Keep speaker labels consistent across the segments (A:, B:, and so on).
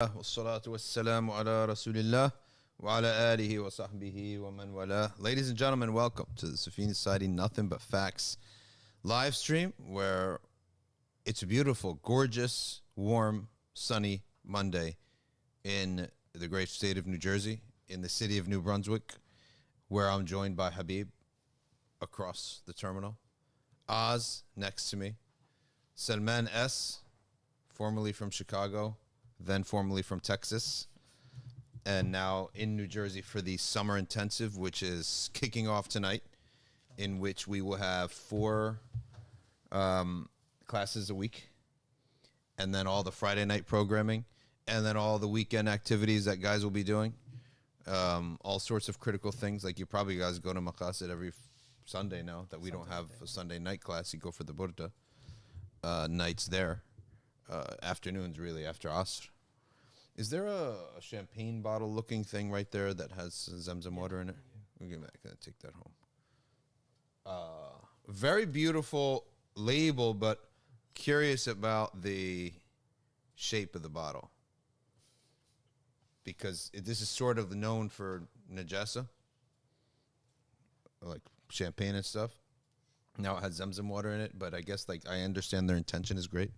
A: والصلاة والسلام على رسول الله وعلى آله وصحبه ومن والاه. Ladies and gentlemen, welcome to the Safini Society Nothing But Facts live stream, where it's a beautiful, gorgeous, warm, sunny Monday in the great state of New Jersey, in the city of New Brunswick, where I'm joined by Habib across the terminal, Oz next to me, Salman S, formerly from Chicago, then formerly from Texas, and now in New Jersey for the summer intensive, which is kicking off tonight, in which we will have 4 classes a week, and then all the Friday night programming, and then all the weekend activities that guys will be doing, all sorts of critical things. Like, you probably guys go to Maqasid every Sunday now that we don't have a Sunday night class. You go for the Burda nights there. Afternoons, really, after Asr. Is there a champagne bottle looking thing right there that has Zamzam water in it? We'll get back and take that home. Very beautiful label, but curious about the shape of the bottle, because this is sort of known for najasa, like champagne and stuff. Now it has Zamzam water in it, but I guess, like, I understand their intention is great.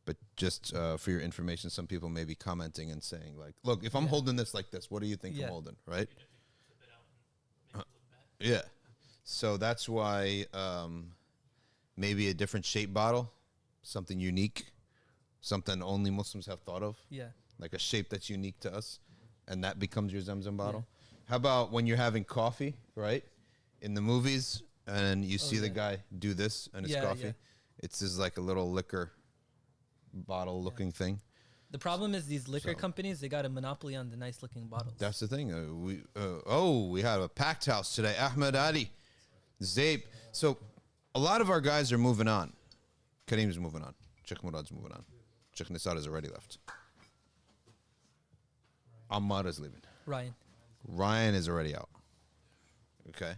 A: But just for your information, some people may be commenting and saying, like, look, if I'm holding this like this, what do you think I'm holding, right? Yeah. So that's why maybe a different shape bottle, something unique, something only Muslims have thought of.
B: Yeah.
A: Like a shape that's unique to us, and that becomes your Zamzam bottle. Yeah. How about when you're having coffee, right, in the movies, and you see the guy do this, and it's coffee? Yeah. It's just like a little liquor bottle looking thing.
B: The problem is these liquor companies, they got a monopoly on the nice looking bottles.
A: That's the thing. We have a packed house today. Ahmed Ali, Zabe. So a lot of our guys are moving on. Kareem's moving on. Sheikh Murad's moving on. Sheikh Nisar has already left. Ammar is leaving. Ryan is already out. Okay.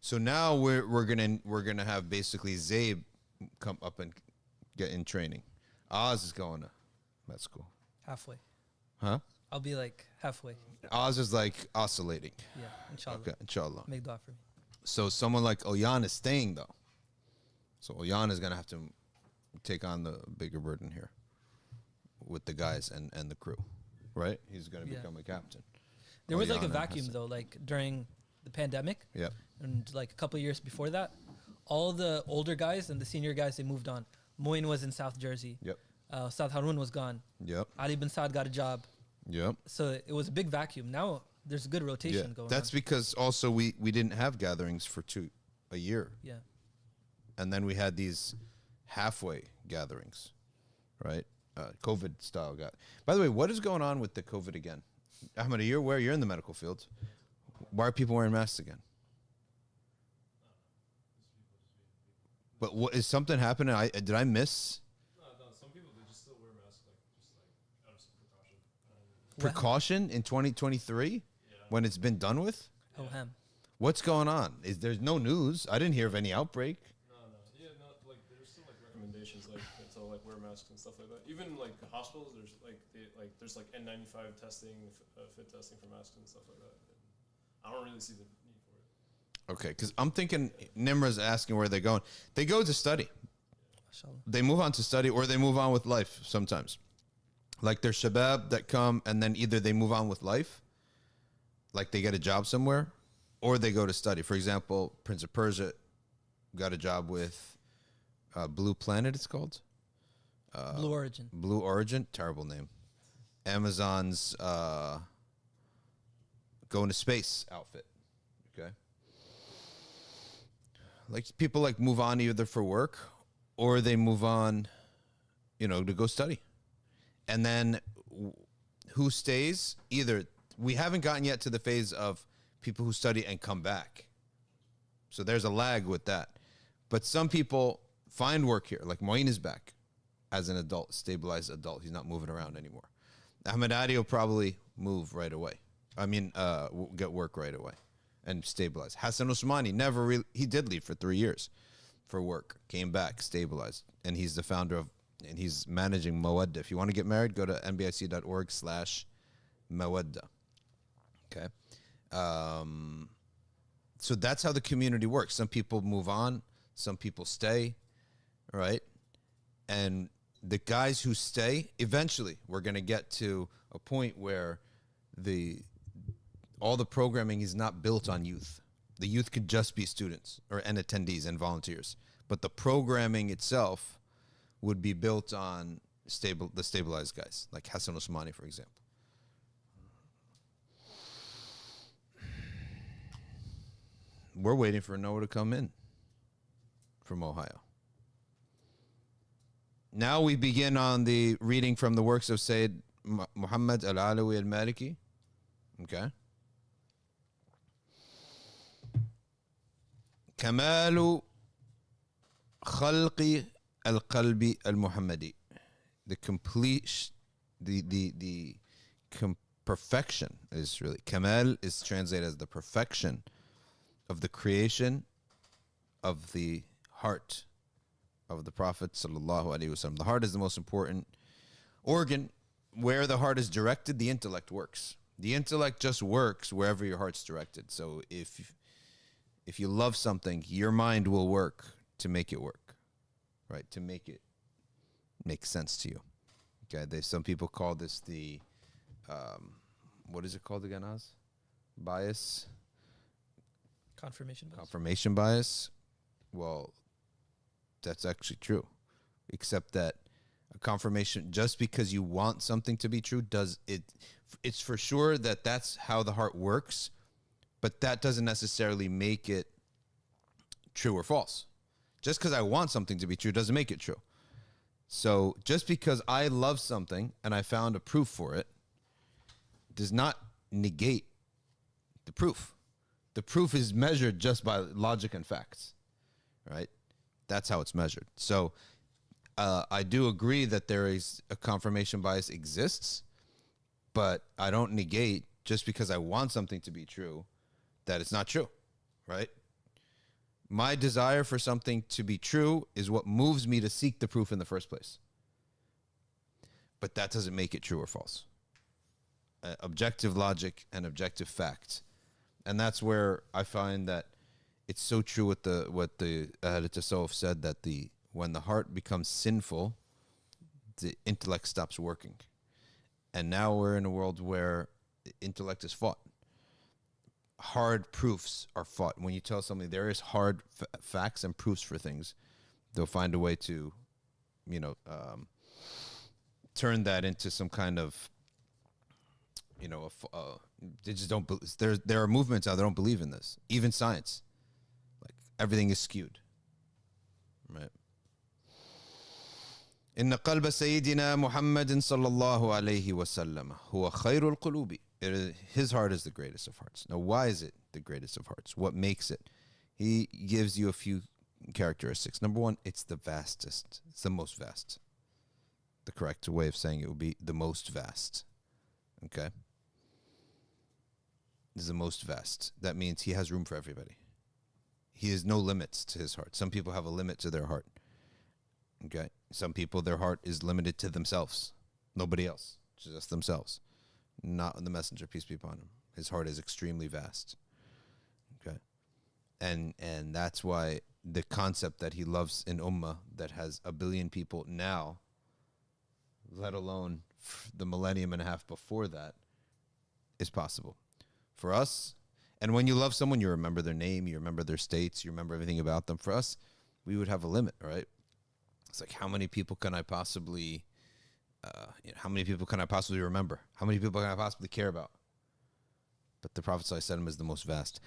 A: So now we're gonna have basically Zabe come up and get in training. Oz is going to med school.
B: Halfway.
A: Huh?
B: I'll be like halfway.
A: Oz is like oscillating.
B: Yeah, inshallah.
A: Okay, inshallah.
B: Make dua for me.
A: So someone like Oyan is staying, though. So Oyan is going to have to take on the bigger burden here with the guys and the crew, right? He's going to become a captain.
B: There was like a vacuum, though, like during the pandemic.
A: Yeah.
B: And like a couple of years before that, all the older guys and the senior guys, they moved on. Moin was in South Jersey.
A: Yep.
B: South Harun was gone.
A: Yep.
B: Ali bin Saad got a job.
A: Yep.
B: So it was a big vacuum. Now there's a good rotation going on.
A: That's because also we didn't have gatherings for a year.
B: Yeah.
A: And then we had these halfway gatherings, right? COVID style. By the way, what is going on with the COVID again? Ahmed, you're in the medical field. Why are people wearing masks again? But what is something happening? Did I miss?
C: No. Some people, they just still wear masks, just out of some precaution.
A: Precaution in 2023, when it's been done with.
B: Oh, ham.
A: What's going on? There's no news? I didn't hear of any outbreak.
C: No. Yeah, like there's still like recommendations, like to like wear masks and stuff like that. Even like the hospitals, there's there's like N95 testing, fit testing for masks and stuff like that. I don't really see the need for it.
A: Okay, because I'm thinking Nimra's asking where they're going. They go to study. They move on to study, or they move on with life sometimes. Like there's Shahbab that come, and then either they move on with life, like they get a job somewhere, or they go to study. For example, Prince of Persia got a job with Blue Planet, it's called.
B: Blue Origin.
A: Blue Origin, terrible name. Amazon's going to space outfit. Okay. Like people like move on either for work, or they move on, to go study. And then who stays? Either we haven't gotten yet to the phase of people who study and come back. So there's a lag with that. But some people find work here. Like Moin is back as an adult, stabilized adult. He's not moving around anymore. Ahmed Adi will probably move right away. Get work right away and stabilize. Hassan Usmani he did leave for 3 years for work, came back, stabilized, and he's the founder of and he's managing Mawadda. If you want to get married, go to nbic.org/Mawadda. Okay. So that's how the community works. Some people move on, some people stay, right? And the guys who stay, eventually we're going to get to a point where all the programming is not built on youth. The youth could just be students and attendees and volunteers. But the programming itself would be built on the stabilized guys, like Hassan Usmani, for example. We're waiting for Noah to come in from Ohio. Now we begin on the reading from the works of Sayyid Muhammad al-Alawi al-Maliki. Okay. Kamalu khalqi al-qalbi al-Muhammadi. The complete, the perfection is really, Kamal is translated as the perfection of the creation of the heart of the Prophet sallallahu alaihi wasallam. The heart is the most important organ. Where the heart is directed, the intellect works. The intellect just works wherever your heart's directed. So if you love something, your mind will work to make it work, right? To make it make sense to you. Okay, some people call this the what is it called again, Oz? Bias. Confirmation bias. Well, that's actually true. Except that a confirmation, just because you want something to be true, it's for sure that that's how the heart works, but that doesn't necessarily make it true or false. Just because I want something to be true doesn't make it true. So just because I love something and I found a proof for it does not negate the proof. The proof is measured just by logic and facts, right? That's how it's measured. So I do agree that there is a confirmation bias exists, but I don't negate just because I want something to be true that it's not true, right? My desire for something to be true is what moves me to seek the proof in the first place. But that doesn't make it true or false. Objective logic and objective fact. And that's where I find that it's so true with what the Ahl Tasawwuf said, that when the heart becomes sinful, the intellect stops working. And now we're in a world where the intellect is fought. Hard proofs are fought. When you tell somebody there is hard facts and proofs for things, they'll find a way to, turn that into some kind of, they just don't. There are movements out there don't believe in this. Even science, like everything is skewed, right? إن قلب سيدنا محمد صلى الله عليه وسلم هو خير القلوب. His heart is the greatest of hearts. Now, why is it the greatest of hearts? What makes it? He gives you a few characteristics. Number one, it's the vastest. It's the most vast. The correct way of saying it would be the most vast. Okay? Is the most vast. That means he has room for everybody. He has no limits to his heart. Some people have a limit to their heart. Okay? Some people, their heart is limited to themselves. Nobody else. Just themselves. Not the messenger, peace be upon him. His heart is extremely vast. Okay? And that's why the concept that he loves an ummah that has 1 billion people now, let alone the millennium and a half before that, is possible. For us, and when you love someone, you remember their name, you remember their states, you remember everything about them. For us, we would have a limit, right? It's like, how many people can I possibly, remember? How many people can I possibly care about? But the Prophet ﷺ is the most vast.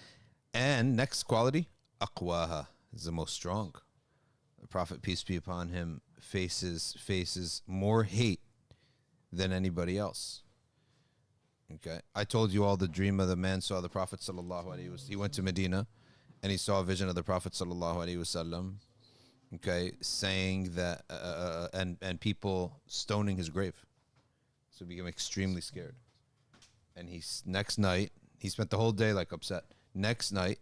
A: And next quality, aqwaha, is the most strong. The Prophet, peace be upon him, faces more hate than anybody else. Okay, I told you all the dream of the man saw the Prophet sallallahu alaihi wasallam. He went to Medina, and he saw a vision of the Prophet sallallahu alaihi wasallam. Okay, saying that, and people stoning his grave, so he became extremely scared. And next night, he spent the whole day like upset. Next night,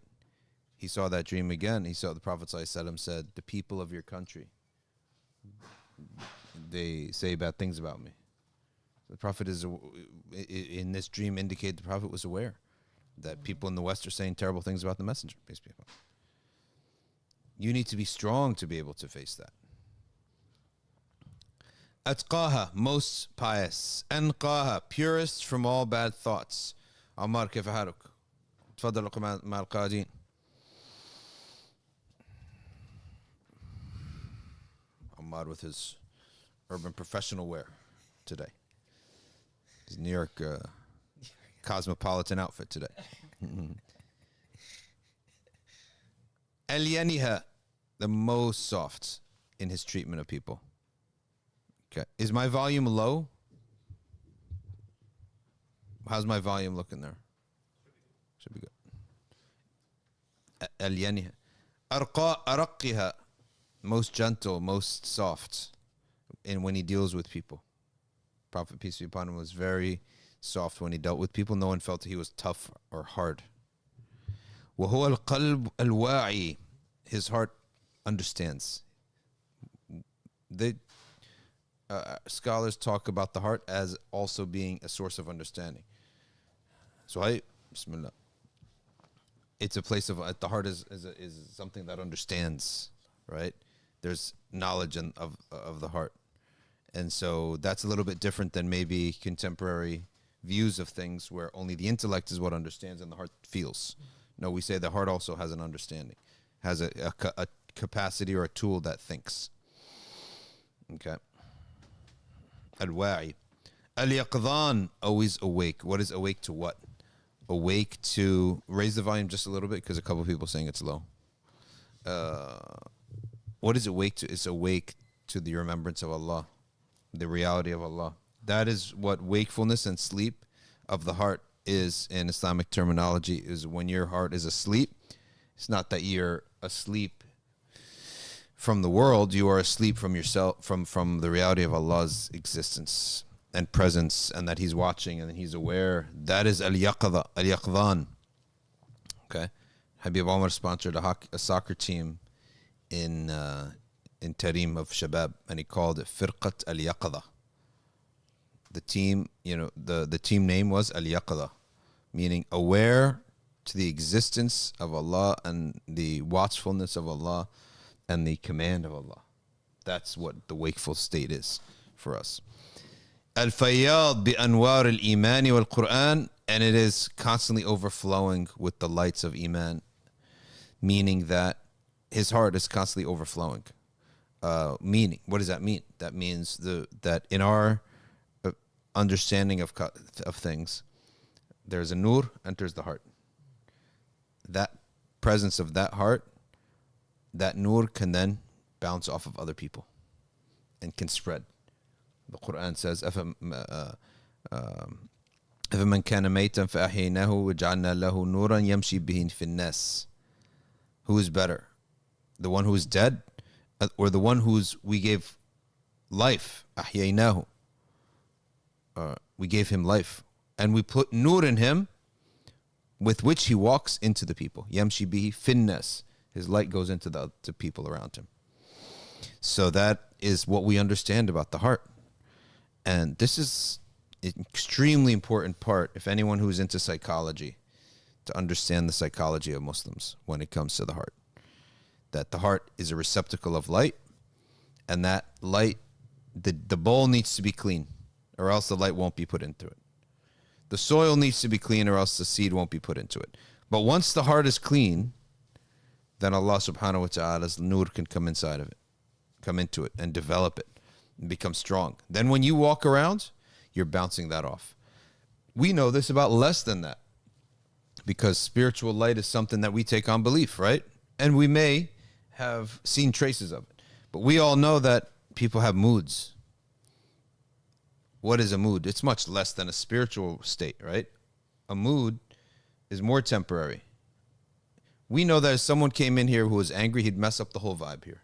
A: he saw that dream again. He saw the Prophet sallallahu alaihi wasallam said, "The people of your country, they say bad things about me. The Prophet is, in this dream, indicate the Prophet was aware that people in the West are saying terrible things about the Messenger. Peace be upon him. You need to be strong to be able to face that. Atqaha, most pious. Anqaha, purest from all bad thoughts. Ammar, كيف حالك؟ تفضل مع القادين. Ammar with his urban professional wear today. His New York cosmopolitan outfit today. Alyaniha, the most soft in his treatment of people. Okay. Is my volume low? How's my volume looking there? Should be good. Alyaniha. Araqiha, most gentle, most soft in when he deals with people. Prophet, peace be upon him, was very soft when he dealt with people. No one felt he was tough or hard. وهو القلب الواعي. His heart understands. Scholars talk about the heart as also being a source of understanding. So Bismillah. It's a place of, the heart is something that understands, right? There's knowledge of the heart. And so that's a little bit different than maybe contemporary views of things where only the intellect is what understands and the heart feels. No, we say the heart also has an understanding, has a capacity or a tool that thinks. Okay. Al-wa'i. Al-yaqdhan, always awake. What is awake to what? Awake to, raise the volume just a little bit because a couple of people saying it's low. What is awake to? It's awake to the remembrance of Allah, the reality of Allah. That is what wakefulness and sleep of the heart is in Islamic terminology, is when your heart is asleep. It's not that you're asleep from the world, you are asleep from yourself, from the reality of Allah's existence and presence, and that He's watching and He's aware. That is al-yaqadha, al-yaqdhan. Okay. Habib Omar sponsored a soccer team in Tarim of Shabab, and he called it Firqat al-Yaqadha. The team, the team name was al-Yaqadha, meaning aware to the existence of Allah and the watchfulness of Allah and the command of Allah. That's what the wakeful state is for us. Al-Fayyad bi anwar al-Iman wal-Quran, and it is constantly overflowing with the lights of Iman, meaning that his heart is constantly overflowing. Meaning, what does that mean? That means that in our understanding of things, there's a nur enters the heart. That presence of that heart, that nur can then bounce off of other people and can spread. The Quran says, أَفَمَنْ كَانَ مَيْتًا فَأَحْيَيْنَاهُ وَجَعَلْنَا لَهُ نُورًا يَمْشِي بِهِ فِي النَّاسِ. Who is better? The one who is dead, or the one we gave life? أَحْيَيْنَاهُ. We gave him life, and we put nur in him, with which he walks into the people. يَمْشِي بِهِ فِي النَّاسِ. His light goes into the people around him. So that is what we understand about the heart. And this is an extremely important part, if anyone who's into psychology, to understand the psychology of Muslims when it comes to the heart. That the heart is a receptacle of light, and that light, the bowl needs to be clean, or else the light won't be put into it. The soil needs to be clean, or else the seed won't be put into it. But once the heart is clean, then Allah subhanahu wa ta'ala's nur can come inside of it, come into it and develop it and become strong. Then when you walk around, you're bouncing that off. We know this about less than that, because spiritual light is something that we take on belief, right? And we may have seen traces of it. But we all know that people have moods. What is a mood? It's much less than a spiritual state, right? A mood is more temporary. We know that if someone came in here who was angry, he'd mess up the whole vibe here.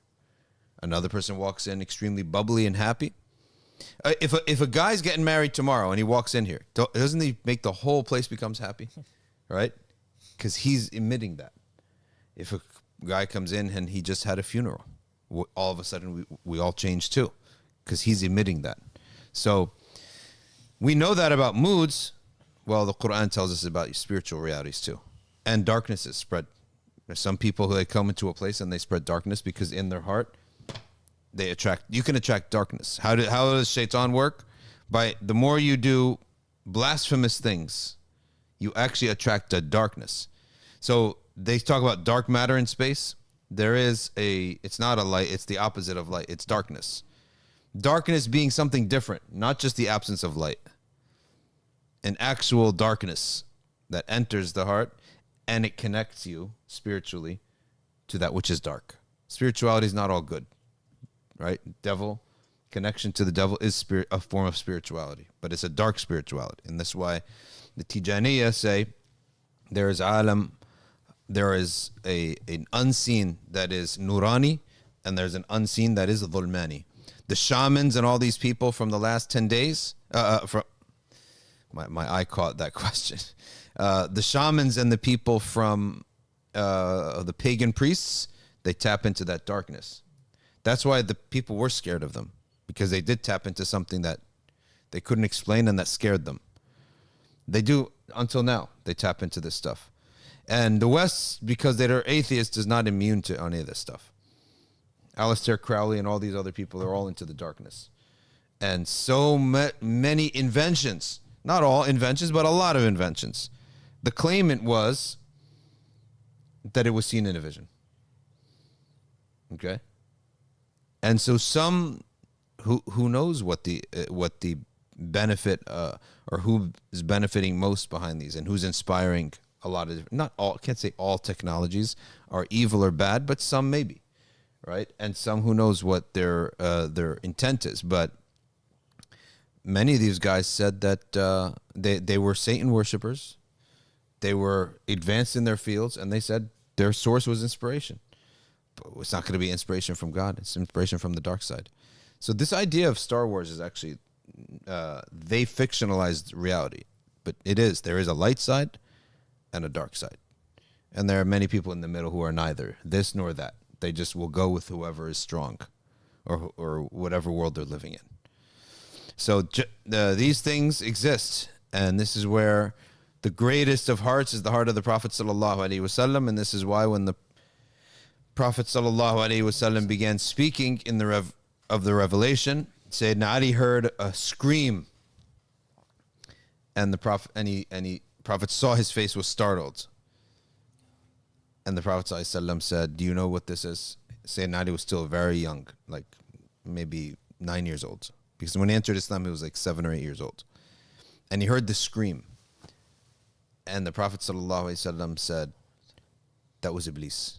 A: Another person walks in extremely bubbly and happy. If a guy's getting married tomorrow and he walks in here, doesn't he make the whole place becomes happy, right? Because he's emitting that. If a guy comes in and he just had a funeral, all of a sudden we all change too, because he's emitting that. So we know that about moods. Well, the Quran tells us about your spiritual realities too. And darkness is spread. There's some people who they come into a place and they spread darkness because in their heart they attract. You can attract darkness. How does Shaitan work? By the more you do blasphemous things, you actually attract the darkness. So they talk about dark matter in space. It's not a light, it's the opposite of light. It's darkness. Darkness being something different, not just the absence of light. An actual darkness that enters the heart and it connects you spiritually to that which is dark. Spirituality is not all good, right? Connection to the devil is a form of spirituality, but it's a dark spirituality. And that's why the Tijaniya say there is alam, there is an unseen that is nurani, and there's an unseen that is dhulmani. The shamans and all these people from the last 10 days, my eye caught that question. The shamans and the people from the pagan priests, they tap into that darkness. That's why the people were scared of them, because they did tap into something that they couldn't explain and that scared them. They do until now. They tap into this stuff. And the West, because they're atheists, is not immune to any of this stuff. Aleister Crowley and all these other people, they're all into the darkness. And so many inventions, not all inventions, but a lot of inventions. The claimant was that it was seen in a vision. Okay? And so some, who knows what the benefit or who is benefiting most behind these and who's inspiring a lot of, not all, can't say all technologies are evil or bad, but some maybe, right? And some who knows what their intent is. But many of these guys said that they were Satan worshipers. They were advanced in their fields, and they said their source was inspiration. But it's not going to be inspiration from God. It's inspiration from the dark side. So this idea of Star Wars is actually, they fictionalized reality. But there is a light side and a dark side. And there are many people in the middle who are neither this nor that. They just will go with whoever is strong or whatever world they're living in. So these things exist. And this is where the greatest of hearts is the heart of the Prophet sallallahu alaihi wasallam, and this is why when the Prophet sallallahu alaihi wasallam began speaking in of the revelation, Sayyidina Ali heard a scream, and the Prophet saw his face was startled, and the Prophet sallallahu alaihi wasallam said, "Do you know what this is?" Sayyidina Ali was still very young, like maybe 9 years old, because when he entered Islam, he was like 7 or 8 years old, and he heard the scream. And the Prophet ﷺ said, that was Iblis.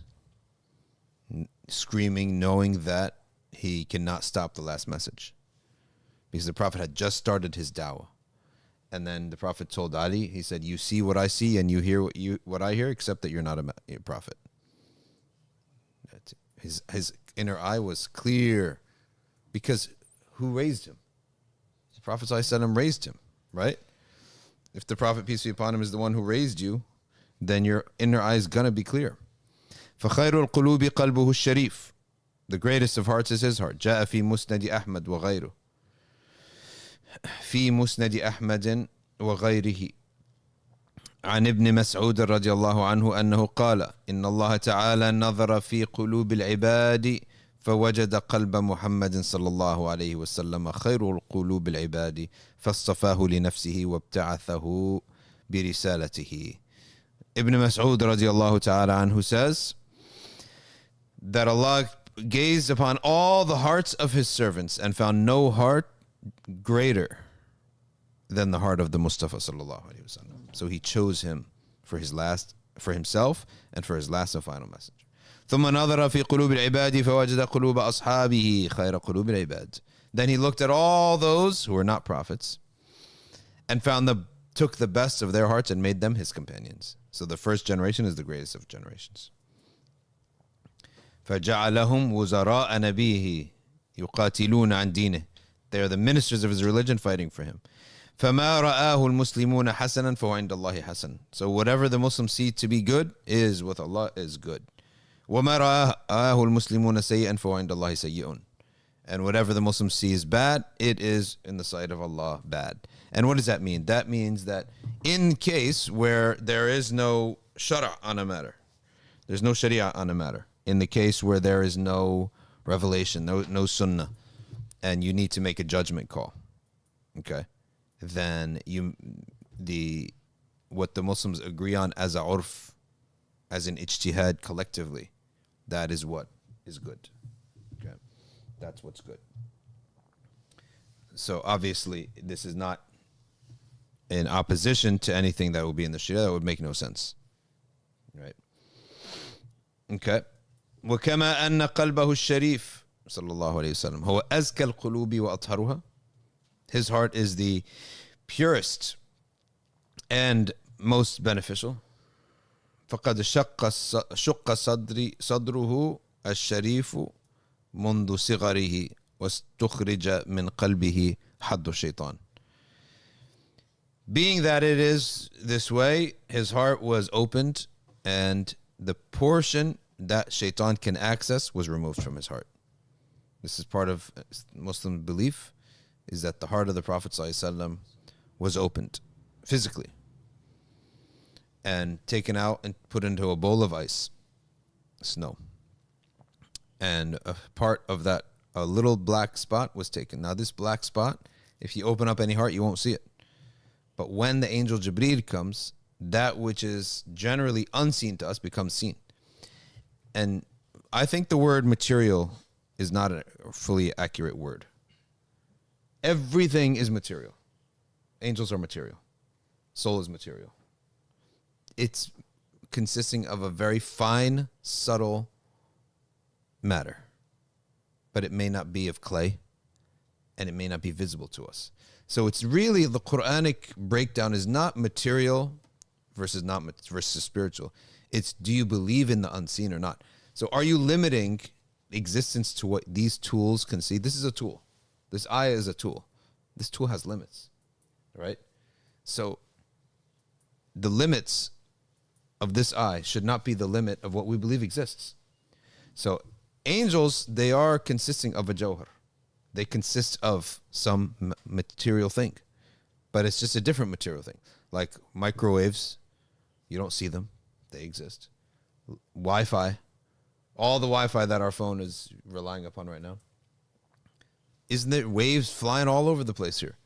A: Screaming, knowing that he cannot stop the last message. Because the Prophet had just started his da'wah. And then the Prophet told Ali, he said, you see what I see and you hear what I hear, except that you're not a prophet. His inner eye was clear. Because who raised him? The Prophet ﷺ raised him, right? If the Prophet, peace be upon him, is the one who raised you, then your inner eye is going to be clear. فَخَيْرُ الْقُلُوبِ قَلْبُهُ الشَّرِيفُ. The greatest of hearts is his heart. جاء في مسند أحمد وغيره. في مسند أحمد وغيره. عن ابن مسعود رضي الله عنه أنه قال إن الله تعالى نظر في قلوب العباد فوجد قلب محمد صلى الله عليه وسلم خير القلوب العباد فاصطفاه لنفسه وابتعثه برسالته. Ibn Mas'ud radiallahu ta'ala anhu says that Allah gazed upon all the hearts of his servants and found no heart greater than the heart of the Mustafa sallallahu alaihi wasallam. So he chose him for himself and for his last and final message. ثم نظر في قلوب العباد فوجد قلوب أصحابه خير قلوب العباد. Then he looked at all those who were not prophets and took the best of their hearts and made them his companions. So the first generation is the greatest of generations. فجعلهم وزراء نبيه يقاتلون عن دينه. They are the ministers of his religion fighting for him. فما رآه المسلمون حسنا فهو عند الله حسن. So whatever the Muslims see to be good is with Allah is good. وما رآه المسلمون سيئا فهو عند الله سيئ. And whatever the Muslims see is bad, it is in the sight of Allah bad. And what does that mean? That means that in case where there is no shara on a matter, there's no sharia on a matter, in the case where there is no revelation, no sunnah, and you need to make a judgment call, okay, then what the Muslims agree on as a urf, as an ijtihad collectively, that is what is good. Okay, that's what's good. So obviously, this is not in opposition to anything that will be in the Sharia. That would make no sense, right? Okay. وكما أن قلبه الشريف صلى الله عليه وسلم هو أزكى القلوب وأطهرها. His heart is the purest and most beneficial. فقد شق صدره الشريف منذ صغره واستخرج من قلبه حد الشيطان. Being that it is this way, his heart was opened and the portion that shaitan can access was removed from his heart. This is part of Muslim belief, is that the heart of the Prophet ﷺ was opened physically and taken out and put into a bowl of ice, snow. And a part of that, a little black spot was taken. Now this black spot, if you open up any heart, you won't see it. But when the angel Jibreel comes, that which is generally unseen to us becomes seen. And I think the word material is not a fully accurate word. Everything is material. Angels are material. Soul is material. It's consisting of a very fine, subtle matter. But it may not be of clay, and it may not be visible to us. So it's really, the Quranic breakdown is not material versus spiritual. It's, do you believe in the unseen or not? So are you limiting existence to what these tools can see? This is a tool. This eye is a tool. This tool has limits, right? So the limits of this eye should not be the limit of what we believe exists. So angels, they are consisting of a jawhar. They consist of some material thing, but it's just a different material thing. Like microwaves, you don't see them. They exist. Wi-Fi, all the Wi-Fi that our phone is relying upon right now. Isn't there waves flying all over the place here?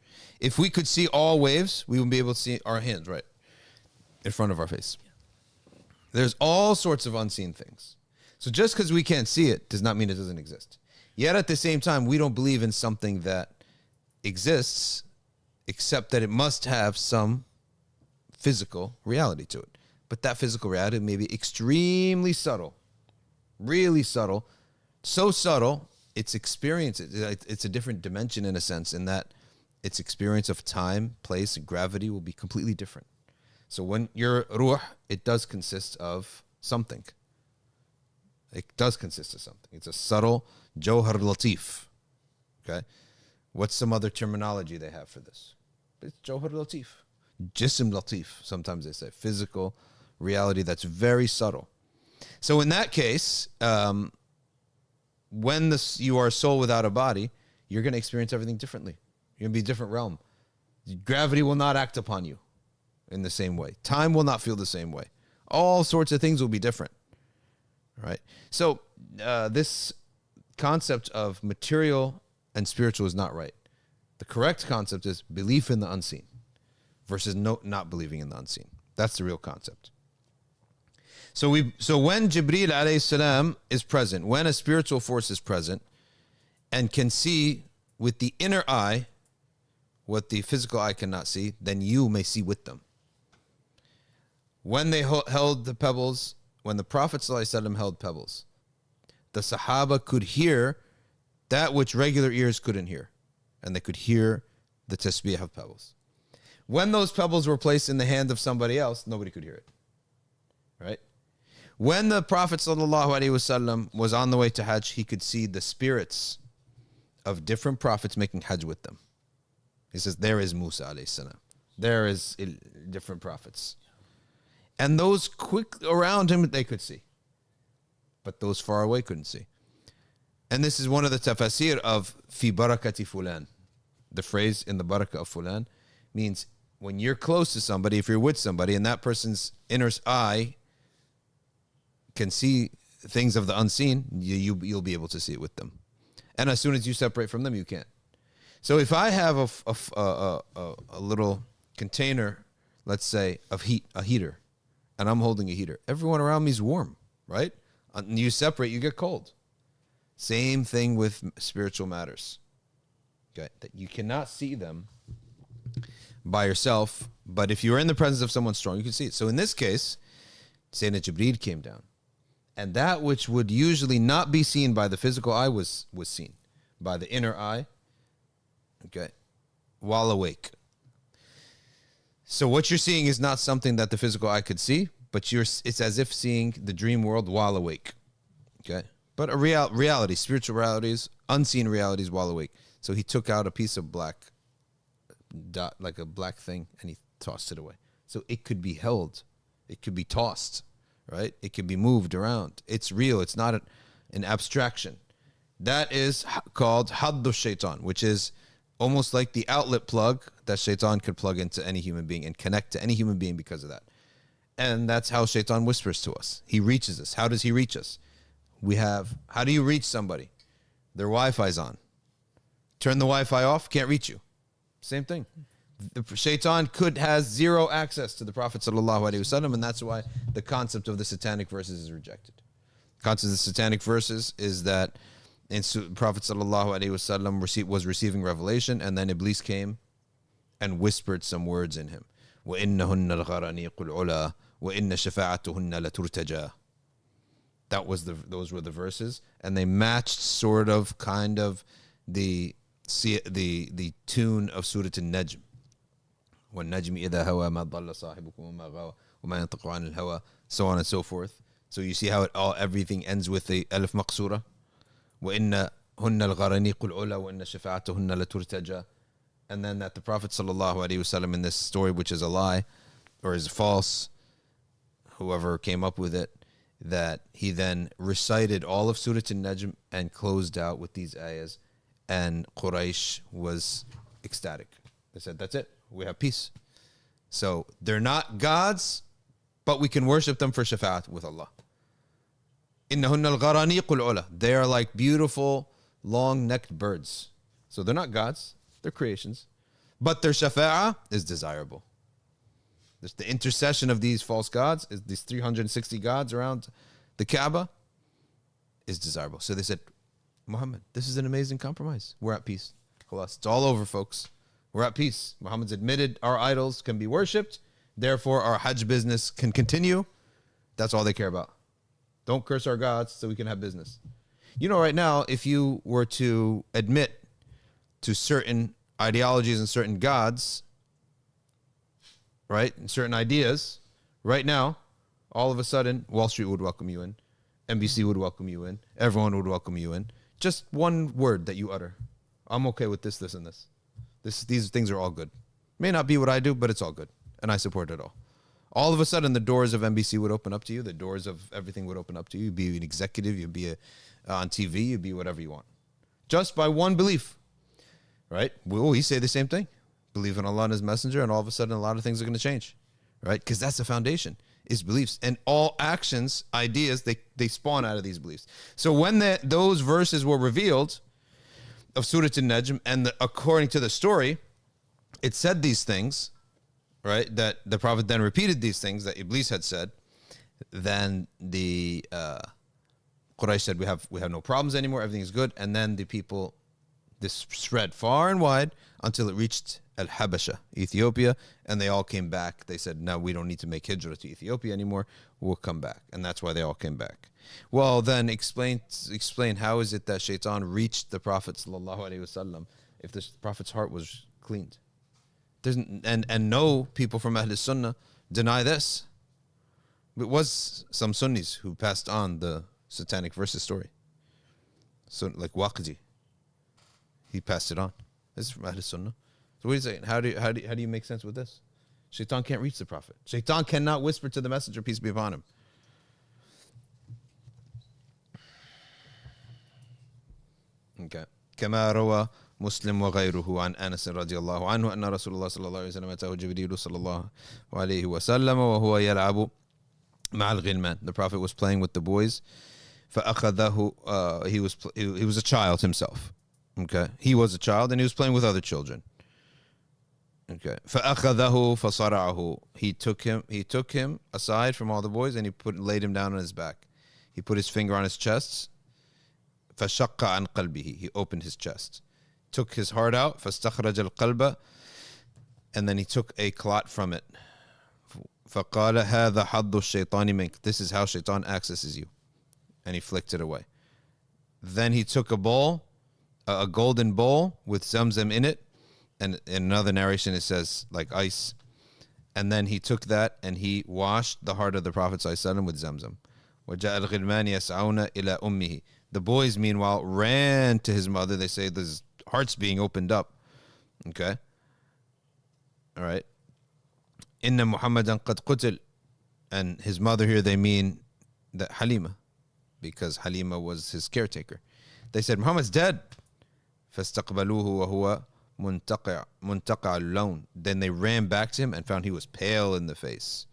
A: If we could see all waves, we would be able to see our hands right in front of our face. There's all sorts of unseen things. So just because we can't see it does not mean it doesn't exist. Yet at the same time, we don't believe in something that exists, except that it must have some physical reality to it. But that physical reality may be extremely subtle, really subtle, so subtle, its experience, it's a different dimension in a sense, in that its experience of time, place, and gravity will be completely different. So when your ruh, it does consist of something. It does consist of something. It's a subtle Jawhar Latif. Okay? What's some other terminology they have for this? It's Jawhar Latif. Jism Latif, sometimes they say. Physical reality that's very subtle. So in that case, when you are a soul without a body, you're going to experience everything differently. You're going to be a different realm. Gravity will not act upon you in the same way. Time will not feel the same way. All sorts of things will be different. Right? So this concept of material and spiritual is not right. The correct concept is belief in the unseen versus not believing in the unseen. That's the real concept. So when Jibreel alayhi salam is present, when a spiritual force is present and can see with the inner eye what the physical eye cannot see, then you may see with them. When they held the pebbles, when the Prophet ﷺ held pebbles, the Sahaba could hear that which regular ears couldn't hear, and they could hear the tasbih of pebbles. When those pebbles were placed in the hand of somebody else, nobody could hear it. Right? When the Prophet ﷺ was on the way to Hajj, he could see the spirits of different prophets making Hajj with them. He says, there is Musa alayhi salam. There is different prophets. And those quick around him, they could see. But those far away couldn't see. And this is one of the tafsir of fi barakati fulan. The phrase in the barakah of fulan means when you're close to somebody, if you're with somebody and that person's inner eye can see things of the unseen, you'll be able to see it with them. And as soon as you separate from them, you can't. So if I have a little container, let's say, of heat, a heater, and I'm holding a heater, everyone around me is warm, right? And you separate, you get cold. Same thing with spiritual matters. Okay, that you cannot see them by yourself, but if you're in the presence of someone strong, you can see it. So in this case, Sayyidina Jibreel came down, and that which would usually not be seen by the physical eye was seen by the inner eye, okay, while awake. So what you're seeing is not something that the physical eye could see, but it's as if seeing the dream world while awake, okay? But a reality, spiritual realities, unseen realities while awake. So he took out a piece of black dot, like a black thing, and he tossed it away. So it could be held. It could be tossed, right? It can be moved around. It's real. It's not an abstraction. That is called haddu shaitan, which is almost like the outlet plug that shaitan could plug into any human being and connect to any human being because of that. And that's how shaitan whispers to us. He reaches us. How does he reach us? How do you reach somebody? Their Wi-Fi's on. Turn the Wi-Fi off, can't reach you. Same thing. The shaitan has zero access to the Prophet ﷺ, and that's why the concept of the satanic verses is rejected. The concept of the satanic verses is that Prophet ﷺ was receiving revelation, and then Iblis came and whispered some words in him. وَإِنَّهُنَّ الْغَرَانِيقُ الْعُلَى وَإِنَّ شَفَاعَتُهُنَّ لَتُرْتَجَى. Those were the verses, and they matched sort of, kind of, the tune of Surah An-Najm. وَالنَّجْمِ إِذَا هَوَى مَا ضَلَّ صَاحِبُكُمْ وَمَا غَوَى وَمَا يَنطِقُ عَنِ الْهَوَى, so on and so forth. So you see how everything ends with the alif maqsura. وَإِنَّ هُنَّ الْغَرَانِيقُ الْعُلَى وَإِنَّ شَفَاعَتُهُنَّ لَتُرْتَجَى. And then that the Prophet ﷺ in this story, which is a lie or is false, whoever came up with it, that he then recited all of Surah An-Najm and closed out with these ayahs, and Quraysh was ecstatic. They said, that's it, we have peace. So they're not gods, but we can worship them for shafa'at with Allah. إِنَّهُنَّ الْغَرَانِيقُ الْعُلَى. They are like beautiful, long-necked birds. So they're not gods, they're creations. But their shafa'ah is desirable. The intercession of these false gods, is these 360 gods around the Kaaba, is desirable. So they said, Muhammad, this is an amazing compromise. We're at peace. Khalas, it's all over, folks. We're at peace. Muhammad's admitted our idols can be worshipped. Therefore, our Hajj business can continue. That's all they care about. Don't curse our gods so we can have business. You know, right now, if you were to admit to certain ideologies and certain gods, right, and certain ideas, right now, all of a sudden, Wall Street would welcome you in, NBC would welcome you in, everyone would welcome you in. Just one word that you utter. I'm okay with this, this, and this. These things are all good. May not be what I do, but it's all good, and I support it all. All of a sudden, the doors of NBC would open up to you. The doors of everything would open up to you. You'd be an executive. You'd be on TV. You'd be whatever you want. Just by one belief, right? We say the same thing. Believe in Allah and His Messenger, and all of a sudden, a lot of things are going to change, right? Because that's the foundation, is beliefs. And all actions, ideas, they spawn out of these beliefs. So when those verses were revealed of Surah An-Najm, and according to the story, it said these things, right? That the Prophet then repeated these things that Iblis had said. Then the Quraysh said, we have no problems anymore. Everything is good. And then the people, this spread far and wide until it reached Al-Habasha, Ethiopia, and they all came back. They said, no, we don't need to make hijrah to Ethiopia anymore. We'll come back. And that's why they all came back. Well, then explain how is it that shaitan reached the Prophet ﷺ if the Prophet's heart was cleaned? And no people from Ahl Sunnah deny this. It was some Sunnis who passed on the satanic verses story. So like Waqdi, he passed it on. This is from Ahl Sunnah. So what are you saying? How do you make sense with this? Shaitan can't reach the Prophet. Shaitan cannot whisper to the Messenger, peace be upon him. Okay. كما روى مسلم وغيره عن أنس رضي الله عنه أن رسول الله صلى الله عليه وسلم أتاه جبريل صلى الله عليه وسلم وهو يلعب مع الغلمان. The Prophet was playing with the boys. فأخذه, he was a child himself. Okay. He was a child and he was playing with other children. Okay. فأخذه فصرعه. He took him aside from all the boys and he laid him down on his back. He put his finger on his chest. فشق عن قلبه. He opened his chest. Took his heart out. فاستخرج القلب. And then he took a clot from it. فقال هذا حظ الشيطان منك. This is how shaitan accesses you. And he flicked it away. Then he took a bowl, a golden bowl with zamzam in it. And in another narration it says like ice. And then he took that and he washed the heart of the Prophet ﷺ with zamzam. وَجَاءَ الْغِلْمَانِ يَسْعَوْنَ إِلَىٰ أُمِّهِ. The boys, meanwhile, ran to his mother. They say his heart's being opened up. Okay? All right. إِنَّ مُحَمَّدًا قَدْ قُتِلْ. And his mother here, they mean that Halima, because Halima was his caretaker. They said, Muhammad's dead. فَاسْتَقْبَلُوهُ وَهُوَ مُنْتَقِعَ اللَّوْنِ. Then they ran back to him and found he was pale in the face.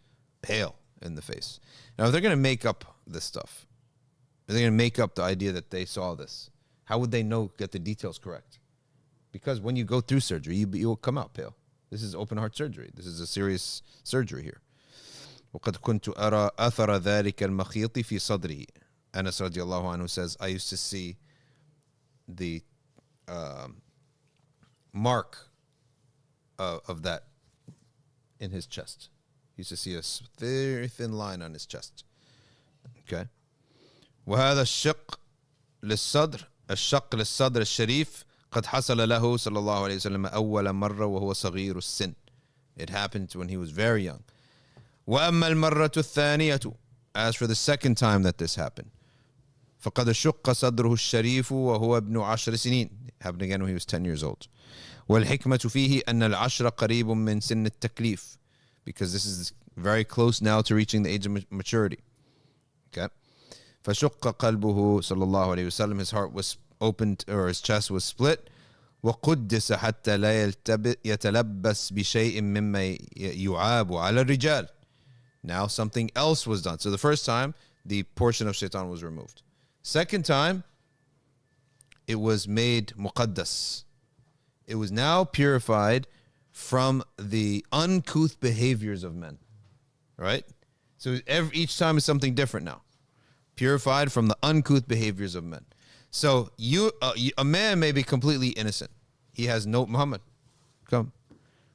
A: Pale in the face. Now, if they're going to make up this stuff, if they're going to make up the idea that they saw this, how would they get the details correct? Because when you go through surgery, you will come out pale. This is open heart surgery. This is a serious surgery here. وَقَدْ كُنْتُ أَرَى أَثَرَ ذَلِكَ الْمَخِيطِ فِي صَدْرِهِ. Anas radiallahu anhu says, I used to see the mark of that in his chest. He used to see a very thin line on his chest. Okay. وهذا الشق للصدر الشريف قد حصل له صلى الله عليه وسلم أول مرة وهو صغير السن. It happened when he was very young. وأما المرة الثانية. As for the second time that this happened, فقد شق صدره الشريف وهو ابن 10 سنين. It happened again when he was 10 years old. والحكمة فيه أن العشر قريب من سن التكليف. Because this is very close now to reaching the age of maturity. Okay. فشق قلبه صلى الله عليه وسلم. His heart was opened, or his chest was split. وقدس حتى لا يتلبس بشيء مما يعاب على الرجال. Now something else was done. So the first time, the portion of shaitan was removed. Second time, it was made muqaddas. It was now purified from the uncouth behaviors of men. Right? So each time is something different now. Purified from the uncouth behaviors of men. So a man may be completely innocent. He has no... Muhammad, come.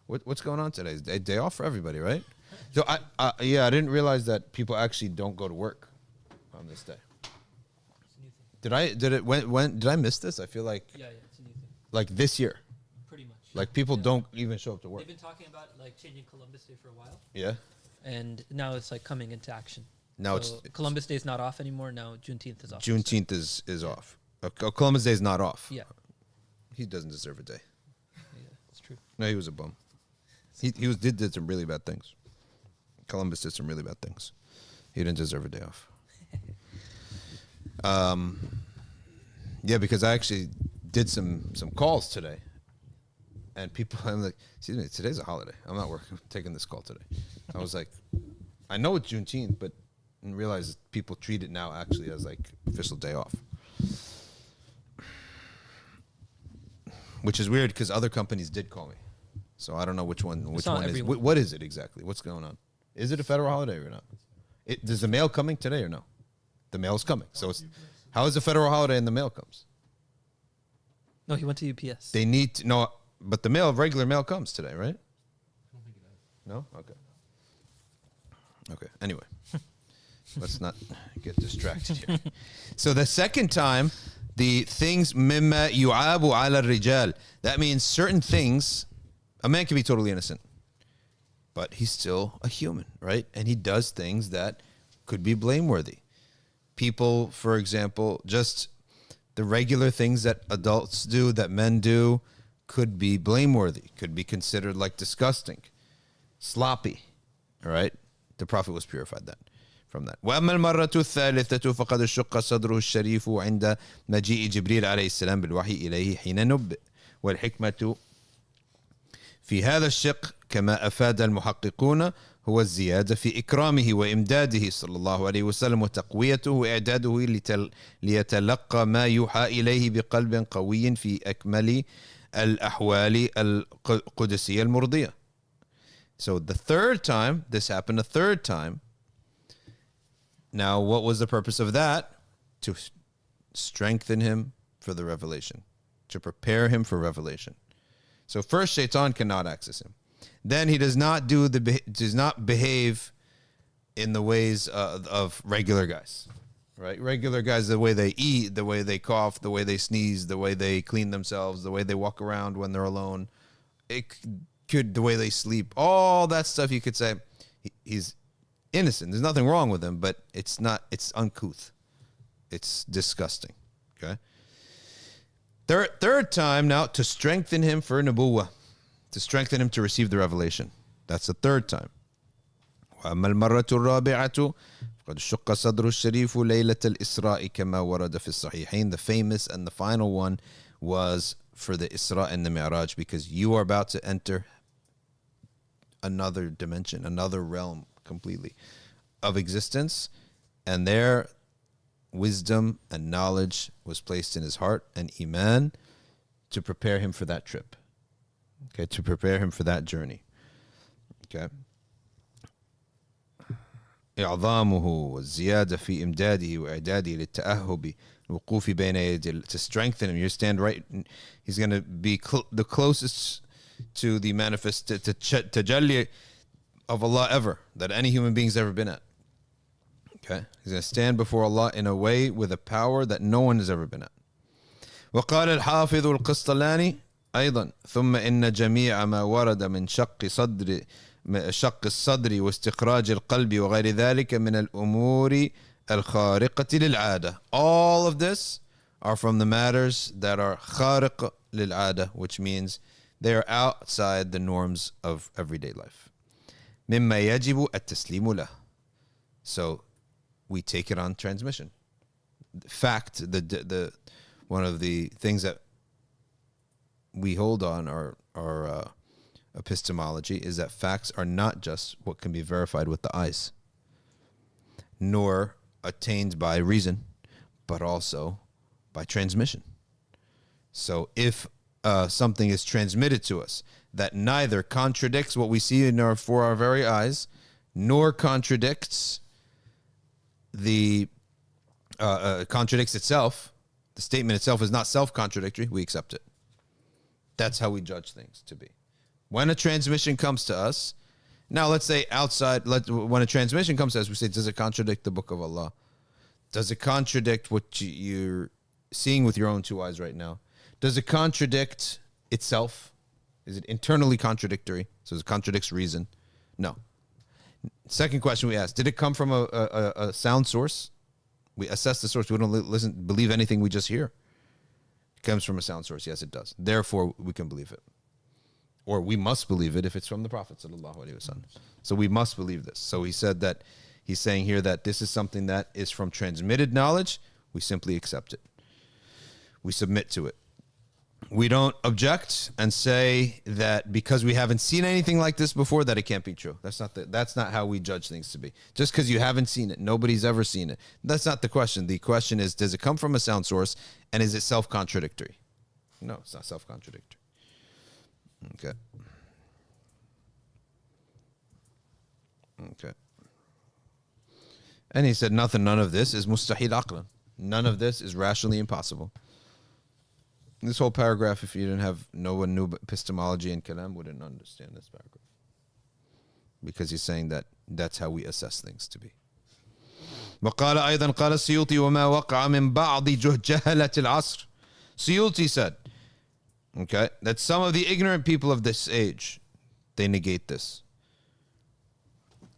A: What's going on today? Is a day off for everybody, right? So I didn't realize that people actually don't go to work on this day. Did I miss this? I feel like...
B: Yeah, it's a new thing.
A: Like this year.
B: Pretty much.
A: Like people don't even show up to work.
B: They've been talking about like changing Columbus Day for a while.
A: Yeah.
B: And now it's like coming into action.
A: Now
B: so Columbus Day is not off anymore. Now Juneteenth is off.
A: Juneteenth is off. Columbus Day is not off.
B: Yeah.
A: He doesn't deserve a day.
B: Yeah, it's true.
A: No, he was a bum. He did some really bad things. Columbus did some really bad things. He didn't deserve a day off. Yeah, because I actually did some calls today, and people, I'm like, excuse me, today's a holiday. I'm not working, taking this call today. I was like, I know it's Juneteenth, but I didn't realize people treat it now actually as like official day off. Which is weird because other companies did call me. So I don't know which one is. What is it exactly? What's going on? Is it a federal holiday or not? Does the mail coming today or no? The mail's coming. So how is a federal holiday and the mail comes?
B: No, he went to UPS.
A: They need to, no, but the regular mail comes today, right? I don't think it does. No? Okay. Okay. Anyway, let's not get distracted here. So the second time, the things mimma yu'abu ala rijal. That means certain things, a man can be totally innocent, but he's still a human, right? And he does things that could be blameworthy. People, for example, just the regular things that adults do, that men do, could be blameworthy, could be considered like disgusting, sloppy, all right? The Prophet was purified that. from that. وأما المرة الثالثة فقد شق صدره الشريف عند مجيء جبريل عليه السلام بالوحي إليه حين نبئ. والحكمة في هذا الشق كما أفاد المحققون هو الزيادة في إكرامه وإمداده صلى الله عليه وسلم وتقويته وإعداده ليتلقى ما يوحى إليه بقلب قوي في أكمل الأحوال القدسية المرضية. So the third time, this happened a third time. Now, what was the purpose of that? To strengthen him for the revelation, to prepare him for revelation. So first, Shaitan cannot access him. Then he does not behave in the ways of regular guys, right? Regular guys, the way they eat, the way they cough, the way they sneeze, the way they clean themselves, the way they walk around when they're alone, the way they sleep, all that stuff. You could say he's innocent. There's nothing wrong with him, but it's uncouth. It's disgusting. Okay. Third time now, to strengthen him for nubuwwah, to strengthen him to receive the revelation. That's the third time. وأما المرة الرابعة فقد شق صدر الشريف ليلة الإسراء كما ورد في الصحيحين. The famous and the final one was for the Isra and the Miraj, because you are about to enter another dimension, another realm completely of existence, and there wisdom and knowledge was placed in his heart and iman to prepare him for that trip. Okay, to prepare him for that journey. Okay. إعظامه والزيادة في إمداده وإعداده للتأهب الوقوف بين يدي, to strengthen him. You stand right. He's going to be the closest to the manifest tajalli of Allah ever, that any human being's ever been at. Okay, he's going to stand before Allah in a way with a power that no one has ever been at. وقال الحافظ القسطلاني أيضا ثم إن جميع ما ورد من شق الصدر واستخراج القلب وغير ذلك من الأمور الخارقة للعادة. All of this are from the matters that are خارق للعادة, which means they are outside the norms of everyday life. مما يجب التسليم له. So we take it on transmission. Fact, the one of the things that we hold on our epistemology is that facts are not just what can be verified with the eyes, nor attained by reason, but also by transmission. So if something is transmitted to us that neither contradicts what we see for our very eyes, nor contradicts contradicts itself, the statement itself is not self-contradictory, we accept it. That's how we judge things to be. When a transmission comes to us, now let's say when a transmission comes to us, we say, does it contradict the book of Allah? Does it contradict what you're seeing with your own two eyes right now? Does it contradict itself? Is it internally contradictory? So it contradicts reason? No. Second question we ask, did it come from a sound source? We assess the source. We don't believe anything we just hear. It comes from a sound source. Yes, it does. Therefore, we can believe it. Or we must believe it if it's from the Prophet ﷺ. So we must believe this. So he said that, he's saying here that this is something that is from transmitted knowledge. We simply accept it. We submit to it. We don't object and say that because we haven't seen anything like this before that it can't be true. That's not how we judge things to be. Just because you haven't seen it, nobody's ever seen it. That's not the question. The question is, does it come from a sound source, and is it self-contradictory? No, it's not self-contradictory. Okay. And he said, none of this is mustahil aqlan. None of this is rationally impossible. This whole paragraph, if you didn't have no one knew epistemology and kalam, wouldn't understand this paragraph. Because he's saying that that's how we assess things to be. وقال أيضا قال السيوطي وما وقع من بعض جهلة العصر. Suyuti said, okay, that some of the ignorant people of this age, they negate this.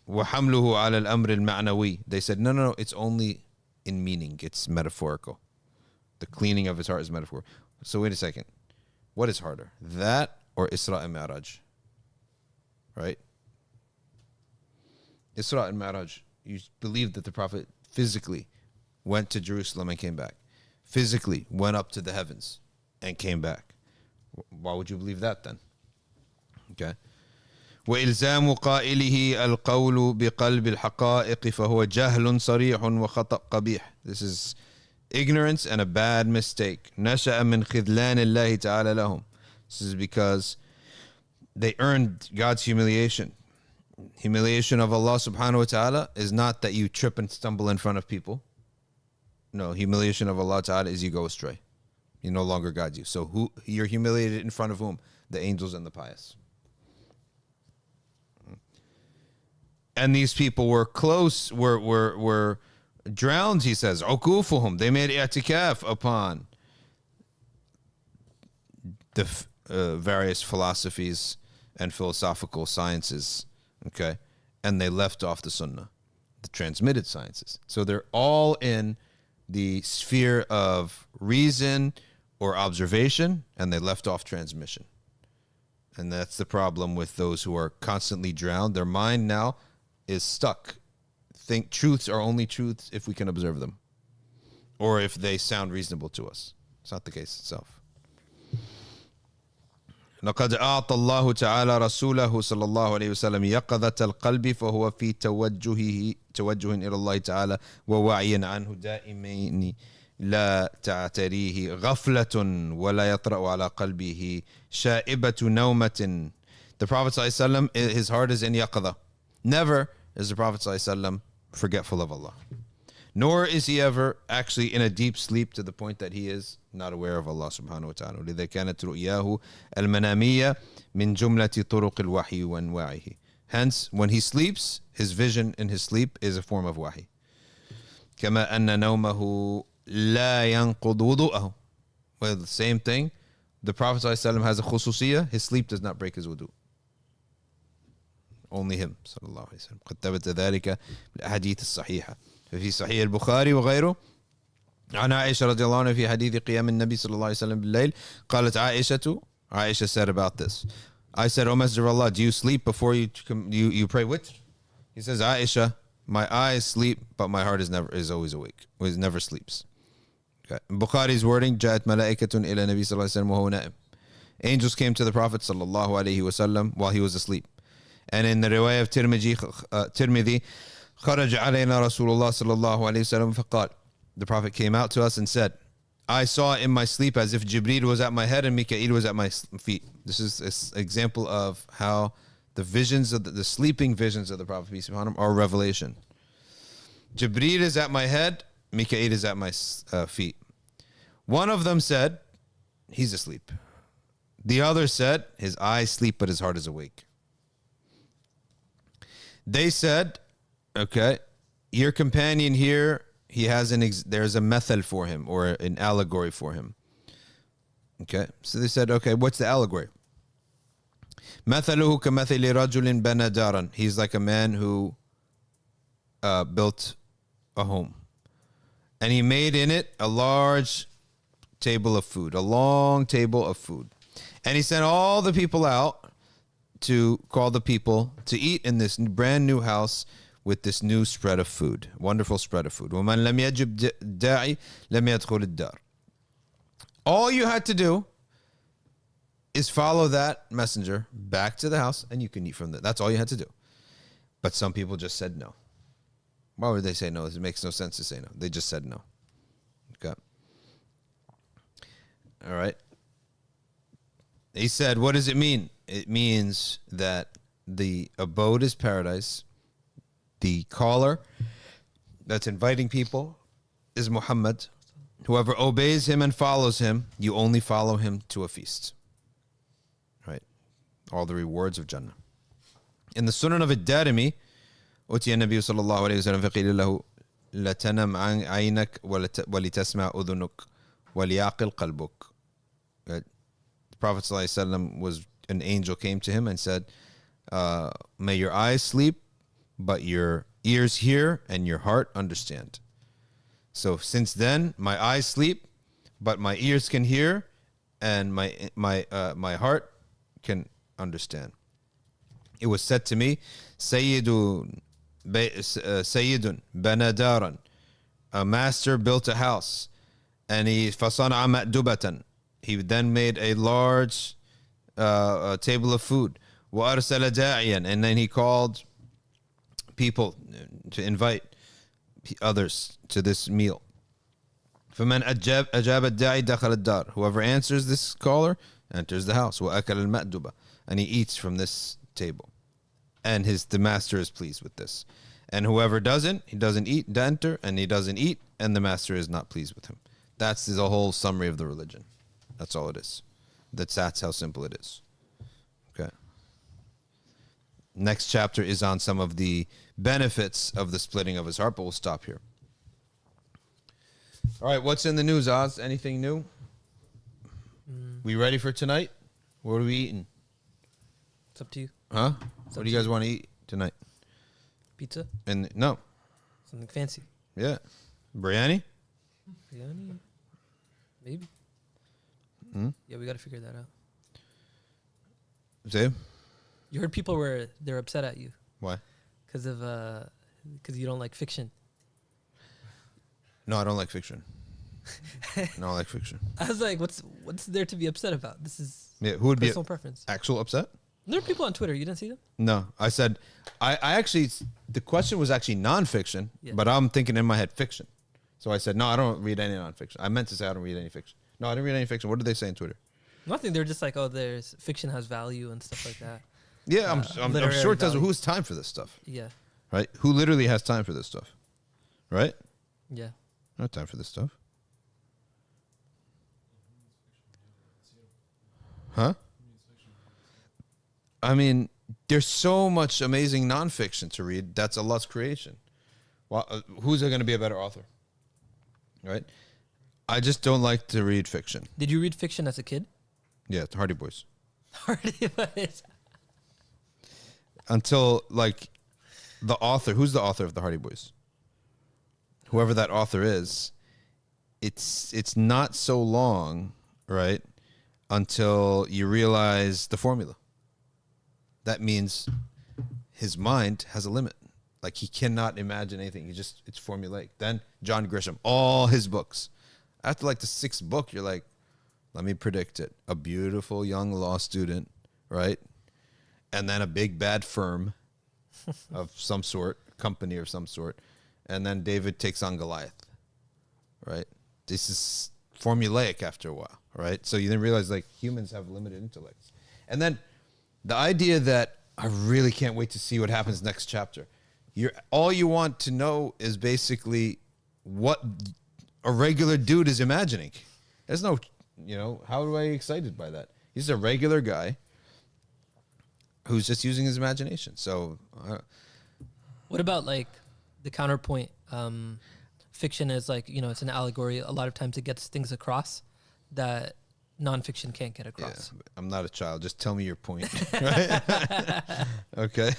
A: وحمله على الأمر المعنوي. They said, no, it's only in meaning. It's metaphorical. The cleaning of his heart is metaphorical. So wait a second. What is harder? That or Isra and Miraj? Right? Isra and Miraj. You believe that the Prophet physically went to Jerusalem and came back, physically went up to the heavens and came back. Why would you believe that then? Okay. وإلزام قائله القول بقلب الحقائق فهو جهل صريح وخطأ قبيح. This is ignorance and a bad mistake. نشأ من خذلان الله تعالى لهم. This is because they earned God's humiliation. Humiliation of Allah subhanahu wa ta'ala is not that you trip and stumble in front of people. No, humiliation of Allah ta'ala is you go astray. He no longer guides you. So you're humiliated in front of whom? The angels and the pious. And these people were close, were drowned, he says. Uqufuhum. They made i'tikaf upon the various philosophies and philosophical sciences. Okay. And they left off the sunnah, the transmitted sciences. So they're all in the sphere of reason or observation, and they left off transmission. And that's the problem with those who are constantly drowned. Their mind now is stuck. Think truths are only truths if we can observe them, or if they sound reasonable to us. It's not the case itself. لقد أعطى الله تعالى رسوله صلى الله عليه وسلم يقظة القلب فهو في توجه إلى الله تعالى ووعي عنه دائمين لا تعتريه غفلة ولا يطرأ على قلبه شائبة نومة. The Prophet ﷺ, his heart is in yaqadha. Never is the Prophet ﷺ forgetful of Allah. Nor is he ever actually in a deep sleep to the point that he is not aware of Allah subhanahu wa ta'ala. لذا كانت رؤياه المنامية من جملة طرق الوحي وأنواعه. Hence, when he sleeps, his vision in his sleep is a form of wahi. كما أن نومه لا ينقض وضوءه. Well, the same thing. The Prophet ﷺ has a khususiyah. His sleep does not break his wudu. Only him صلى الله عليه وسلم. قد ثبت ذلك بالأحاديث الصحيحة. في صحيح البخاري وغيره عن عائشة رضي الله عنها في حديث قيام النبي صلى الله عليه وسلم بالليل قالت Aisha said about this, I said, O Messenger of Allah, do you sleep before you pray witr? He says, Aisha, my eyes sleep, but my heart is always awake. It never sleeps. Okay. Bukhari's wording, جاءت ملائكة إلى النبي صلى الله عليه وسلم وهو نائم. Angels came to the Prophet صلى الله عليه وسلم while he was asleep. And in the riwayah of Tirmidhi, خرج علينا رسول الله صلى الله عليه وسلم فقال, the Prophet came out to us and said, I saw in my sleep as if Jibreel was at my head and Mikael was at my feet. This is an example of how the visions of the sleeping visions of the Prophet peace be upon him are revelation. Jibreel is at my head, Mikael is at my feet. One of them said, he's asleep. The other said, his eyes sleep but his heart is awake. They said, okay, your companion here, he has there's a method for him or an allegory for him. Okay, so they said, okay, what's the allegory? مثله كمثل رجل بنى دارا. He's like a man who built a home, and he made in it a large table of food, a long table of food, and he sent all the people out to call the people to eat in this brand new house with this new spread of food, wonderful spread of food. وَمَنْ لَمْ يَجِبْ دَاعِي لَمْ يَدْخُلِ الدَّارِ. All you had to do is follow that messenger back to the house and you can eat from there. That's all you had to do. But some people just said no. Why would they say no? It makes no sense to say no. They just said no. Okay. All right. He said, what does it mean? It means that the abode is paradise. The caller that's inviting people is Muhammad. Whoever obeys him and follows him, you only follow him to a feast. Right? All the rewards of Jannah. In the Sunan of Ad-Darimi, أتي النبي صلى الله عليه وسلم فقيل له لتنم عينك ولتسمع أذنك وليعقل قلبك. The Prophet ﷺ was, an angel came to him and said, may your eyes sleep, but your ears hear and your heart understand. So since then, my eyes sleep, but my ears can hear and my heart can understand. It was said to me, Sayyidu Sayyidun bana daran, a master built a house, and he fasana'a ma'dubatan, he then made a large table of food. Wa arsala da'iyan, and then he called people to invite others to this meal. فمن أجاب الداعي دخل الدار, whoever answers this caller enters the house. وأكل المأدبة, and he eats from this table, and the master is pleased with this. And whoever doesn't, he doesn't eat, enter, and he doesn't eat, and the master is not pleased with him. That's the whole summary of the religion. That's all it is. That's how simple it is. Okay. Next chapter is on some of the benefits of the splitting of his heart, but we'll stop here. All right, what's in the news, Oz? Anything new? We ready for tonight? What are we eating?
B: It's up to you.
A: Huh? What do you guys want to eat tonight?
B: Pizza?
A: And no.
B: Something fancy.
A: Yeah. Biryani?
B: Biryani? Maybe. Yeah, we got to figure that out.
A: Zabe?
B: You heard people they're upset at you.
A: Why?
B: Because you don't like fiction.
A: No, I don't like fiction. I don't like fiction.
B: I was like, what's there to be upset about? This is
A: Who would be
B: personal preference.
A: actual upset?
B: There are people on Twitter. You didn't see them?
A: No, I said, I actually, the question was actually nonfiction, but I'm thinking in my head fiction. So I said, no, I don't read any nonfiction. I meant to say I don't read any fiction. No, I didn't read any fiction. What did they say on Twitter?
B: Nothing. They're just like, there's fiction has value and stuff like that.
A: Yeah, I'm sure it does.
B: value.
A: Who has time for this stuff?
B: Yeah.
A: Right? Who literally has time for this stuff? Right?
B: Yeah.
A: No time for this stuff. Huh? I mean, there's so much amazing nonfiction to read. That's Allah's creation. Well, who's going to be a better author? Right? I just don't like to read fiction.
B: Did you read fiction as a kid?
A: Yeah, the Hardy Boys.
B: Hardy Boys.
A: Until, like, the author. Who's the author of the Hardy Boys? Whoever that author is, it's not so long, right, until you realize the formula. That means his mind has a limit. Like, he cannot imagine anything. It's formulaic. Then John Grisham, all his books. After like the sixth book, you're like, let me predict it. A beautiful young law student, right? And then a big bad firm of some sort, company of some sort. And then David takes on Goliath, right? This is formulaic after a while, right? So you then realize, like, humans have limited intellects. And then the idea that I really can't wait to see what happens next chapter. All you want to know is basically what a regular dude is imagining. There's no, how do I get excited by that? He's a regular guy who's just using his imagination. So,
B: what about like the counterpoint? Fiction is like, it's an allegory. A lot of times it gets things across that nonfiction can't get across.
A: Yeah, I'm not a child. Just tell me your point. Right? Okay.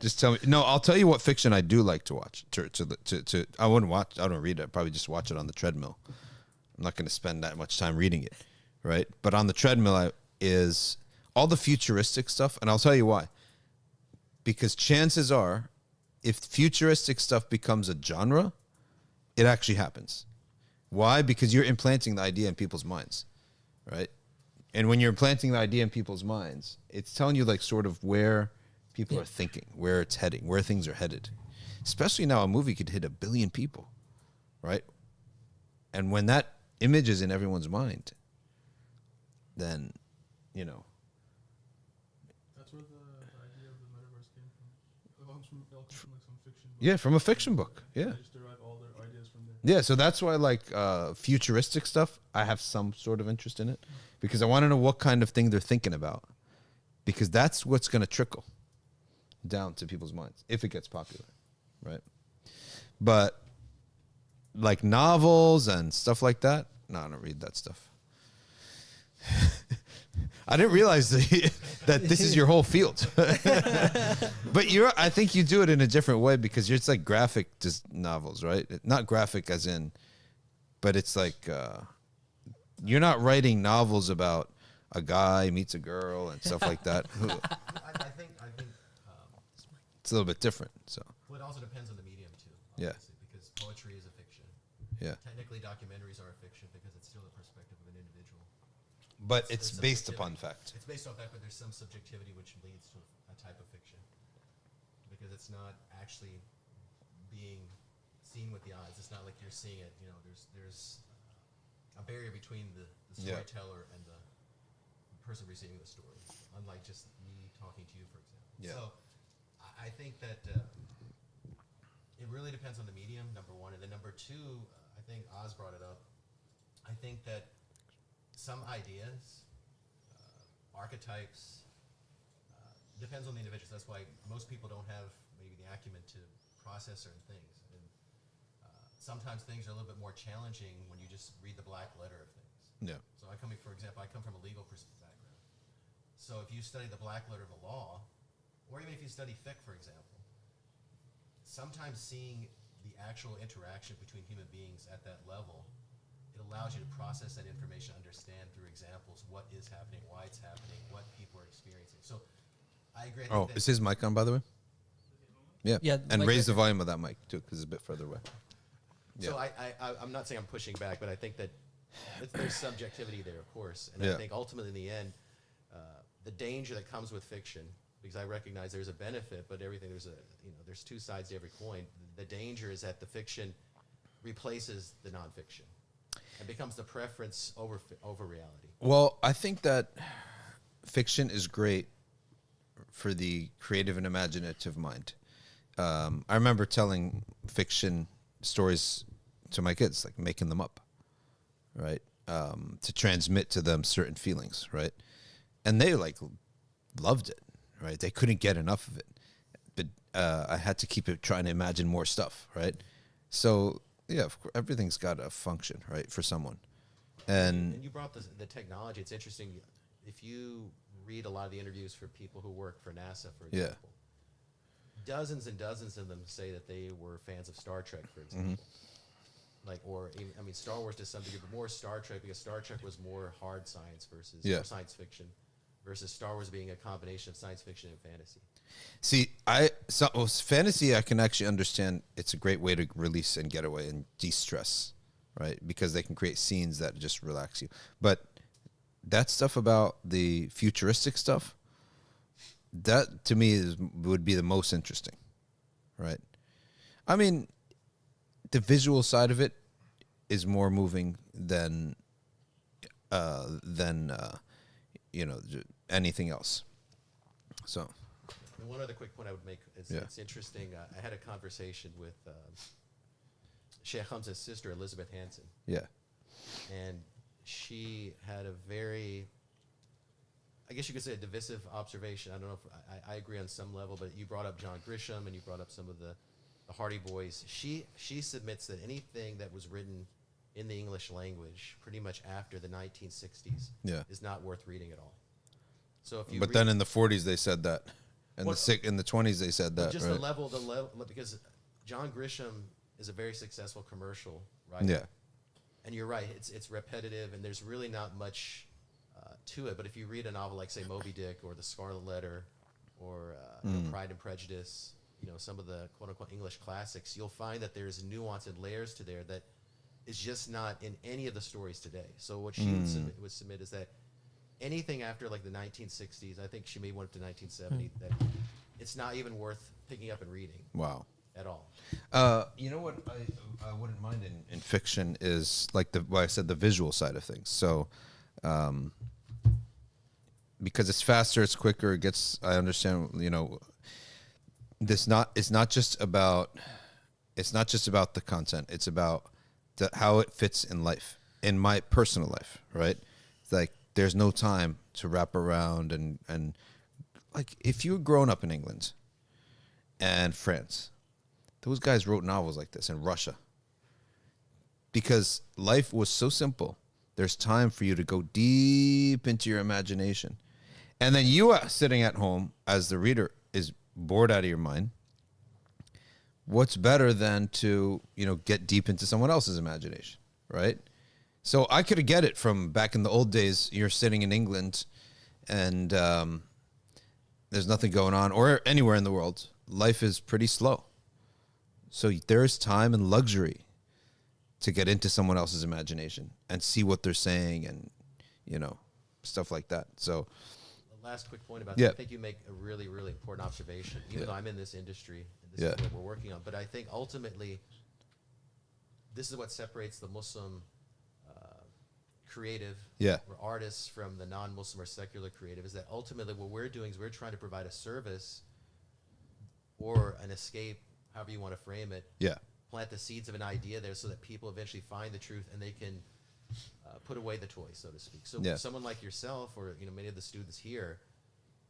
A: Just tell me. No, I'll tell you what fiction I do like to watch. I wouldn't watch. I don't read it. I'd probably just watch it on the treadmill. I'm not going to spend that much time reading it, right? But on the treadmill is all the futuristic stuff, and I'll tell you why. Because chances are, if futuristic stuff becomes a genre, it actually happens. Why? Because you're implanting the idea in people's minds. Right? And when you're implanting the idea in people's minds, it's telling you like sort of where people are thinking, where it's heading, where things are headed. Especially now a movie could hit 1 billion people, right? And when that image is in everyone's mind, then,
D: That's where the idea of the metaverse came from. It comes from like some fiction book.
A: Yeah, from a fiction book. Yeah.
D: They just derive all their ideas from there.
A: Yeah, so that's why like futuristic stuff, I have some sort of interest in it because I want to know what kind of thing they're thinking about because that's what's going to trickle down to people's minds if it gets popular, right? But like novels and stuff like that, no, I don't read that stuff. I didn't realize that this is your whole field. But I think you do it in a different way because it's like graphic just novels, right? Not graphic as in, but it's like you're not writing novels about a guy meets a girl and stuff like that.
E: I think
A: it's a little bit different. So
E: Well, it also depends on the medium too.
A: Yeah.
E: Obviously, because poetry is a fiction.
A: yeah,
E: Technically, documentaries are a fiction because it's still the perspective of an individual.
A: but
E: There's
A: it's based
E: subjectivity.
A: upon fact.
E: It's based on fact, but there's some subjectivity which leads to a type of fiction because it's not actually being seen with the eyes. It's not like you're seeing it. You know, there's a barrier between the
A: Yeah.
E: storyteller and the person receiving the story, unlike just me talking to you, for example.
A: Yeah.
E: So I think that it really depends on the medium, number one. And then number two, I think Oz brought it up. I think that some ideas, archetypes, depends on the individuals. That's why most people don't have maybe the acumen to process certain things. And sometimes things are a little bit more challenging when you just read the black letter of things.
A: Yeah,
E: So for example, I come from a legal background. So if you study the black letter of the law, or even if you study fiqh, for example, sometimes seeing the actual interaction between human beings at that level, it allows you to process that information, understand through examples what is happening, why it's happening, what people are experiencing. So I agree. I think
A: Oh,
E: that
A: is his mic on, by the way? Yeah.
B: Yeah, the
A: And
B: mic
A: raise
B: right
A: the
B: there.
A: volume of that mic too, because it's a bit further away.
E: So I'm not saying I'm pushing back, but I think that there's subjectivity there, of course. And
A: Yeah.
E: I think ultimately in the end, the danger that comes with fiction, because I recognize there's a benefit, but there's two sides to every coin. The danger is that the fiction replaces the nonfiction and becomes the preference over reality.
A: Well, I think that fiction is great for the creative and imaginative mind. I remember telling fiction stories to my kids, like making them up, right? To transmit to them certain feelings, right? And they loved it, right? They couldn't get enough of it. But I had to keep trying to imagine more stuff, right? So yeah, of course, everything's got a function, right, for someone.
E: And you brought the technology. It's interesting. If you read a lot of the interviews for people who work for NASA, for
A: Yeah.
E: example, dozens and dozens of them say that they were fans of Star Trek, for example. Star Wars to some degree, but more Star Trek because Star Trek was more hard science versus
A: Yeah.
E: or science fiction, versus Star Wars being a combination of science fiction and fantasy.
A: See, fantasy I can actually understand. It's a great way to release and get away and de-stress, right? Because they can create scenes that just relax you. But that stuff about the futuristic stuff, that to me would be the most interesting, right? I mean, the visual side of it is more moving than anything else. So.
E: And one other quick point I would make is
A: Yeah.
E: it's interesting. I had a conversation with Sheikh Hamza's sister, Elizabeth Hansen,
A: Yeah.
E: and she had a very, I guess you could say, a divisive observation. I don't know if I agree on some level, but you brought up John Grisham and you brought up some of the Hardy Boys. She submits that anything that was written in the English language pretty much after the 1960s
A: Yeah.
E: is not worth reading at all. So if you
A: But
E: read-
A: then in the 40s they said that, and
E: What-
A: in the 20s they said
E: But
A: that,
E: just
A: right?
E: the level, because John Grisham is a very successful commercial writer.
A: Yeah.
E: And you're right, it's repetitive, and there's really not much to it. But if you read a novel like, say, Moby Dick or The Scarlet Letter or Pride and Prejudice, some of the quote-unquote English classics, you'll find that there's nuance and layers to there that is just not in any of the stories today. So what she would submit is that anything after like the 1960s, I think she may went up to 1970, that it's not even worth picking up and reading
A: Wow.
E: at all.
A: You know what I wouldn't mind in fiction is like what I said, the visual side of things. So, because it's faster, it's quicker, I understand, it's not just about the content. It's about how it fits in life, in my personal life, right? It's like there's no time to wrap around and like if you were growing up in England and France, those guys wrote novels like this in Russia because life was so simple. There's time for you to go deep into your imagination. And then you are sitting at home as the reader is bored out of your mind. What's better than to, get deep into someone else's imagination, right? So I could get it from back in the old days. You're sitting in England and there's nothing going on, or anywhere in the world, life is pretty slow. So there is time and luxury to get into someone else's imagination and see what they're saying and, you know, stuff like that. So
E: the last quick point about that, I think you make a really, really important observation, even though I'm in this industry and this is what we're working on. But I think ultimately, this is what separates the Muslim creative or artists from the non-Muslim or secular creative, is that ultimately what we're doing is we're trying to provide a service or an escape, however you want to frame it. Plant the seeds of an idea there so that people eventually find the truth and they can put away the toys, so to speak. So someone like yourself, or many of the students here,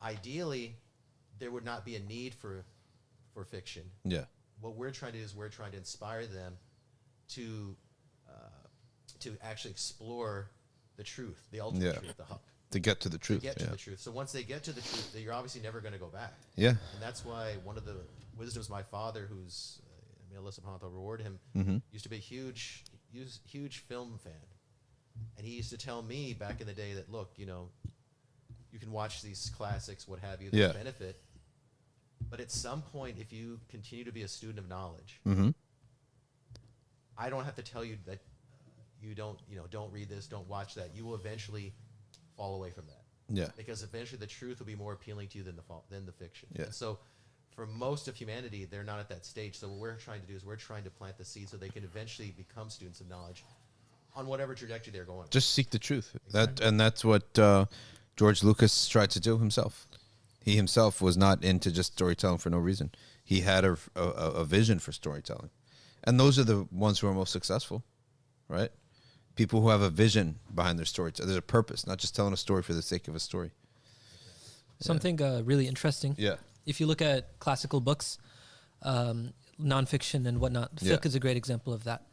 E: ideally there would not be a need for fiction. What we're trying to do is we're trying to inspire them to actually explore the truth, the ultimate truth, the haqq.
A: To get to the truth.
E: To the truth. So once they get to the truth, you're obviously never going to go back.
A: And
E: that's why one of the wisdoms my father, who's may Allah subhanahu wa ta'ala reward him, used to be a huge film fan. And he used to tell me back in the day that, look, you can watch these classics, what have you, there's benefit. But at some point, if you continue to be a student of knowledge, I don't have to tell you that you don't read this, don't watch that. You will eventually fall away from that. Because eventually the truth will be more appealing to you than the fiction. And so for most of humanity, they're not at that stage. So what we're trying to do is we're trying to plant the seed so they can eventually become students of knowledge on whatever trajectory they're going.
A: Just seek the truth.
E: Exactly.
A: That's what George Lucas tried to do himself. He himself was not into just storytelling for no reason. He had a vision for storytelling. And those are the ones who are most successful, right? People who have a vision behind their story. There's a purpose, not just telling a story for the sake of a story.
B: Something really interesting. If you look at classical books, nonfiction and whatnot, fiqh is a great example of that.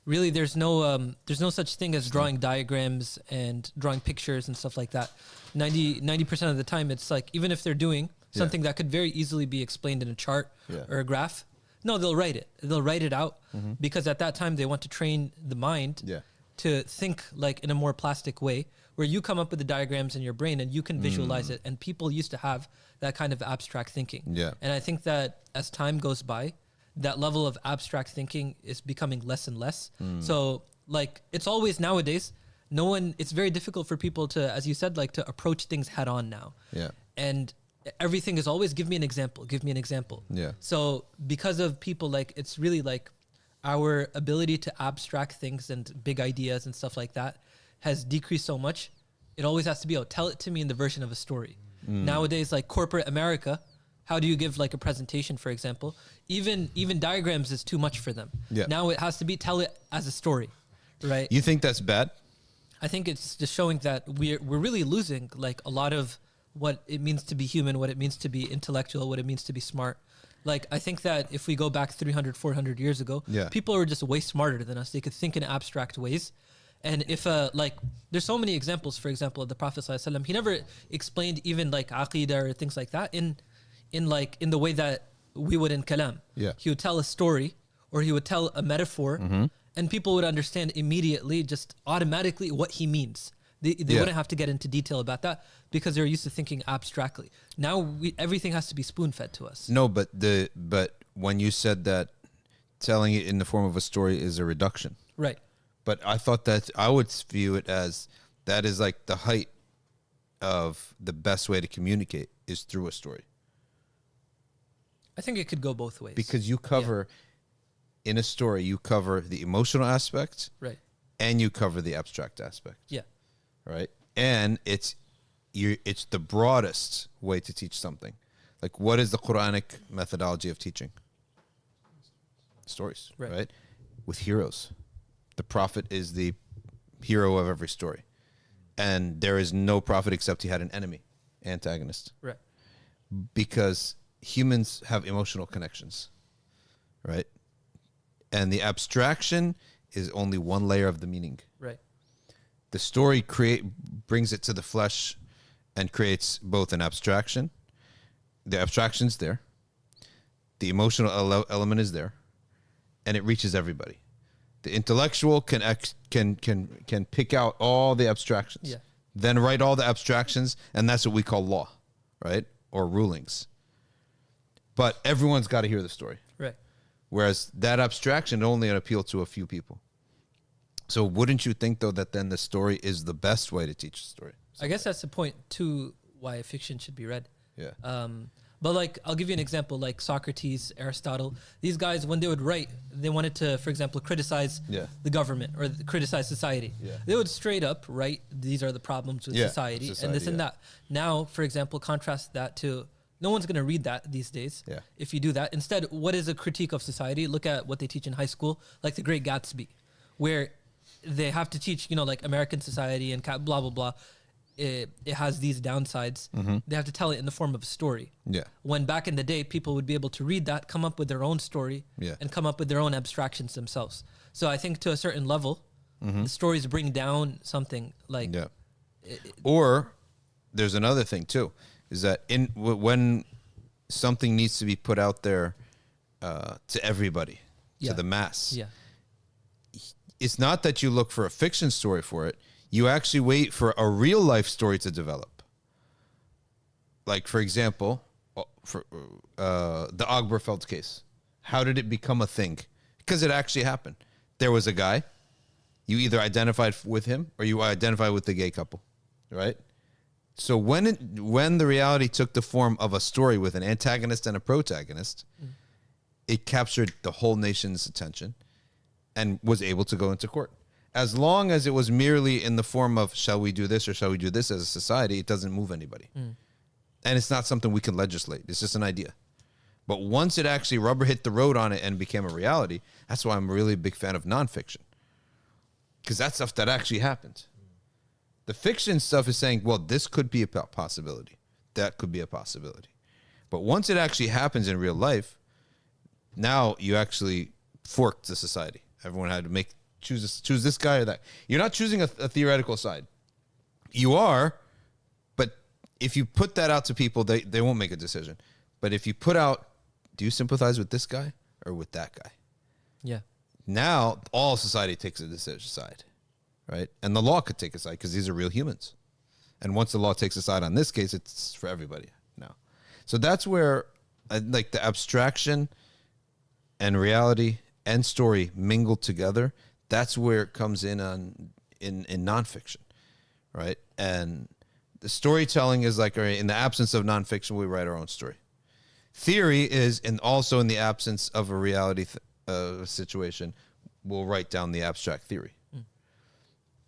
B: Really, there's no such thing as drawing diagrams and drawing pictures and stuff like that. 90% of the time, it's like, even if they're doing something that could very easily be explained in a chart or a graph, no, they'll write it. They'll write it out because at that time they want to train the mind to think like in a more plastic way, where you come up with the diagrams in your brain and you can visualize it. And people used to have that kind of abstract thinking. And I think that as time goes by, that level of abstract thinking is becoming less and less. So like, it's always nowadays, it's very difficult for people to, as you said, like to approach things head on now. And everything is always, give me an example. So because of people, like, it's really like our ability to abstract things and big ideas and stuff like that has decreased so much. It always has to be, tell it to me in the version of a story. Nowadays, like corporate America, how do you give like a presentation, for example? Even diagrams is too much for them. Now it has to be, tell it as a story, right?
A: You think that's bad?
B: I think it's just showing that we're really losing like a lot of what it means to be human, what it means to be intellectual, what it means to be smart. Like, I think that if we go back 300, 400 years ago, people were just way smarter than us. They could think in abstract ways. And if, like, there's so many examples, for example, of the Prophet ﷺ, he never explained even like aqeedah or things like that in the way that we would in kalam. He would tell a story or he would tell a metaphor and people would understand immediately, just automatically what he means. They wouldn't have to get into detail about that because they're used to thinking abstractly. Now everything has to be spoon-fed to us.
A: No, but when you said that telling it in the form of a story is a reduction.
B: Right.
A: But I thought that I would view it as that is like the height of the best way to communicate is through a story.
B: I think it could go both ways.
A: Because you cover, in a story, you cover the emotional aspect.
B: Right.
A: And you cover the abstract aspect. Right. And it's the broadest way to teach something. Like, what is the Quranic methodology of teaching? Stories. Right. With heroes. The prophet is the hero of every story. And there is no prophet except he had an enemy, antagonist.
B: Right.
A: Because humans have emotional connections. Right. And the abstraction is only one layer of the meaning.
B: Right.
A: The story brings it to the flesh and creates both an abstraction. The abstraction's there. The emotional element is there. And it reaches everybody. The intellectual can pick out all the abstractions, then write all the abstractions, and that's what we call law, right? Or rulings. but everyone's got to hear the story.
B: Right.
A: Whereas that abstraction only appeal to a few people. So wouldn't you think, though, that then the story is the best way to teach the story?
B: I guess that's the point, too, why fiction should be read.
A: Yeah.
B: But like, I'll give you an example, like Socrates, Aristotle. These guys, when they would write, they wanted to, for example, criticize the government or criticize society.
A: Yeah.
B: They would straight up write, these are the problems with society and this and that. Now, for example, contrast that to, no one's going to read that these days if you do that. Instead, what is a critique of society? Look at what they teach in high school, like The Great Gatsby, where they have to teach, you know, like American society and blah, blah, blah. It has these downsides. They have to tell it in the form of a story.
A: Yeah.
B: When back in the day, people would be able to read that, come up with their own story, and come up with their own abstractions themselves. So I think to a certain level, the stories bring down something like...
A: Yeah. Or there's another thing, too, is that when something needs to be put out there to everybody, to the mass, it's not that you look for a fiction story for it. You actually wait for a real life story to develop. Like, for example, for the Agberfeld case. How did it become a thing? Because it actually happened. There was a guy. You either identified with him or you identified with the gay couple, right? So when the reality took the form of a story with an antagonist and a protagonist, it captured the whole nation's attention and was able to go into court. As long as it was merely in the form of, shall we do this or shall we do this as a society, it doesn't move anybody. And it's not something we can legislate. It's just an idea. But once it actually rubber hit the road on it and became a reality, that's why I'm really a big fan of nonfiction. Because that's stuff that actually happened. The fiction stuff is saying, well, this could be a possibility. That could be a possibility. But once it actually happens in real life, now you actually fork the society. Everyone had to choose this guy or that. You're not choosing a theoretical side. You are, but if you put that out to people, they won't make a decision. But if you put out, do you sympathize with this guy or with that guy?
B: Yeah.
A: Now all society takes a decision side, right? And the law could take a side because these are real humans. And once the law takes a side on this case, it's for everybody now. So that's where like the abstraction and reality and story mingled together. That's where it comes in nonfiction, right? And the storytelling is like, in the absence of nonfiction, we write our own story. Theory is, and also in the absence of a reality situation, we'll write down the abstract theory.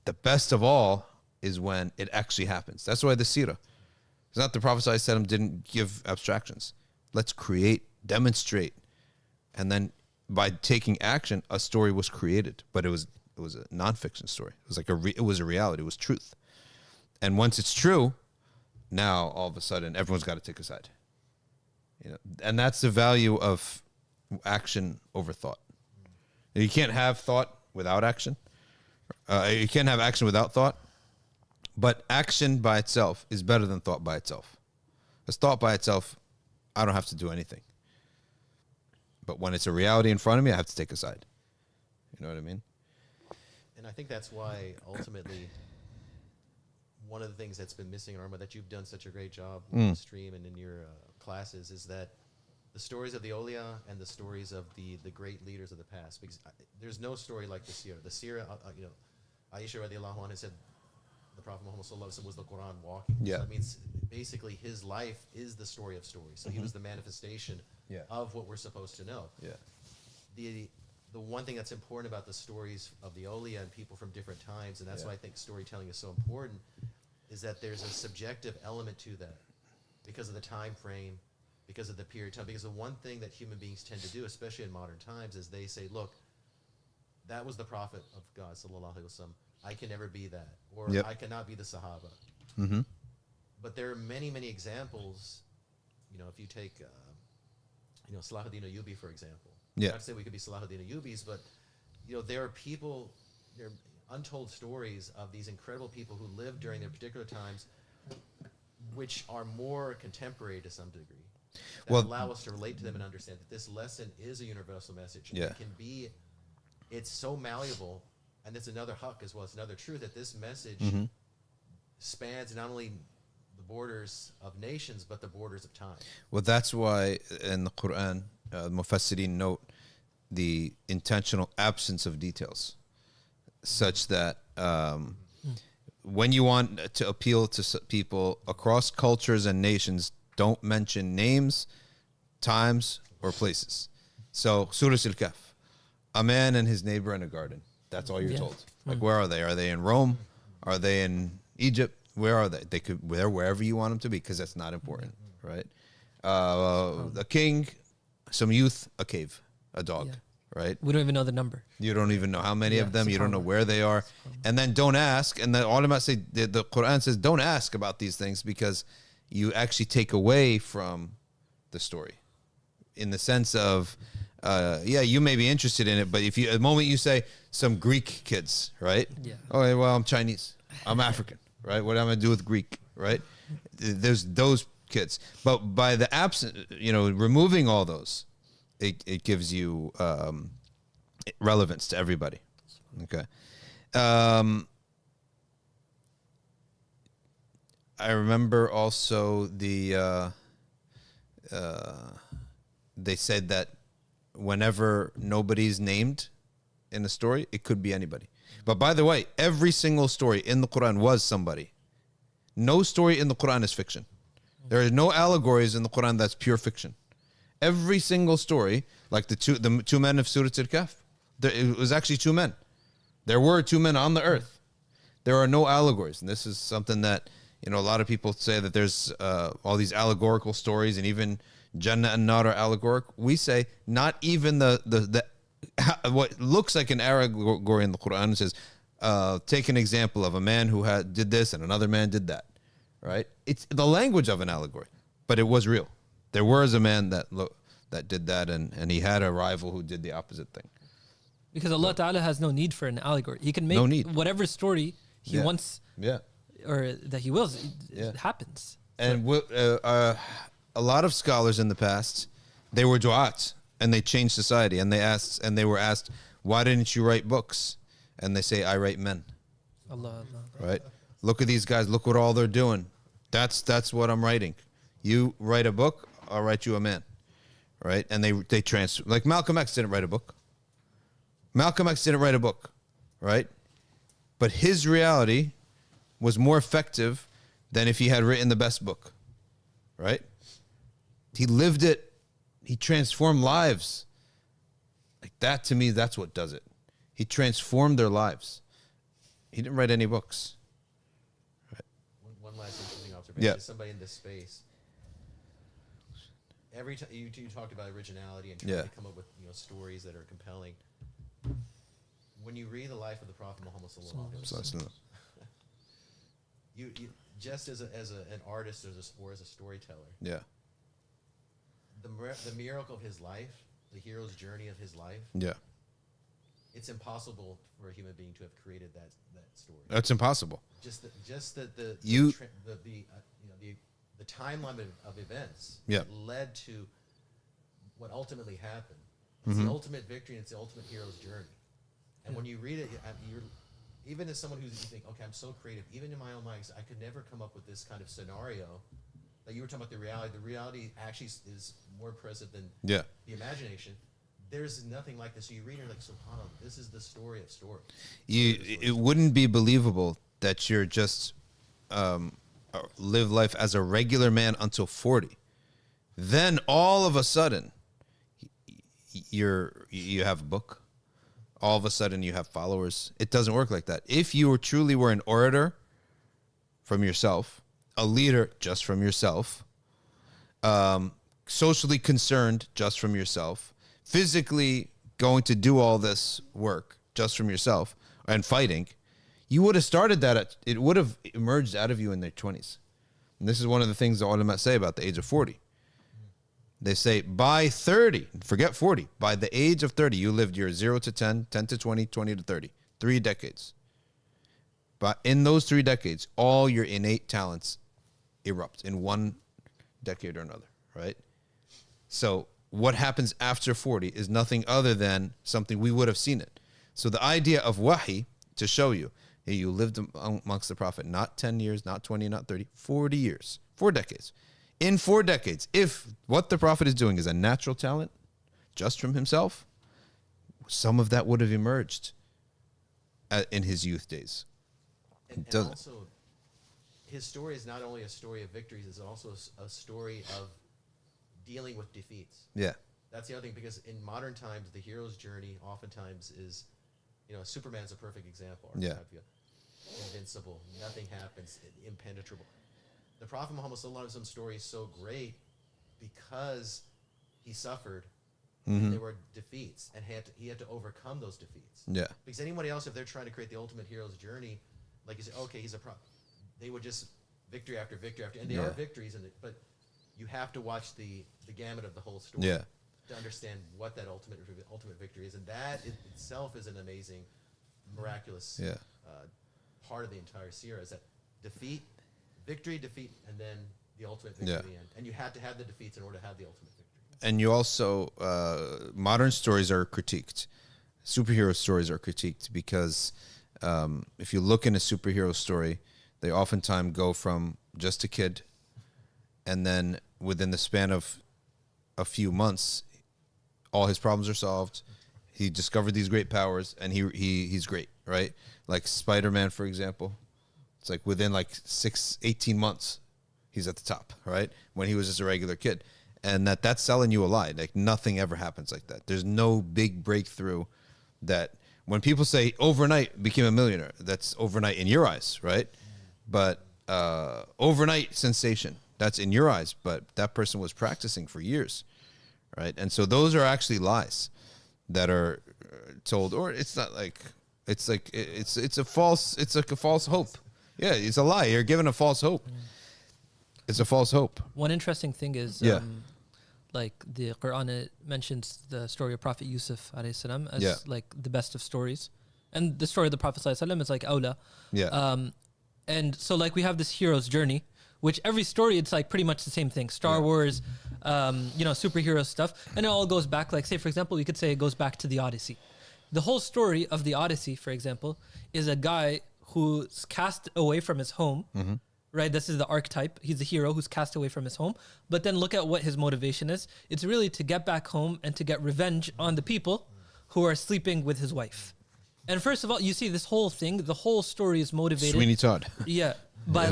A: The best of all is when it actually happens. That's why the seerah. It's not the Prophet ﷺ didn't give abstractions. Let's create, demonstrate, and then by taking action, a story was created. But it was a nonfiction story. It was like it was a reality. It was truth. And once it's true, now all of a sudden everyone's got to take a side. You know, and that's the value of action over thought. You can't have thought without action. You can't have action without thought. But action by itself is better than thought by itself. Because thought by itself, I don't have to do anything. But when it's a reality in front of me, I have to take a side. You know what I mean?
E: And I think that's why ultimately one of the things that's been missing, Arma, that you've done such a great job on the stream and in your classes, is that the stories of the awliya and the stories of the great leaders of the past. Because there's no story like the seerah. The seerah, Aisha radiallahu anha said the Prophet Muhammad sallallahu alaihi wasallam was the Quran walking.
A: Yeah.
E: So that means basically his life is the story of stories. So he was the manifestation of what we're supposed to know.
A: Yeah.
E: The one thing that's important about the stories of the awliya and people from different times, and that's why I think storytelling is so important, is that there's a subjective element to that because of the time frame, because of the period of time. Because the one thing that human beings tend to do, especially in modern times, is they say, look, that was the Prophet of God, sallallahu alaihi wasallam. I can never be that. Or I cannot be the Sahaba.
A: Mm-hmm.
E: But there are many, many examples. You know, if you take, Salahuddin Ayyubi, for example.
A: Yeah.
E: Not to say we could be Salahuddin Ayyubis, but, there are people, there are untold stories of these incredible people who lived during their particular times, which are more contemporary to some degree. That allow us to relate to them and understand that this lesson is a universal message.
A: Yeah.
E: It's so malleable, and it's another haqq as well. It's another truth that this message spans not only borders of nations, but the borders of time.
A: Well, that's why in the Quran, Mufassirin note the intentional absence of details, such that when you want to appeal to people across cultures and nations, don't mention names, times, or places. So, Surah Al-Kahf, a man and his neighbor in a garden. That's all you're told. Like, where are they? Are they in Rome? Are they in Egypt? Where are they? They're wherever you want them to be, because that's not important, right? A king, some youth, a cave, a dog, right?
B: We don't even know the number.
A: You don't even know how many of them. You don't know where they are. And then don't ask. And the ulama say, the Quran says, don't ask about these things, because you actually take away from the story, in the sense of, you may be interested in it, but if the moment you say some Greek kids, right? Yeah. Okay, well, I'm Chinese, I'm African, right? What am I going to do with Greek, right? There's those kids, but by the absence, removing all those, it gives you relevance to everybody. Okay. I remember also they said that whenever nobody's named in a story, it could be anybody. But by the way, every single story in the Quran was somebody. No story in the Quran is fiction. There are no allegories in the Quran that's pure fiction. Every single story, like the two men of Surah Al-Kahf, it was actually two men. There were two men on the earth. There are no allegories. And this is something that, a lot of people say that there's all these allegorical stories, and even Jannah and Nar are allegoric. We say not even the what looks like an allegory in the Quran says, take an example of a man who did this and another man did that, right? It's the language of an allegory, but it was real. There was a man that did that, and he had a rival who did the opposite thing.
B: Because Allah Ta'ala has no need for an allegory. He can make whatever story he wants, or that he wills. It happens.
A: And a lot of scholars in the past, they were du'at, and they changed society, and they were asked, why didn't you write books? And they say, I write men.
B: Allah.
A: Right? Look at these guys. Look what all they're doing. That's what I'm writing. You write a book, I'll write you a man. Right? And they transfer. Like Malcolm X didn't write a book. Right? But his reality was more effective than if he had written the best book. Right? He lived it. He transformed lives. Like that, to me, that's what does it. He transformed their lives. He didn't write any books. Right.
E: One last interesting observation. Somebody in this space, every time you talked about originality and trying to come up with stories that are compelling. When you read the life of the Prophet Muhammad sallallahu alaihi wasallam, you just as an artist or as a storyteller, the miracle of his life, the hero's journey of his life, it's impossible for a human being to have created that story.
A: That's impossible.
E: Just the timeline of events that led to what ultimately happened. It's the ultimate victory, and it's the ultimate hero's journey. And when you read it, even as someone who's think, okay, I'm so creative, even in my own mind, I could never come up with this kind of scenario. Like you were talking about the reality actually is more impressive than the imagination. There's nothing like this. So you read it, you're like, SubhanAllah, this is the story of stories.
A: It wouldn't be believable that you're just live life as a regular man until 40. Then all of a sudden, you have a book. All of a sudden, you have followers. It doesn't work like that. If you truly were an orator from yourself, a leader just from yourself, socially concerned just from yourself, physically going to do all this work just from yourself, and fighting, you would have started that. It would have emerged out of you in their 20s. And this is one of the things the ulama say about the age of 40. They say by 30, forget 40, by the age of 30, you lived your 0 to 10, 10 to 20, 20 to 30, 3 decades. But in those 3 decades, all your innate talents erupt in one decade or another, right? So what happens after 40 is nothing other than something we would have seen it. So the idea of wahi, to show you Hey, you lived amongst the Prophet not 10 years, not 20, not 30, 40 years, 4 decades. In 4 decades, if what the Prophet is doing is a natural talent, just from himself, some of that would have emerged in his youth days.
E: And also, his story is not only a story of victories, it's also a story of dealing with defeats.
A: Yeah.
E: That's the other thing, because in modern times, the hero's journey oftentimes is, Superman's a perfect example.
A: Yeah.
E: Invincible, nothing happens, impenetrable. The Prophet Muhammad sallallahu alaihi wasallam's story is so great because he suffered. And there were defeats, and he had to overcome those defeats.
A: Yeah.
E: Because anybody else, if they're trying to create the ultimate hero's journey, like you say, okay, he's a they would just victory after victory after, and they are victories, but you have to watch the gamut of the whole story to understand what that ultimate victory is, and that itself is an amazing, miraculous part of the entire seerah. Is that defeat, and then the ultimate victory at the end, and you had to have the defeats in order to have the ultimate victory.
A: And you also, modern stories are critiqued. Superhero stories are critiqued because if you look in a superhero story, they oftentimes go from just a kid, and then within the span of a few months, all his problems are solved. He discovered these great powers, and he's great, right? Like Spider-Man, for example. It's like within 18 months, he's at the top, right? When he was just a regular kid. And that's selling you a lie. Like, nothing ever happens like that. There's no big breakthrough that when people say overnight became a millionaire, that's overnight in your eyes, right? But overnight sensation, that's in your eyes. But that person was practicing for years, right? And so those are actually lies that are told, or it's not like, it's a false hope. Yeah, it's a lie. You're given a false hope. It's a false hope.
B: One interesting thing is, like the Quran, it mentions the story of Prophet Yusuf alayhi salam as like the best of stories, and the story of the Prophet sallallahu alaihi wasallam is like awla.
A: Yeah.
B: And so like we have this hero's journey, which every story it's like pretty much the same thing. Star Wars, superhero stuff, and it all goes back. Like say for example, you could say it goes back to the Odyssey. The whole story of the Odyssey, for example, is a guy who's cast away from his home. Right, this is the archetype. He's a hero who's cast away from his home. But then look at what his motivation is. It's really to get back home and to get revenge on the people who are sleeping with his wife. And first of all, you see this whole thing, the whole story is motivated.
A: Sweeney Todd.
B: By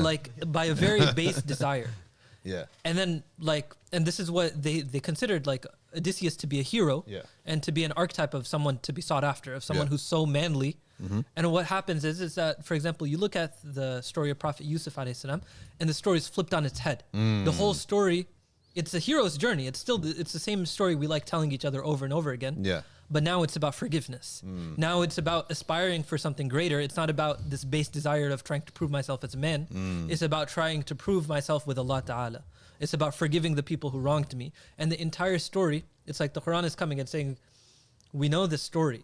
B: a very base desire.
A: Yeah.
B: And then and this is what they considered like Odysseus to be a hero and to be an archetype of someone to be sought after, of someone who's so manly. And what happens is that, for example, you look at the story of Prophet Yusuf alayhi salam, and the story is flipped on its head. The whole story, it's a hero's journey. It's the same story we like telling each other over and over again.
A: Yeah.
B: But now it's about forgiveness. Now it's about aspiring for something greater. It's not about this base desire of trying to prove myself as a man. It's about trying to prove myself with Allah Ta'ala. It's about forgiving the people who wronged me. And the entire story, it's like the Quran is coming and saying, we know this story.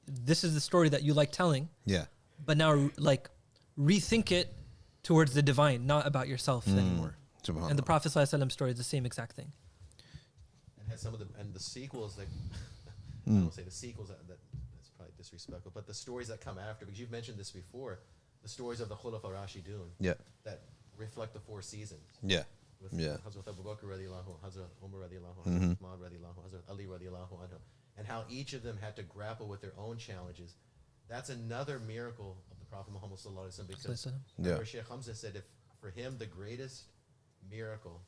B: This is the story that you like telling. Yeah. But now rethink it towards the divine, not about yourself anymore. And the Prophet ﷺ story is the same exact thing.
E: And has the sequels that I don't say the sequels that's probably disrespectful, but the stories that come after, because you've mentioned this before, the stories of the Khulafa Rashidun that reflect the 4 seasons. Yeah. With Hazrat Abu Bakr radiallahu, Hazrat Umar radiallahu, Hazrat Uthman radiallahu, Hazrat Ali radiallahu anhu, and how each of them had to grapple with their own challenges. That's another miracle of the Prophet Muhammad sallallahu alaihi wasallam, because Sheikh Hamza said if for him the greatest miracle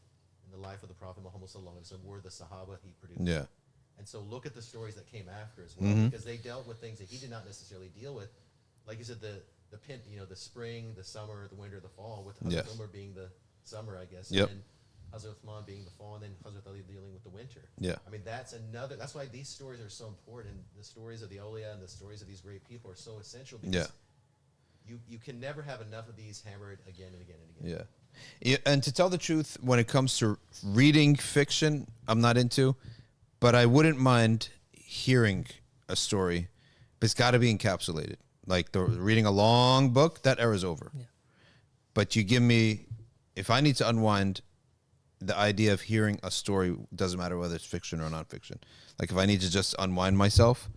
E: in the life of the Prophet Muhammad sallallahu alaihi wasallam were the Sahaba he produced. Yeah. And so look at the stories that came after as well, because they dealt with things that he did not necessarily deal with. Like you said, the the spring, the summer, the winter, the fall, with Hazrat Umar being the summer, I guess. Yep. And Hazrat Uthman being the fall, and then Hazrat Ali dealing with the winter. Yeah. I mean, that's why these stories are so important. The stories of the awliya and the stories of these great people are so essential, because you can never have enough of these hammered again and again and again. Yeah.
A: And to tell the truth, when it comes to reading fiction, I'm not into, but I wouldn't mind hearing a story, but it's got to be encapsulated. Like reading a long book, that era's over. Yeah. But you give me, if I need to unwind, the idea of hearing a story, doesn't matter whether it's fiction or nonfiction. Like if I need to just unwind myself.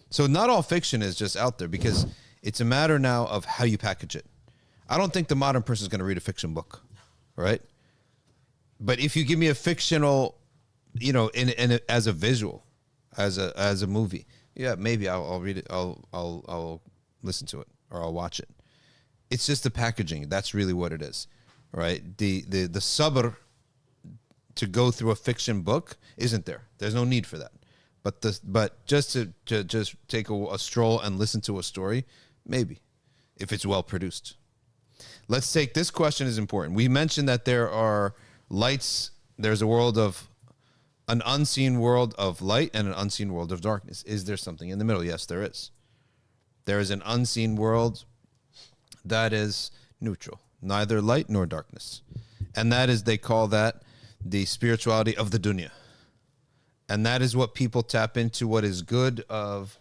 A: So not all fiction is just out there, because It's a matter now of how you package it. I don't think the modern person is going to read a fiction book, right? But if you give me a fictional, as a visual, as a movie, yeah, maybe I'll read it. I'll listen to it or I'll watch it. It's just the packaging. That's really what it is, right? The sabr to go through a fiction book isn't there. There's no need for that. But just to just take a stroll and listen to a story, maybe, if it's well produced. Let's take this question is important. We mentioned that there are lights. There's an unseen world of light and an unseen world of darkness. Is there something in the middle? Yes, there is. There is an unseen world that is neutral, neither light nor darkness. And that is, they call that the spirituality of the dunya. And that is what people tap into, what is good of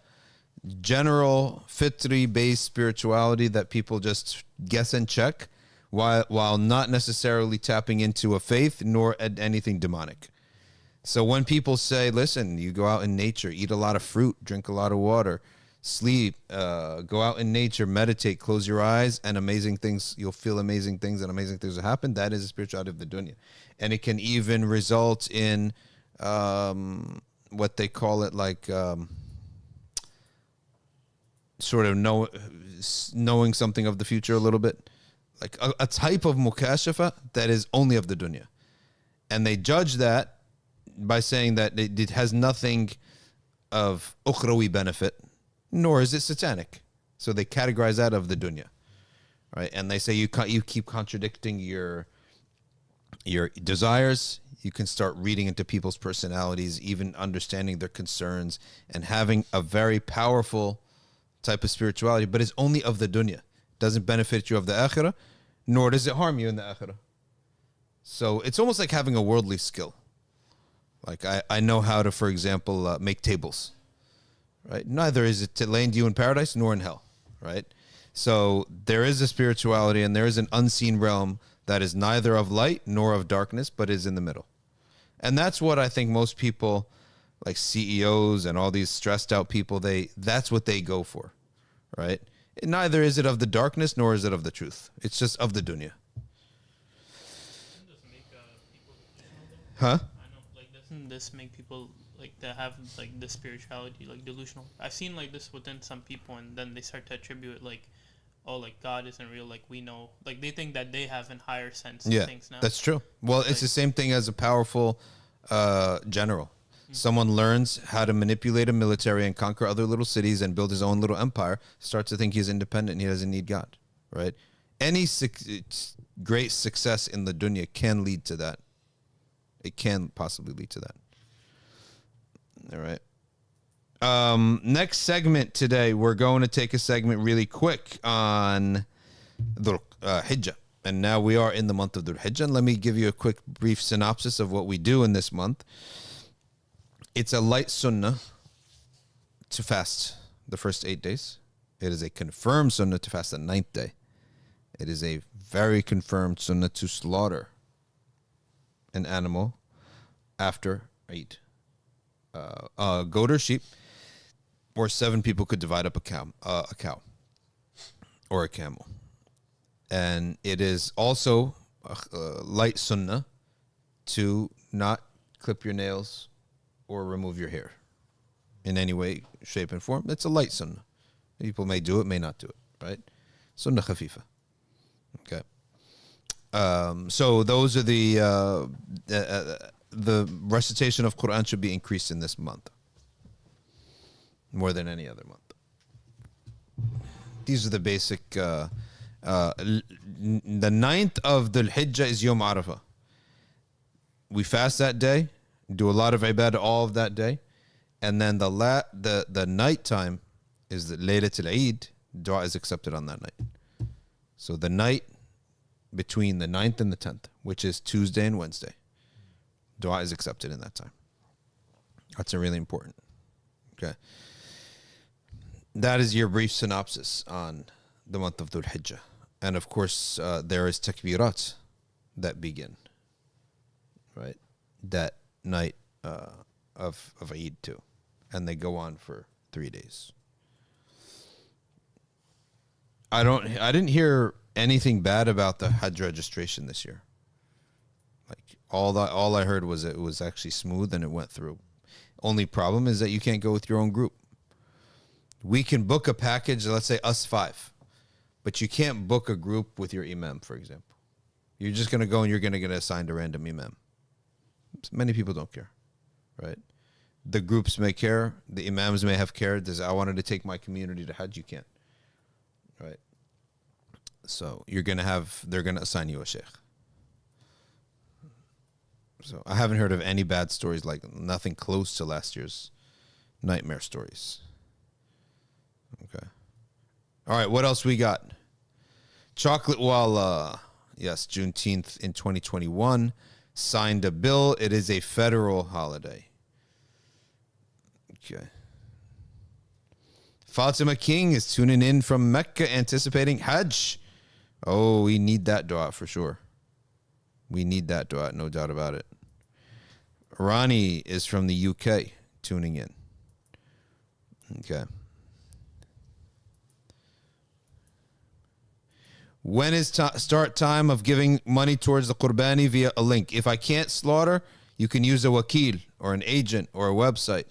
A: general fitri-based spirituality that people just guess and check while not necessarily tapping into a faith nor anything demonic. So when people say, listen, you go out in nature, eat a lot of fruit, drink a lot of water, sleep, go out in nature, meditate, close your eyes, and amazing things, you'll feel amazing things and amazing things will happen. That is the spirituality of the dunya. And it can even result in what they call it, like sort of knowing something of the future a little bit. Like a type of mukashafa that is only of the dunya. And they judge that by saying that it has nothing of ukhrawi benefit, nor is it satanic. So they categorize that of the dunya, right? And they say you keep contradicting your desires. You can start reading into people's personalities, even understanding their concerns, and having a very powerful type of spirituality, but it's only of the dunya. Doesn't benefit you of the akhirah, nor does it harm you in the akhirah. So it's almost like having a worldly skill. Like I know how to, for example, make tables, right? Neither is it to land you in paradise nor in hell, right? So there is a spirituality and there is an unseen realm that is neither of light nor of darkness, but is in the middle. And that's what I think most people, like CEOs and all these stressed out people, that's what they go for, right? Neither is it of the darkness nor is it of the truth. It's just of the dunya. Huh?
F: Doesn't this make people like that have like this spirituality like delusional? I've seen like this within some people, and then they start to attribute it like, oh, like God isn't real, like we know, like they think that they have a higher sense of things now.
A: That's true. Well, it's the same thing as a powerful general. Someone learns how to manipulate a military and conquer other little cities and build his own little empire, starts to think he's independent and he doesn't need God, right? Any great success in the dunya can lead to that. It can possibly lead to that. All right. Next segment today, we're going to take a segment really quick on Dhul Hijja. And now we are in the month of Dhul Hijja. And let me give you a quick brief synopsis of what we do in this month. It's a light sunnah to fast the first 8 days. It is a confirmed sunnah to fast the 9th day. It is a very confirmed sunnah to slaughter an animal after Eid. A goat or sheep, or 7 people could divide up a cow or a camel. And it is also a light sunnah to not clip your nails or remove your hair in any way, shape, and form. It's a light sunnah. People may do it, may not do it, right? Sunnah khafifa. Okay. So those are the recitation of Quran should be increased in this month more than any other month. These are the basic. The 9th of Dhul Hijja is Yom Arafah. We fast that day, do a lot of ibadah all of that day, and then the night time is the Laylatul Eid. Dua is accepted on that night. So the night between the 9th and the 10th, which is Tuesday and Wednesday, dua is accepted in that time. That's really important. Okay. That is your brief synopsis on the month of Dhul Hijjah. And of course, there is takbirat that begin, right? That night of Eid too. And they go on for 3 days. I didn't hear anything bad about the Hajj registration this year. Like all I heard was it was actually smooth and it went through. Only problem is that you can't go with your own group. We can book a package, let's say us 5, but you can't book a group with your imam, for example. You're just going to go and you're going to get assigned a random imam. Many people don't care, right? The groups may care. The imams may have cared. I wanted to take my community to Hajj. You can't, right? So they're going to assign you a sheikh. So I haven't heard of any bad stories, like nothing close to last year's nightmare stories. Okay. All right, what else we got? Chocolate Walla, yes, Juneteenth in 2021, signed a bill. It is a federal holiday. Okay. Fatima King is tuning in from Mecca, anticipating Hajj. Oh, we need that dua for sure. We need that dua, no doubt about it. Ronnie is from the UK, tuning in. Okay. When is start time of giving money towards the Qurbani via a link? If I can't slaughter, you can use a wakil or an agent or a website.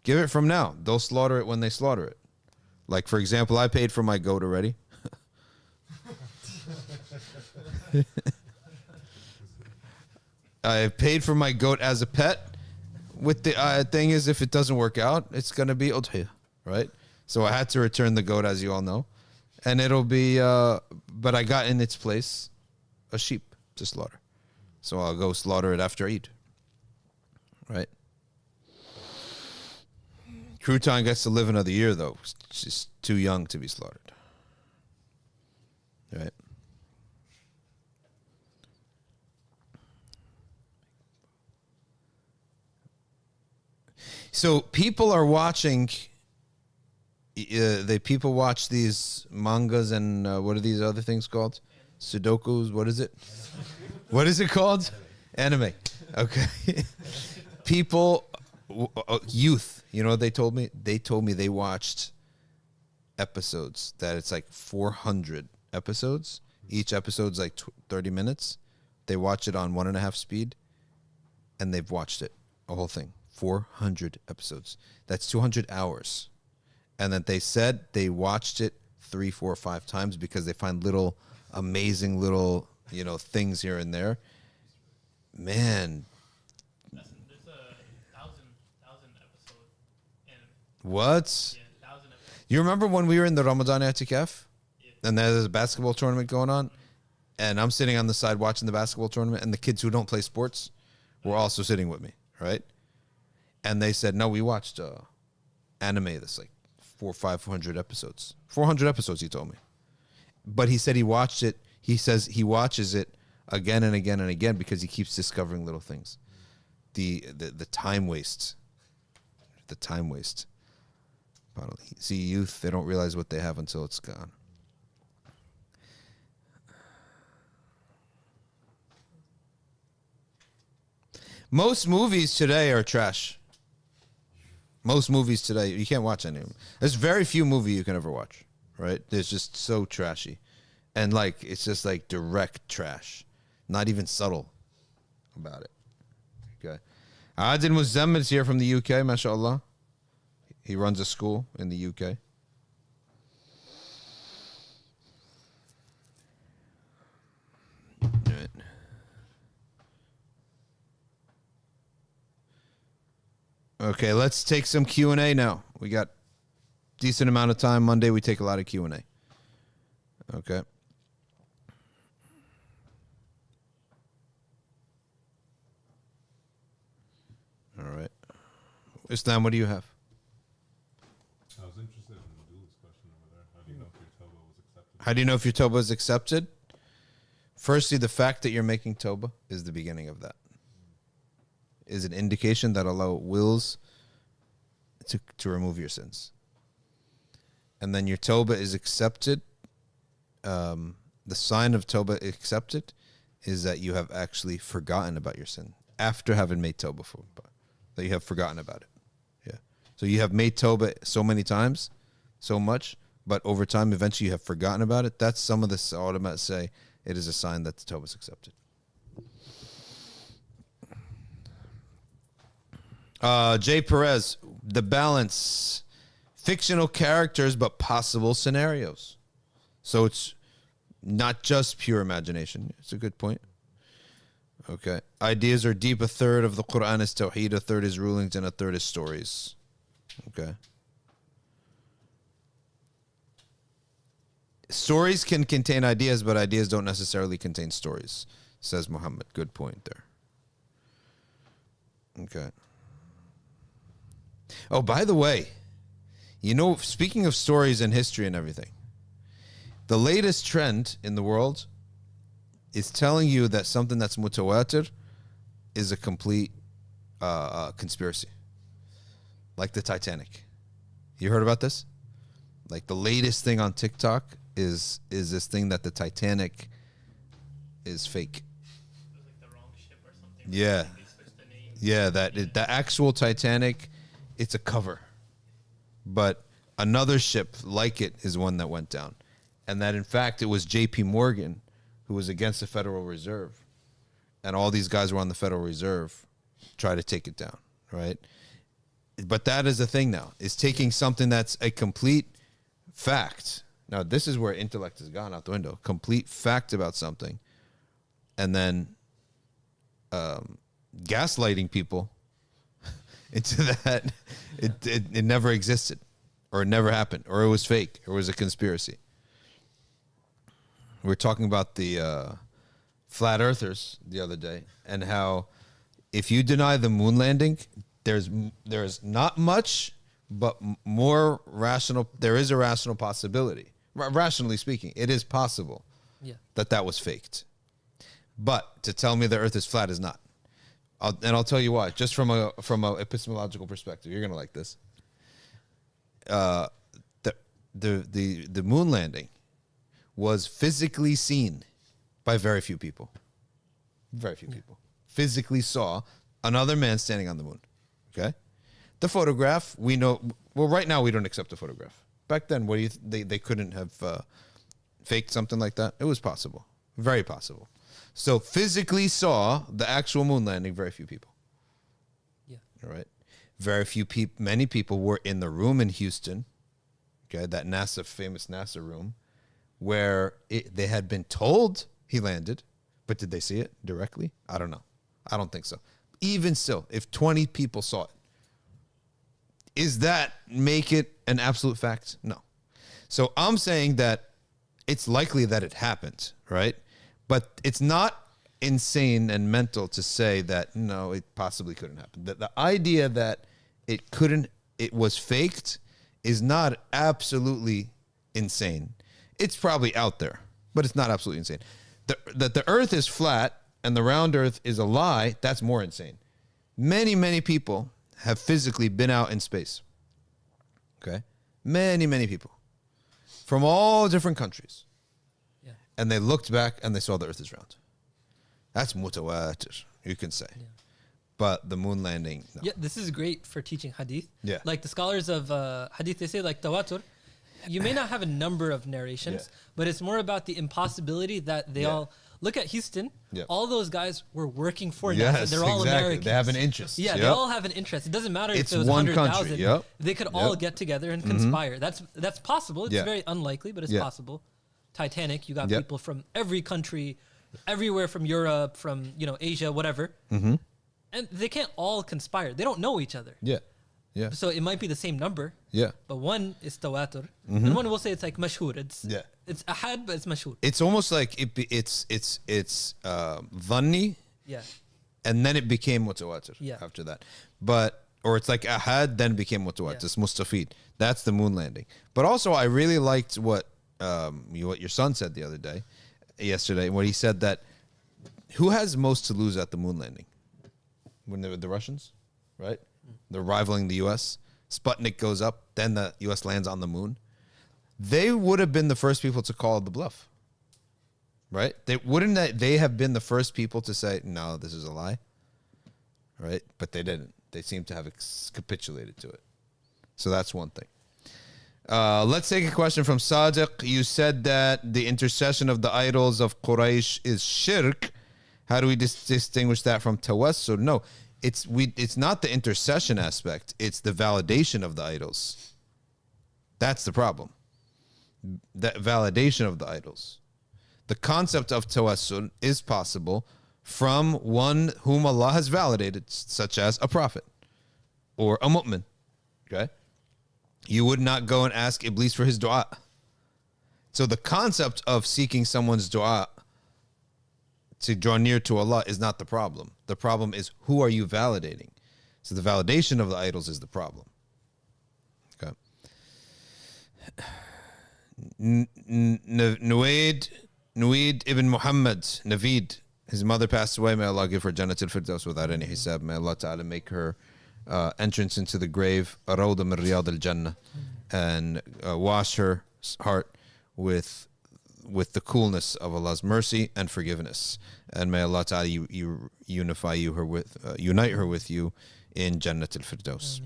A: Give it from now. They'll slaughter it when they slaughter it. Like, for example, I paid for my goat already. I paid for my goat as a pet. With the thing is, if it doesn't work out, it's going to be udhiyah, right? So I had to return the goat, as you all know. And it'll be, but I got in its place a sheep to slaughter. So I'll go slaughter it after Eid, right? Crouton gets to live another year, though. She's too young to be slaughtered, right? So people are watching. People watch these mangas and what are these other things called? Sudokus. What is it? What is it called? Anime. Okay. People, youth. You know what they told me? They told me they watched episodes that it's like 400 episodes. Each episode's like 30 minutes. They watch it on 1.5 speed, and they've watched it, a whole thing. 400 episodes. That's 200 hours. And that they said they watched it 3, 4, 5 times because they find little amazing little, things here and there. Man.
F: There's a 1,000 episode anime.
A: What?
F: Yeah, 1,000 episodes.
A: You remember when we were in the Ramadan I'tikaf?
F: Yeah.
A: And there's a basketball tournament going on? And I'm sitting on the side watching the basketball tournament, and the kids who don't play sports were also sitting with me, right? And they said, no, we watched anime that's like 400 or 500 episodes. 400 episodes, he told me. But he said he watched it. He says he watches it again and again and again because he keeps discovering little things. The time waste. The time waste. See, youth, they don't realize what they have until it's gone. Most movies today are trash. Most movies today, you can't watch any of them. There's very few movies you can ever watch, right? There's just so trashy. And it's just like direct trash. Not even subtle about it. Okay. Adil Muzammil is here from the UK, mashallah. He runs a school in the UK. Right. Okay, let's take some Q&A now. We got decent amount of time. Monday, we take a lot of Q&A. Okay. All right. Islam, what do you have?
G: I was interested in the Dhul's question over there. How do you know if your tawbah was accepted?
A: How do you know if your tawbah is accepted? Firstly, the fact that you're making tawbah is the beginning of that. Is an indication that Allah wills to remove your sins. And then your tawbah is accepted. The sign of tawbah accepted is that you have actually forgotten about your sin after having made tawbah for, that you have forgotten about it. Yeah. So you have made tawbah so many times, so much, but over time, eventually you have forgotten about it, that's some of the ulama say it is a sign that the tawbah is accepted. Jay Perez, the balance, fictional characters, but possible scenarios. So it's not just pure imagination. It's a good point. Okay. Ideas are deep. A third of the Quran is tawheed, a third is rulings, and a third is stories. Okay. Stories can contain ideas, but ideas don't necessarily contain stories, says Muhammad. Good point there. Okay. Oh, by the way, you know, speaking of stories and history and everything, the latest trend in the world is telling you that something that's mutawatir is a complete conspiracy. Like the Titanic. You heard about this? Like the latest thing on TikTok is this thing that the Titanic is fake.
F: It was like the wrong ship or something.
A: Yeah.
F: They switched the name.
A: Yeah, the actual Titanic, it's a cover. But another ship like it is one that went down. And that, in fact, it was J.P. Morgan who was against the Federal Reserve. And all these guys were on the Federal Reserve try to take it down, right? But that is the thing now, is taking something that's a complete fact. Now, this is where intellect has gone out the window. Complete fact about something. And then gaslighting people into that it never existed, or it never happened, or it was fake, or it was a conspiracy. We were talking about the flat earthers the other day, and how if you deny the moon landing, there's not much, but more rational. There is a rational possibility. Rationally speaking, it is possible that was faked. But to tell me the earth is flat is not. I'll tell you why. Just from a epistemological perspective, you're gonna like this. The moon landing was physically seen by very few people. Very few people physically saw another man standing on the moon. Okay, the photograph, we know. Well, right now we don't accept the photograph. Back then, what do you? They couldn't have faked something like that. It was possible, very possible. So physically saw the actual moon landing, very few people.
B: Yeah.
A: All right. Very few people, many people were in the room in Houston, okay, that famous NASA room, where they had been told he landed, but did they see it directly? I don't know. I don't think so. Even still, if 20 people saw it, is that make it an absolute fact? No. So I'm saying that it's likely that it happened, right? But it's not insane and mental to say that, no, it possibly couldn't happen. The idea that it was faked is not absolutely insane. It's probably out there, but it's not absolutely insane. That the earth is flat and the round earth is a lie, that's more insane. Many, many people have physically been out in space. Okay? Many, many people from all different countries. And they looked back and they saw the earth is round. That's mutawatir, you can say. Yeah. But the moon landing, no.
B: Yeah, this is great for teaching hadith.
A: Yeah.
B: Like the scholars of hadith, they say like tawatur, you may not have a number of narrations, but it's more about the impossibility that they all... Look at Houston. Yep. All those guys were working for NASA. They're all Americans.
A: They have an interest.
B: Yeah, they all have an interest. It doesn't matter if it was 100,000. They could all get together and conspire. That's possible. It's very unlikely, but it's possible. Titanic, you got people from every country, everywhere from Europe, from Asia, whatever. Mm-hmm. And they can't all conspire. They don't know each other. Yeah. Yeah. So it might be the same number. Yeah. But one is tawatur. And one will say it's like mashhur. It's ahad, but it's mashhur.
A: It's almost like it's dhanni.
B: Yeah.
A: And then it became mutawatir after that. Or it's like ahad, then became mutawatir. It's mustafid. That's the moon landing. But also I really liked what your son said yesterday, when he said that who has most to lose at the moon landing? When they were the Russians, right? They're rivaling the U.S. Sputnik goes up, then the U.S. lands on the moon. They would have been the first people to call the bluff, right? They have been the first people to say, no, this is a lie, right? But they didn't. They seem to have capitulated to it. So that's one thing. Let's take a question from Sadiq. You said that the intercession of the idols of Quraysh is shirk. How do we distinguish that from tawassul? No, it's not the intercession aspect. It's the validation of the idols. That's the problem. That validation of the idols. The concept of tawassul is possible from one whom Allah has validated, such as a prophet or a mu'min. Okay? You would not go and ask Iblis for his dua. So the concept of seeking someone's dua to draw near to Allah is not the problem. The problem is, who are you validating? So the validation of the idols is the problem. Okay. Naweed ibn Muhammad, Naveed, his mother passed away. May Allah give her Jannatul Firdaus without any hisab. May Allah Ta'ala make her entrance into the grave a rawda min riyad al-jannah, and wash her heart with the coolness of Allah's mercy and forgiveness. And may Allah Ta'ala unite her with you in Jannatul Firdaus.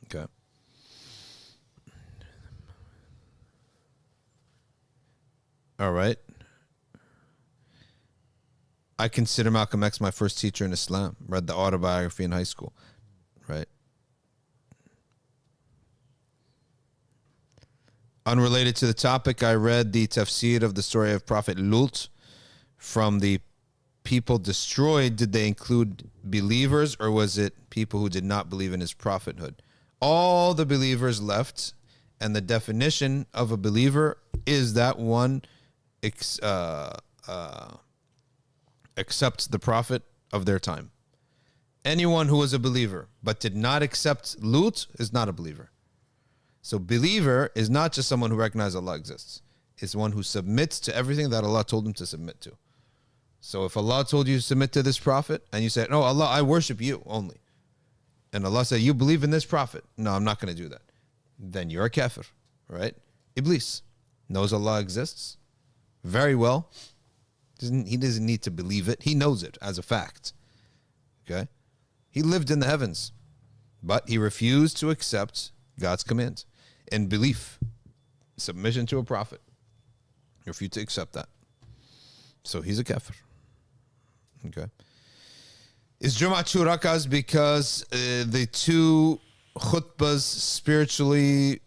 A: Okay. All right. I consider Malcolm X my first teacher in Islam. Read the autobiography in high school. Right. Unrelated to the topic, I read the tafsir of the story of Prophet Lut. From the people destroyed, did they include believers, or was it people who did not believe in his prophethood? All the believers left, and the definition of a believer is that one accepts the prophet of their time. Anyone who was a believer but did not accept Lut is not a believer. So believer is not just someone who recognizes Allah exists. It's one who submits to everything that Allah told him to submit to. So if Allah told you to submit to this prophet and you said, no, Allah, I worship you only. And Allah said, you believe in this prophet. No, I'm not going to do that. Then you're a kafir, right? Iblis knows Allah exists very well. He doesn't need to believe it. He knows it as a fact. Okay? He lived in the heavens, but he refused to accept God's command and belief, submission to a prophet. He refused to accept that. So he's a kafir. Okay. Is Jum'ah 2 rakats because the two khutbahs spiritually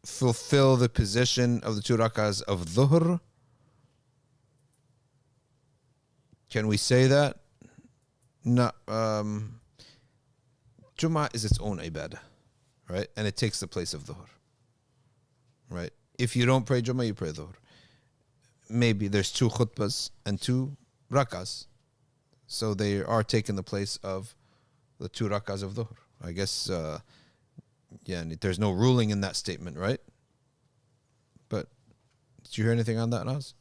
A: fulfill the position of the 2 rakats of dhuhr? Can we say that? No. Jum'ah is its own ibadah, right? And it takes the place of dhuhr, right? If you don't pray Jum'ah, you pray dhuhr. Maybe there's 2 khutbahs and 2 rakats. So they are taking the place of the 2 rakats of dhuhr. I guess, there's no ruling in that statement, right? But did you hear anything on that, Naz?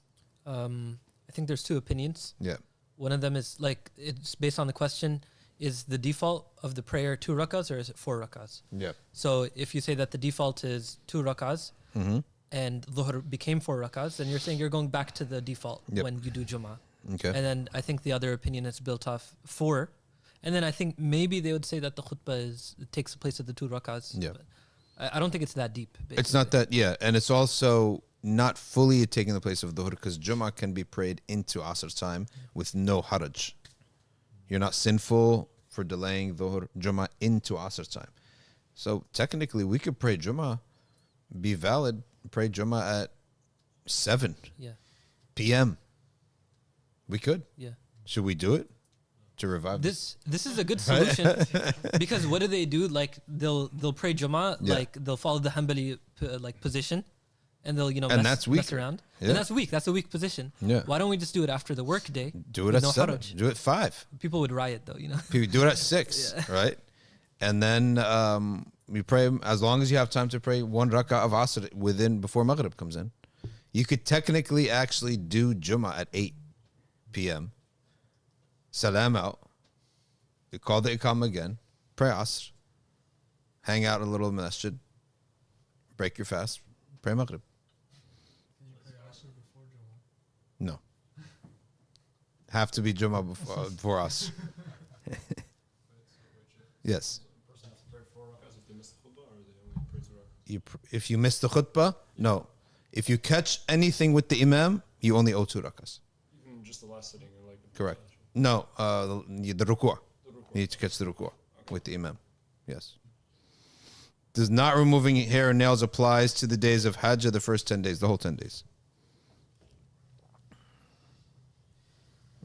B: I think there's 2 opinions.
A: Yeah.
B: One of them is it's based on the question, is the default of the prayer 2 rakats or is it 4 rakats?
A: Yeah.
B: So if you say that the default is 2 rakats and dhuhr became 4 rakats, then you're saying you're going back to the default when you do Jummah.
A: Okay.
B: And then I think the other opinion is built off 4. And then I think maybe they would say that the khutbah takes the place of the 2 rakats.
A: Yeah.
B: I don't think it's that deep. Basically.
A: It's not that, and it's also not fully taking the place of dhuhr, because Jummah can be prayed into Asr time with no haraj. You're not sinful for delaying dhuhr, Jummah into Asr time. So technically we could pray Jummah, be valid, pray Jummah at 7 p.m. We could. Yeah. Should we do it to revive
B: this? This is a good solution because what do they do? Like they'll pray Jummah, like they'll follow the Hanbali position, and they'll mess around. Yeah. And that's weak. That's a weak position. Yeah. Why don't we just do it after the work day?
A: Do it at 7. Do it at 5.
B: People would riot though.
A: People do it at 6, right? And then you pray as long as you have time to pray 1 rak'ah of Asr before Maghrib comes in. You could technically actually do Jummah at 8 p.m. Salam out. You call the Iqamah again. Pray Asr. Hang out a little masjid. Break your fast. Pray Maghrib.
D: Can you pray Asr before Jummah?
A: No. Have to be Jummah before Asr. Yes.
C: A person has to pray 4 rakats if they miss the khutbah, or they only pray 2 rakats?
A: if you miss the khutbah, no. If you catch anything with the imam, you only owe 2 rakats.
C: Even just the last sitting, or like.
A: Correct. No, the ruku'. You need to catch the ruku' with the imam. Yes. Does not removing hair and nails applies to the days of Hajj, the first 10 days, the whole 10 days.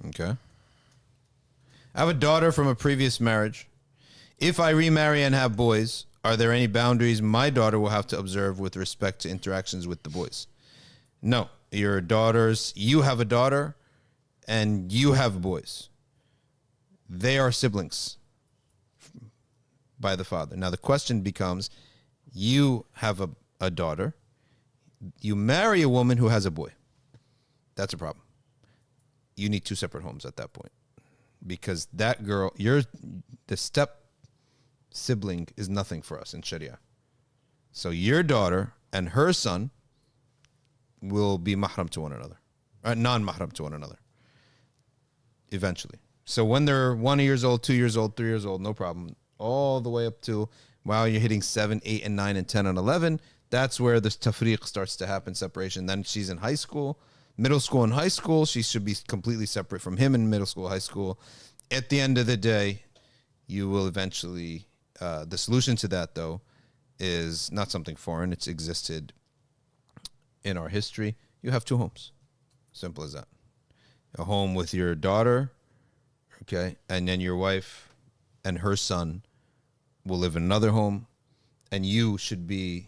A: Okay. I have a daughter from a previous marriage. If I remarry and have boys, are there any boundaries my daughter will have to observe with respect to interactions with the boys? No. Your daughters, you have a daughter and you have boys. They are siblings by the father. Now the question becomes, you have a daughter, you marry a woman who has a boy. That's a problem. You need 2 separate homes at that point. Because that girl, the step sibling is nothing for us in Sharia. So your daughter and her son will be mahram to one another, non-mahram to one another, eventually. So when they're 1 year old, 2 years old, 3 years old, no problem. All the way up to, while you're hitting 7, 8, and 9, and 10, and 11, that's where this tafriq starts to happen, separation. Then she's in high school, middle school and high school. She should be completely separate from him in middle school, high school. At the end of the day, you will eventually, the solution to that, though, is not something foreign. It's existed in our history. You have 2 homes. Simple as that. A home with your daughter, okay, and then your wife and her son will live in another home, and you should be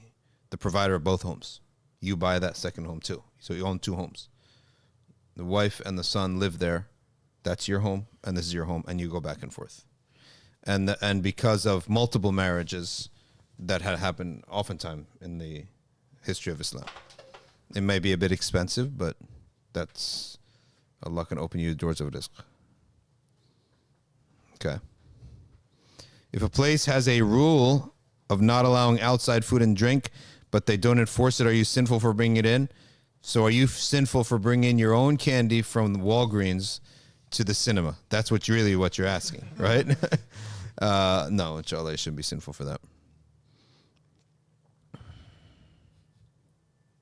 A: the provider of both homes. You buy that second home too. So you own 2 homes. The wife and the son live there. That's your home, and this is your home, and you go back and forth. And because of multiple marriages that had happened oftentimes in the history of Islam, it may be a bit expensive, but that's Allah can open you the doors of rizq. Okay. If a place has a rule of not allowing outside food and drink, but they don't enforce it, are you sinful for bringing it in? So are you sinful for bringing your own candy from Walgreens to the cinema? That's what you're asking, right? No, inshallah, you shouldn't be sinful for that.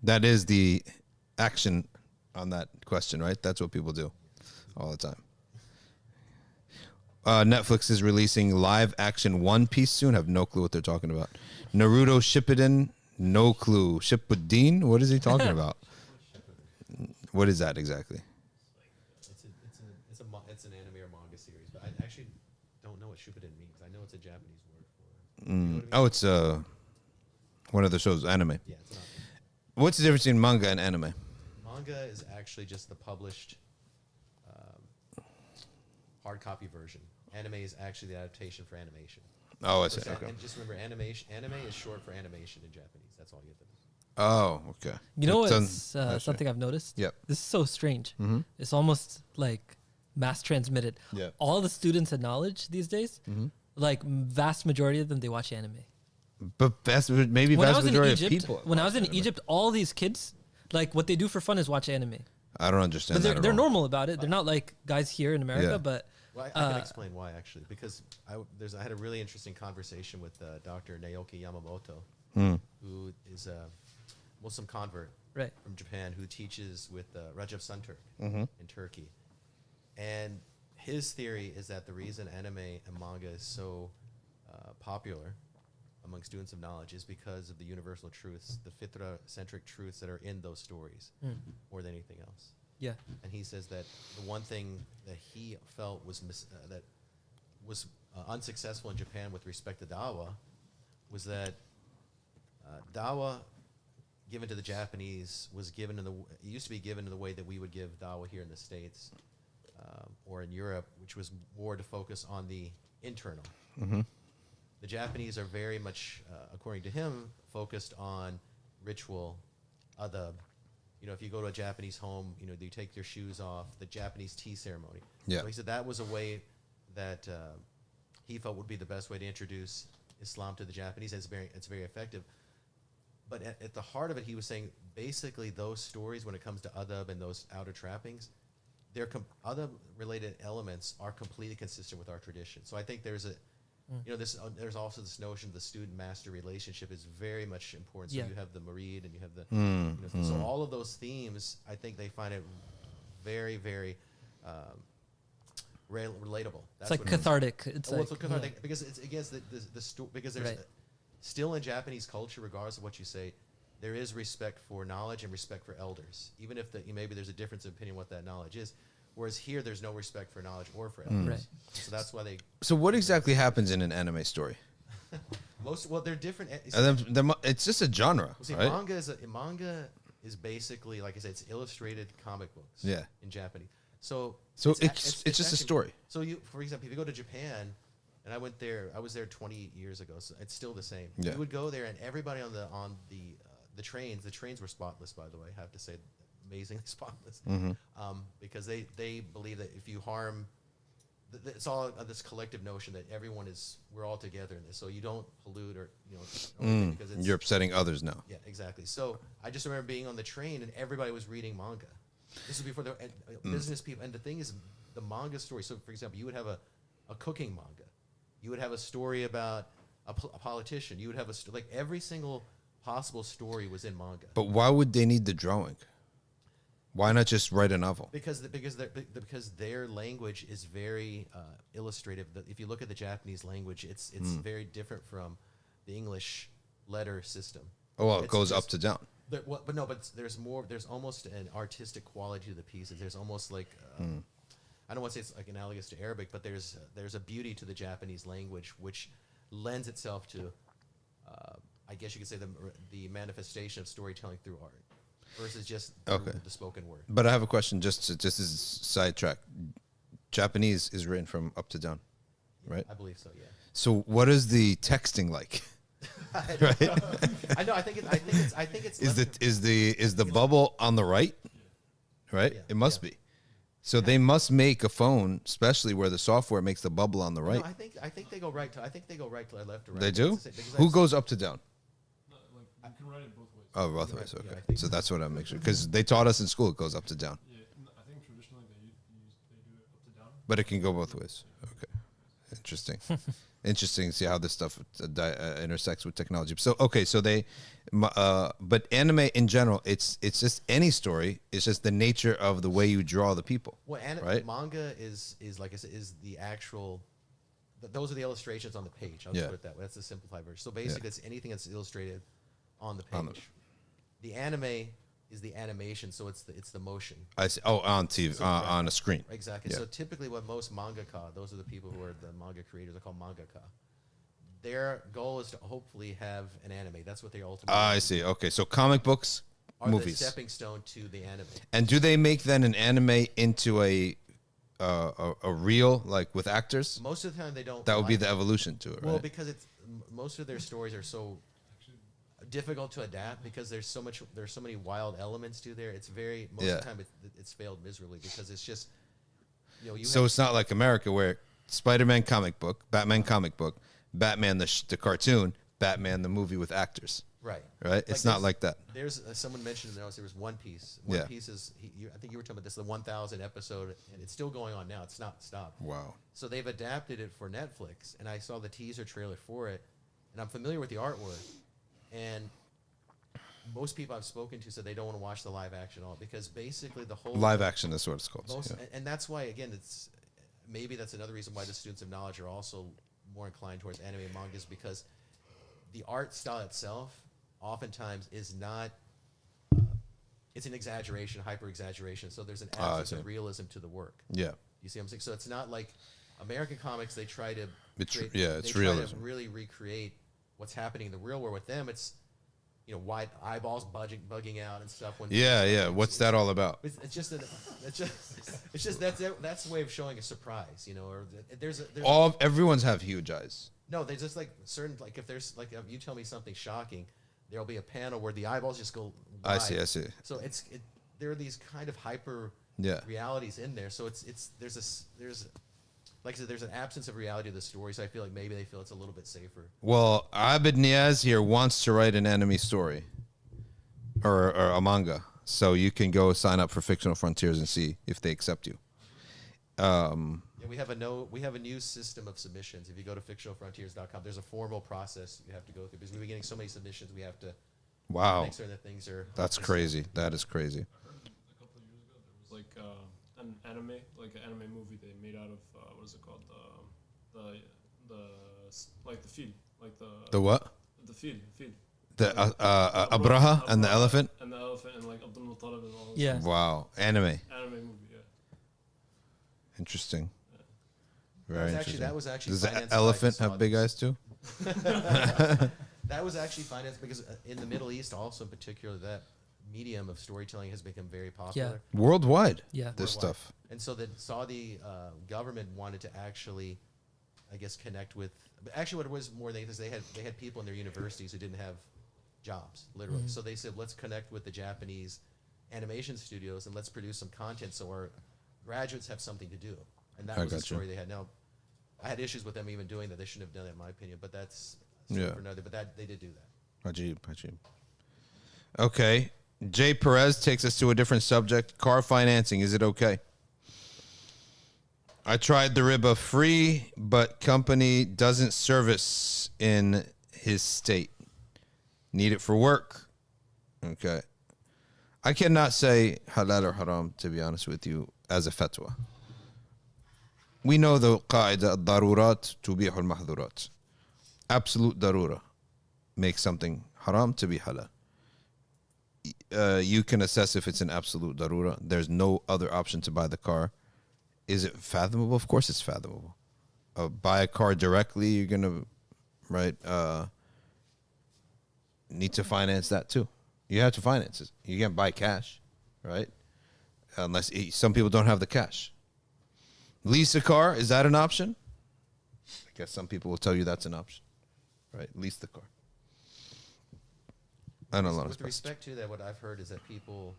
A: That is the action on that question, right? That's what people do all the time. Netflix is releasing live action One Piece soon. Have no clue what they're talking about. Naruto Shippuden, no clue. Shippuden, what is he talking about? What is that exactly?
E: It's an anime or manga series, but I actually don't know what Shippuden means. I know it's a Japanese word for it. You know what I mean?
A: Oh, it's one of the shows, anime.
E: Yeah, it's not.
A: What's the difference between manga and anime?
E: Manga is actually just the published hard copy version. Anime is actually the adaptation for animation.
A: Oh, I see.
E: So,
A: Okay.
E: and just remember, anime is short for animation in Japanese. That's all you have to know.
A: Oh, okay.
B: You know what's something I've noticed?
A: Yep.
B: This is so strange.
A: Mm-hmm.
B: It's almost like mass transmitted.
A: Yeah.
B: All the students at knowledge these days, like vast majority of them, they watch anime.
A: But vast majority of people.
B: When I was in Egypt, all these kids, like what they do for fun is watch anime.
A: I don't understand
B: But
A: that
B: they're
A: at all.
B: normal about it. They're not like guys here in America,
A: Yeah.
B: but
E: Well, I can explain why, actually, because I had a really interesting conversation with Dr. Naoki Yamamoto, who is a Muslim convert from Japan who teaches with Recep Sunturk in Turkey. And his theory is that the reason anime and manga is so popular among students of knowledge is because of the universal truths, the fitra-centric truths that are in those stories more than anything else.
B: yeah,
E: And he says that the one thing that he felt was unsuccessful in Japan with respect to dawah was that dawah given to the Japanese was given it used to be given in the way that we would give dawah here in the States or in Europe, which was more to focus on the internal. The Japanese are very much, according to him, focused on ritual, adab. You know, if you go to a Japanese home, you know, they take their shoes off, the Japanese tea ceremony.
A: Yeah.
E: So he said that was a way that he felt would be the best way to introduce Islam to the Japanese. It's very effective. But at the heart of it, he was saying basically those stories, when it comes to adab and those outer trappings, their adab-related elements are completely consistent with our tradition. So I think there's You know, there's also this notion of the student-master relationship is very much important. So you have the Murid and you have the so all of those themes, I think they find it very, very relatable.
B: That's it's like cathartic. It's
E: cathartic because it's against because there's still in Japanese culture, regardless of what you say, there is respect for knowledge and respect for elders, even if maybe there's a difference of opinion what that knowledge is. Whereas here, there's no respect for knowledge or for elders.
B: Right.
E: So that's why they.
A: So what exactly happens in an anime story?
E: They're different.
A: It's just a genre, right?
E: Manga is basically, like I said, it's illustrated comic books.
A: Yeah.
E: In Japanese. So
A: it's just a story.
E: So for example, if you go to Japan, and I was there 20 years ago, so it's still the same.
A: Yeah.
E: You would go there, and everybody on the trains were spotless, by the way. I have to say, amazingly spotless, because they believe that if you harm, it's all this collective notion that we're all together in this. So you don't pollute or because
A: you're upsetting others now.
E: Yeah, exactly. So I just remember being on the train and everybody was reading manga. This was before the business people. And the thing is, the manga story. So for example, you would have a cooking manga. You would have a story about a politician. You would have like every single possible story was in manga.
A: But why would they need the drawing? Why not just write a novel?
E: Because their language is very illustrative. If you look at the Japanese language, it's very different from the English letter system.
A: Oh, well, it goes up to down.
E: But there's more. There's almost an artistic quality to the pieces. There's almost like I don't want to say it's like analogous to Arabic, but there's a beauty to the Japanese language which lends itself to, I guess you could say the manifestation of storytelling through art. Versus just the spoken word.
A: But I have a question, just as a sidetrack. Japanese is written from up to down, right?
E: I believe so. Yeah.
A: So what is the texting like? Right.
E: I know. I think it's.
A: Is the bubble on the right? Right.
E: Yeah,
A: it must be. So they must make a phone, especially where the software makes the bubble on the right.
E: No, I think they go right to. I think they go right to left or right.
A: They do. Who goes up to down?
C: You can write it both ways.
A: Oh, both ways. Okay. Yeah, so that's what I make sure, because they taught us in school it goes up to down.
C: Yeah, I think traditionally they do it up to down.
A: But it can go both ways. Okay. Interesting. Interesting to see how this stuff intersects with technology. So but anime in general, it's just any story. It's just the nature of the way you draw the people.
E: Well,
A: right?
E: Manga is like I said, is the actual. Those are the illustrations on the page. I'll just put it that way. That's the simplified version. So basically, it's anything that's illustrated on the page. The anime is the animation, so it's the motion. I see.
A: Oh, on TV, on a screen.
E: Exactly.
A: Yeah.
E: So typically, what most mangaka, those are the people who are the manga creators, are called mangaka. Their goal is to hopefully have an anime. That's what they ultimately.
A: I see. Okay, so comic books,
E: are
A: movies,
E: the stepping stone to the anime.
A: And do they make then an anime into a reel, like with actors?
E: Most of the time, they don't.
A: That would be the evolution to it, right?
E: Well, because most of their stories are so difficult to adapt because there's so many wild elements to there. It's most of the time it's failed miserably because it's just so it's not like America where Spider-Man comic book, Batman comic book, Batman the cartoon, Batman the movie with actors. Right. It's not like that. There's someone mentioned there was One Piece. One Piece is I think you were talking about this, the 1,000 episode, and it's still going on now. It's not stopped.
A: Wow.
E: So they've adapted it for Netflix, and I saw the teaser trailer for it, and I'm familiar with the artwork. And most people I've spoken to said they don't want to watch the live action at all because basically the whole
A: live action is what it's called.
E: And that's why again maybe that's another reason why the students of knowledge are also more inclined towards anime and mangas because the art style itself oftentimes is not. It's an exaggeration, hyper exaggeration. So there's an absence of realism to the work. Yeah, you see what I'm saying? So it's not like American comics. They try to
A: it's realism.
E: Try to really recreate what's happening in the real world. With them, it's wide eyeballs bugging out and stuff.
A: What's that all about?
E: It's just that's the way of showing a surprise, or there's
A: everyone's have huge eyes.
E: No, they just like certain if there's if you tell me something shocking, there'll be a panel where the eyeballs just go wide.
A: I see.
E: So there are these kind of hyper realities in there. So there's like I said, there's an absence of reality of the story, so I feel like maybe they feel it's a little bit safer.
A: Well, Abid Niaz here wants to write an anime story or a manga, so you can go sign up for Fictional Frontiers and see if they accept you.
E: We have a new system of submissions. If you go to fictionalfrontiers.com, there's a formal process you have to go through because we've been getting so many submissions. We have to make sure that things are.
A: That's crazy. That is crazy.
C: A couple of years ago, there was like an anime movie they made out of what is it called? The feed,
A: the what?
C: The feed.
A: The Abraha and the elephant.
C: And the elephant and like Abdul Muttalib and all.
B: Yeah.
A: Wow. Anime
C: movie. Yeah.
A: Interesting. Very interesting.
E: That was actually.
A: Does the elephant have big eyes too?
E: That was actually financed because in the Middle East, also in particular, that medium of storytelling has become very popular.
B: Yeah.
A: Worldwide.
B: Yeah.
A: This stuff.
E: And so the Saudi government wanted to actually, I guess, connect with. But actually, what it was more than anything is they had people in their universities who didn't have jobs, literally. So they said, let's connect with the Japanese animation studios and let's produce some content so our graduates have something to do. And that was the story they had. Now, I had issues with them even doing that. They shouldn't have done it, in my opinion. But that's for another. But they did do that.
A: Ajib. Okay. Jay Perez takes us to a different subject. Car financing. Is it okay? I tried the riba free, but company doesn't service in his state. Need it for work. Okay. I cannot say halal or haram, to be honest with you, as a fatwa. We know the qaida, darurat tubihu al-mahdhurat. Absolute darura makes something haram to be halal. You can assess if it's an absolute darura. There's no other option to buy the car. Is it fathomable? Of course it's fathomable. Buy a car directly, you're going to, right, need to finance that too. You have to finance it. You can't buy cash, right? Unless some people don't have the cash. Lease a car, is that an option? I guess some people will tell you that's an option, right? Lease the car. I don't know.
E: With respect to that, what I've heard is that people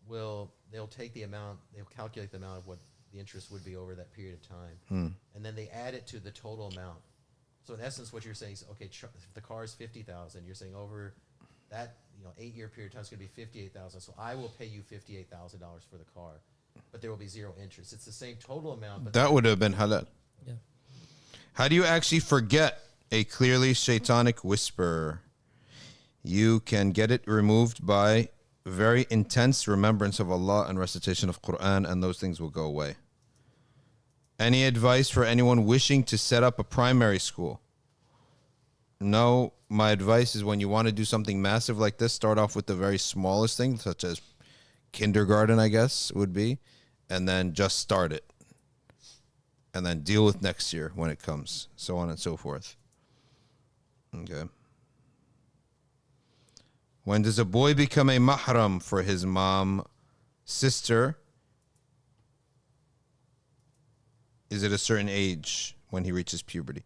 E: they'll take the amount, they'll calculate the amount of what the interest would be over that period of time, and then they add it to the total amount. So in essence, what you're saying is, okay, if the car is $50,000, you're saying over that 8-year period of time, it's going to be $58,000. So I will pay you $58,000 for the car, but there will be zero interest. It's the same total amount. But
A: that would have been halal.
B: Yeah.
A: How do you actually forget a clearly Shaytanic whisper? You can get it removed by very intense remembrance of Allah and recitation of Quran, and those things will go away. Any advice for anyone wishing to set up a primary school? No, my advice is when you want to do something massive like this, start off with the very smallest thing, such as kindergarten, I guess, would be, and then just start it. And then deal with next year when it comes, so on and so forth. Okay. When does a boy become a mahram for his mom, sister? Is it a certain age when he reaches puberty?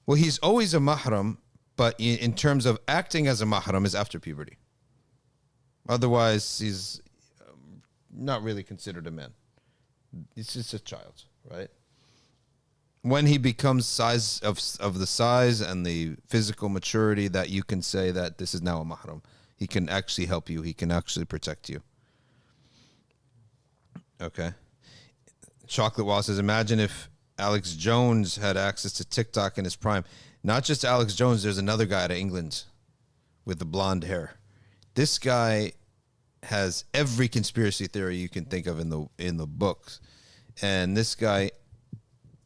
A: Well, he's always a mahram, but in terms of acting as a mahram is after puberty. Otherwise, he's not really considered a man. He's just a child, right? When he becomes size of the size and the physical maturity that you can say that this is now a mahram. He can actually help you. He can actually protect you. Okay. Chocolate Wall says, imagine if Alex Jones had access to TikTok in his prime. Not just Alex Jones, there's another guy out of England with the blonde hair. This guy has every conspiracy theory you can think of in the books. And this guy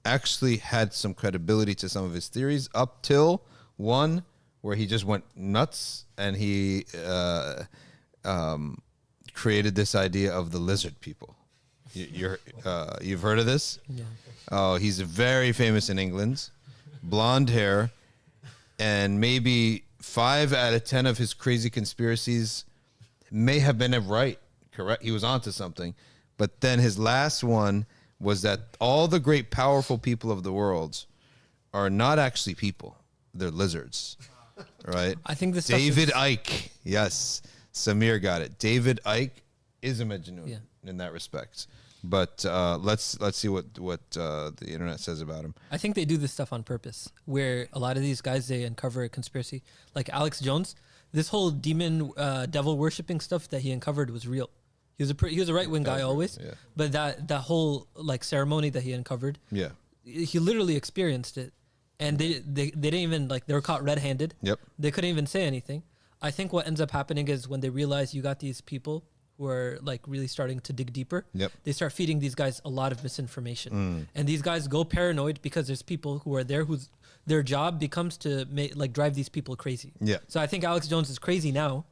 A: actually had some credibility to some of his theories up till one where he just went nuts and he created this idea of the lizard people. You've heard of this?
B: Yeah.
A: Oh, he's very famous in England. Blonde hair, and maybe 5 out of 10 of his crazy conspiracies may have been right. Correct. He was onto something. But then his last one was that all the great powerful people of the world are not actually people. They're lizards. Right?
B: I think this
A: David Icke. Yes. Samir got it. David Icke is a Majnun in that respect. But let's see what the internet says about him.
B: I think they do this stuff on purpose, where a lot of these guys, they uncover a conspiracy. Like Alex Jones, this whole demon, devil worshipping stuff that he uncovered was real. He was a right wing guy always.
A: Yeah.
B: But that whole like ceremony that he uncovered,
A: Yeah.
B: he literally experienced it, and they didn't even like, they were caught red handed.
A: Yep.
B: They couldn't even say anything. I think what ends up happening is when they realize you got these people who are like really starting to dig deeper,
A: Yep.
B: they start feeding these guys a lot of misinformation, and these guys go paranoid because there's people who are there whose their job becomes to drive these people crazy.
A: Yeah.
B: So I think Alex Jones is crazy now,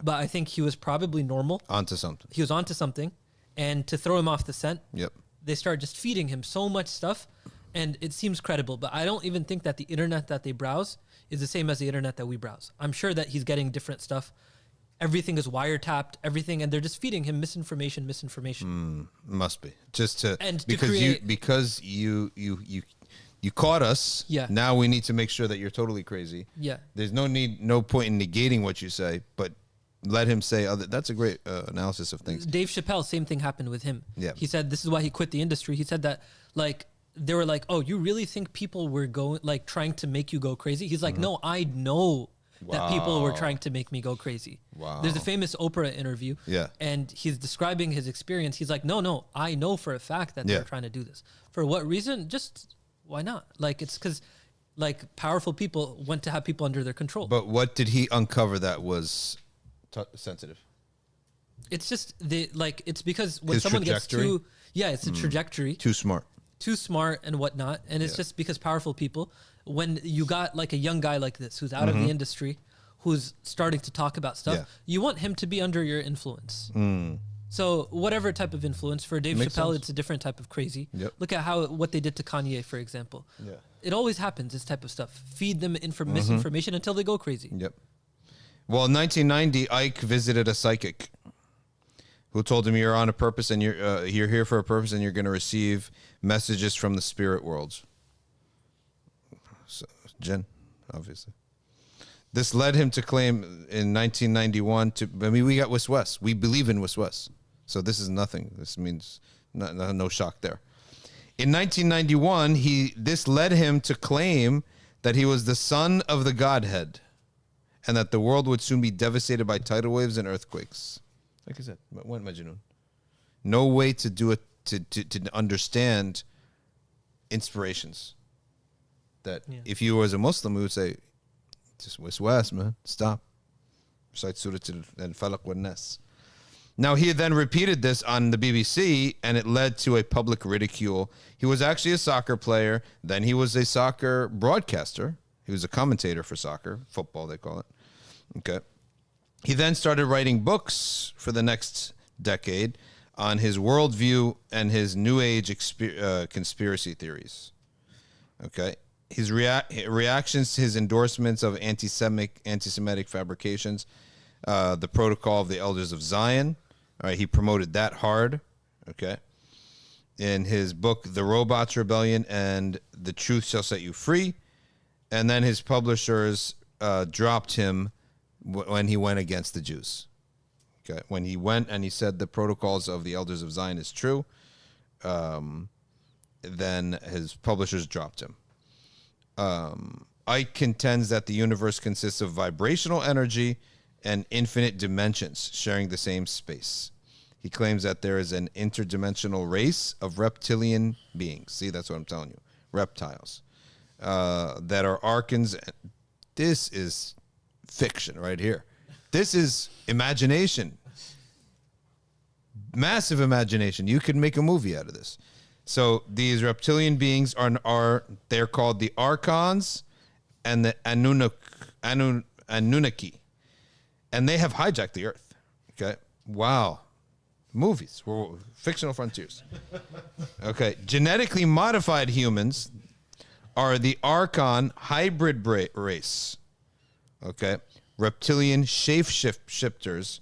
B: but I think he was probably normal.
A: Onto something.
B: He was onto something, and to throw him off the scent,
A: Yep.
B: they start just feeding him so much stuff, and it seems credible. But I don't even think that the internet that they browse is the same as the internet that we browse. I'm sure that he's getting different stuff. Everything is wiretapped, everything, and they're just feeding him misinformation.
A: Must be just to
B: And to
A: because
B: create-
A: you caught us.
B: Yeah.
A: Now we need to make sure that you're totally crazy.
B: Yeah.
A: There's no point in negating what you say, but let him say other. That's a great analysis of things.
B: Dave Chappelle, same thing happened with him.
A: Yeah.
B: He said this is why he quit the industry. He said that like they were like, "Oh, you really think people were going like trying to make you go crazy?" He's like, "No, I know that people were trying to make me go crazy."
A: Wow.
B: There's a famous Oprah interview.
A: Yeah.
B: And he's describing his experience. He's like, "No, I know for a fact that they're trying to do this. For what reason? Just why not? Like it's because like powerful people want to have people under their control."
A: But what did he uncover that was sensitive?
B: It's just it's because when
A: His
B: someone gets
A: trajectory?
B: it's a trajectory.
A: Too smart.
B: Too smart and whatnot, and it's just because powerful people, when you got like a young guy like this who's out of the industry, who's starting to talk about stuff, you want him to be under your influence. So whatever type of influence, for Dave
A: Makes
B: Chappelle,
A: sense.
B: it's a different type of crazy.
A: Yep.
B: Look at what they did to Kanye, for example.
A: Yeah.
B: It always happens, this type of stuff. Feed them misinformation until they go crazy.
A: Yep. Well, in 1990, Icke visited a psychic who told him, "You're on a purpose, and you're here for a purpose, and you're going to receive messages from the spirit worlds." So, jinn, obviously. This led him to claim in 1991 we got West. We believe in West. So this is nothing. This means no shock there. In 1991, this led him to claim that he was the son of the Godhead, and that the world would soon be devastated by tidal waves and earthquakes. Like I said, what Majnun? No way to do it to understand inspirations. That if you were as a Muslim, we would say, just West, man, stop. Recite Surah Al-Falaq wal-Nas. Now, he then repeated this on the BBC, and it led to a public ridicule. He was actually a soccer player. Then he was a soccer broadcaster. He was a commentator for soccer, football, they call it. Okay. He then started writing books for the next decade on his worldview and his New Age conspiracy theories. Okay. His reactions to his endorsements of anti-Semitic fabrications, the protocol of the Elders of Zion. All right, he promoted that hard. Okay. In his book, The Robots Rebellion and The Truth Shall Set You Free. And then his publishers dropped him when he went against the Jews. Okay. When he went and he said the protocols of the Elders of Zion is true, then his publishers dropped him. Icke contends that the universe consists of vibrational energy and infinite dimensions sharing the same space. He claims that there is an interdimensional race of reptilian beings. See, that's what I'm telling you. Reptiles. That are archons. This is fiction right here. This is imagination. Massive imagination. You could make a movie out of this. So these reptilian beings they're called the Archons and the Anunnaki. And they have hijacked the earth. Okay. Wow. Movies. Fictional frontiers. Okay. Genetically modified humans are the Archon hybrid race. Okay. Reptilian shapeshifters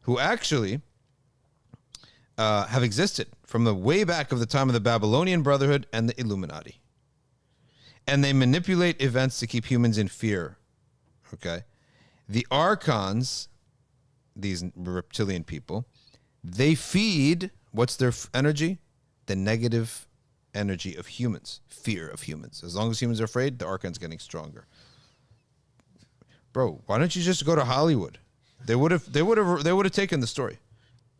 A: who actually have existed from the way back of the time of the Babylonian Brotherhood and the Illuminati. And they manipulate events to keep humans in fear. Okay. The Archons, these reptilian people, they feed, what's their energy? The negative energy of humans, fear of humans. As long as humans are afraid, the Archon's getting stronger. Bro, why don't you just go to Hollywood They would have taken the story.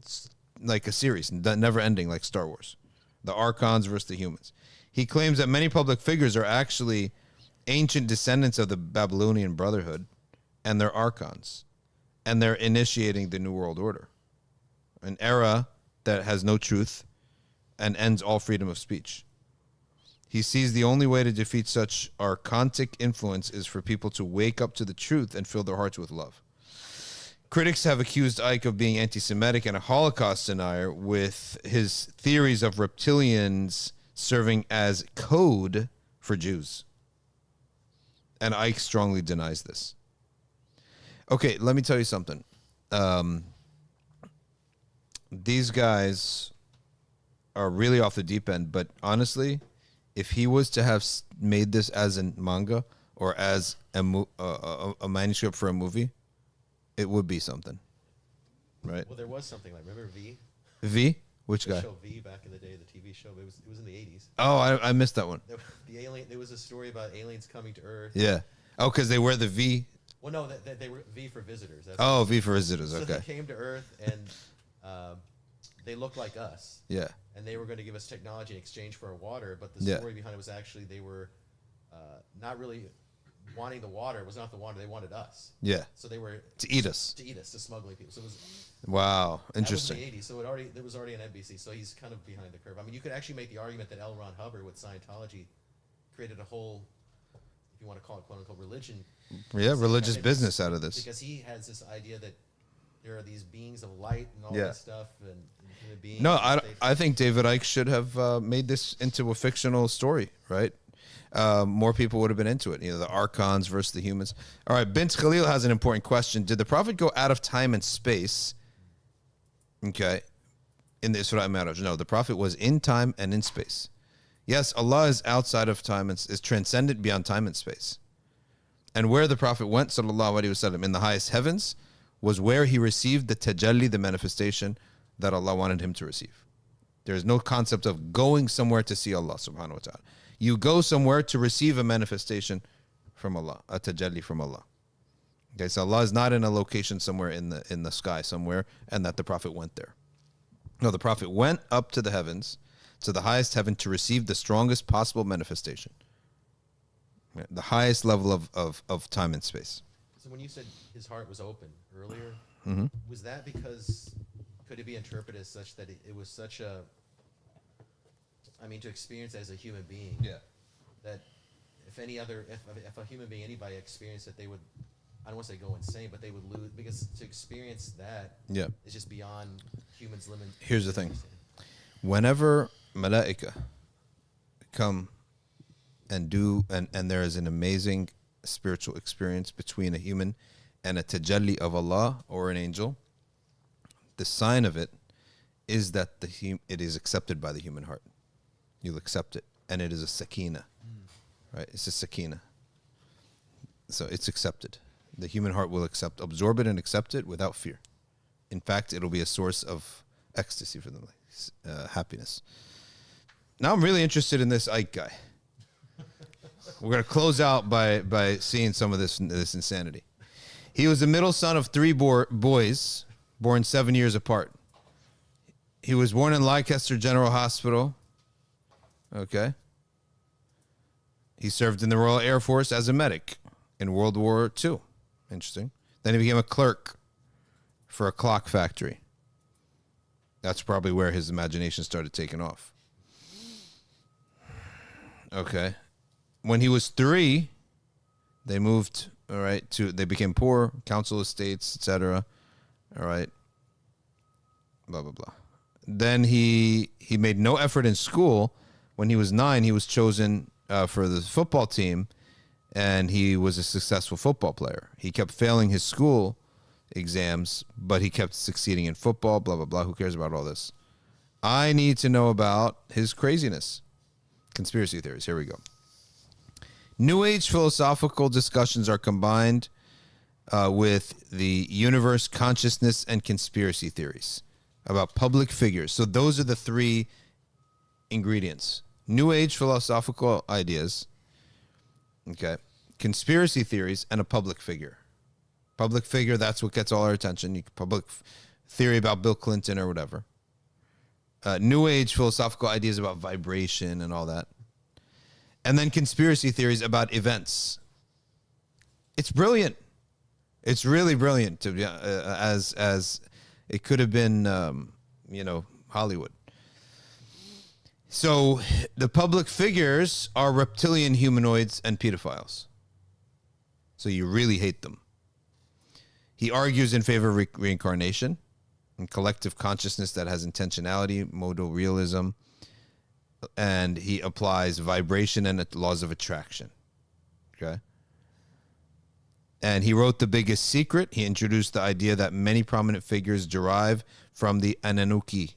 A: It's like a series, never ending, like Star Wars. The Archons versus the humans. He claims that many public figures are actually ancient descendants of the Babylonian Brotherhood and their Archons. And they're initiating the New World Order. An era that has no truth and ends all freedom of speech. He sees the only way to defeat such archontic influence is for people to wake up to the truth and fill their hearts with love. Critics have accused Icke of being anti-Semitic and a Holocaust denier, with his theories of reptilians serving as code for Jews. And Icke strongly denies this. Okay, let me tell you something. These guys are really off the deep end, but honestly, if he was to have made this as a manga or as a manuscript for a movie, it would be something, right?
E: Well, there was something like, remember V?
A: V? Which guy?
E: The show V back in the day, the TV show. It was in the 80s.
A: Oh, I missed that one.
E: There was a story about aliens coming to Earth.
A: Yeah. Oh, because they wear the V.
E: Well, no, they were V for visitors.
A: That's V for visitors.
E: So
A: okay.
E: they came to Earth and they looked like us.
A: Yeah.
E: And they were going to give us technology in exchange for our water, but the story behind it was actually they were not really wanting the water. It was not the water; they wanted us.
A: Yeah.
E: So they were
A: to eat us.
E: To smuggling people. So it was
A: wow, interesting.
E: That was in the 80s, so there was already an NBC. So he's kind of behind the curve. I mean, you could actually make the argument that L. Ron Hubbard with Scientology created a whole, if you want to call it quote unquote religion.
A: Yeah, religious business out of this.
E: Because he has this idea that there are these beings of light and all that stuff, and human beings.
A: No, I think David Icke should have made this into a fictional story, right? More people would have been into it. You know, the Archons versus the humans. All right, Bint Khalil has an important question. Did the Prophet go out of time and space? Okay. In the Isra Miraj. No, the Prophet was in time and in space. Yes, Allah is outside of time and is transcendent beyond time and space. And where the Prophet went, sallallahu alaihi wasallam, in the highest heavens, was where he received the tajalli, the manifestation that Allah wanted him to receive. There is no concept of going somewhere to see Allah subhanahu wa ta'ala. You go somewhere to receive a manifestation from Allah, a tajalli from Allah. Okay, so Allah is not in a location somewhere in the sky somewhere, and that the Prophet went there. No, the Prophet went up to the heavens, to the highest heaven, to receive the strongest possible manifestation. The highest level of time and space.
E: So when you said his heart was open earlier,
A: Mm-hmm.
E: was that because, could it be interpreted as such that it was such a, I mean, to experience as a human being, that if a human being, anybody experienced that, they would, I don't want to say go insane, but they would lose, because to experience that is just beyond humans' limit.
A: Here's the thing. Whenever malaika come and do, and there is an amazing spiritual experience between a human and a tajalli of Allah or an angel, the sign of it is that it is accepted by the human heart. You'll accept it, and it is a sakina, right? It's a sakina. So it's accepted. The human heart will absorb it and accept it without fear. In fact, it'll be a source of ecstasy for them, happiness. Now I'm really interested in this Icke guy. We're going to close out by seeing some of this insanity. He was the middle son of three boys, born 7 years apart. He was born in Leicester General Hospital. Okay. He served in the Royal Air Force as a medic in World War II. Interesting. Then he became a clerk for a clock factory. That's probably where his imagination started taking off. Okay. When he was 3, they moved, all right, they became poor, council estates, etc. All right. Blah, blah, blah. Then he made no effort in school. When he was 9, he was chosen for the football team, and he was a successful football player. He kept failing his school exams, but he kept succeeding in football, blah, blah, blah. Who cares about all this? I need to know about his craziness. Conspiracy theories. Here we go. New Age philosophical discussions are combined with the universe, consciousness, and conspiracy theories about public figures. So those are the 3 ingredients. New Age philosophical ideas, okay, conspiracy theories, and a public figure. Public figure, that's what gets all our attention. Public theory about Bill Clinton or whatever. New Age philosophical ideas about vibration and all that. And then conspiracy theories about events. It's brilliant. It's really brilliant to be as it could have been, Hollywood. So the public figures are reptilian humanoids and pedophiles. So you really hate them. He argues in favor of reincarnation and collective consciousness that has intentionality, modal realism, and he applies vibration and laws of attraction. Okay? And he wrote The Biggest Secret. He introduced the idea that many prominent figures derive from the Anunnaki,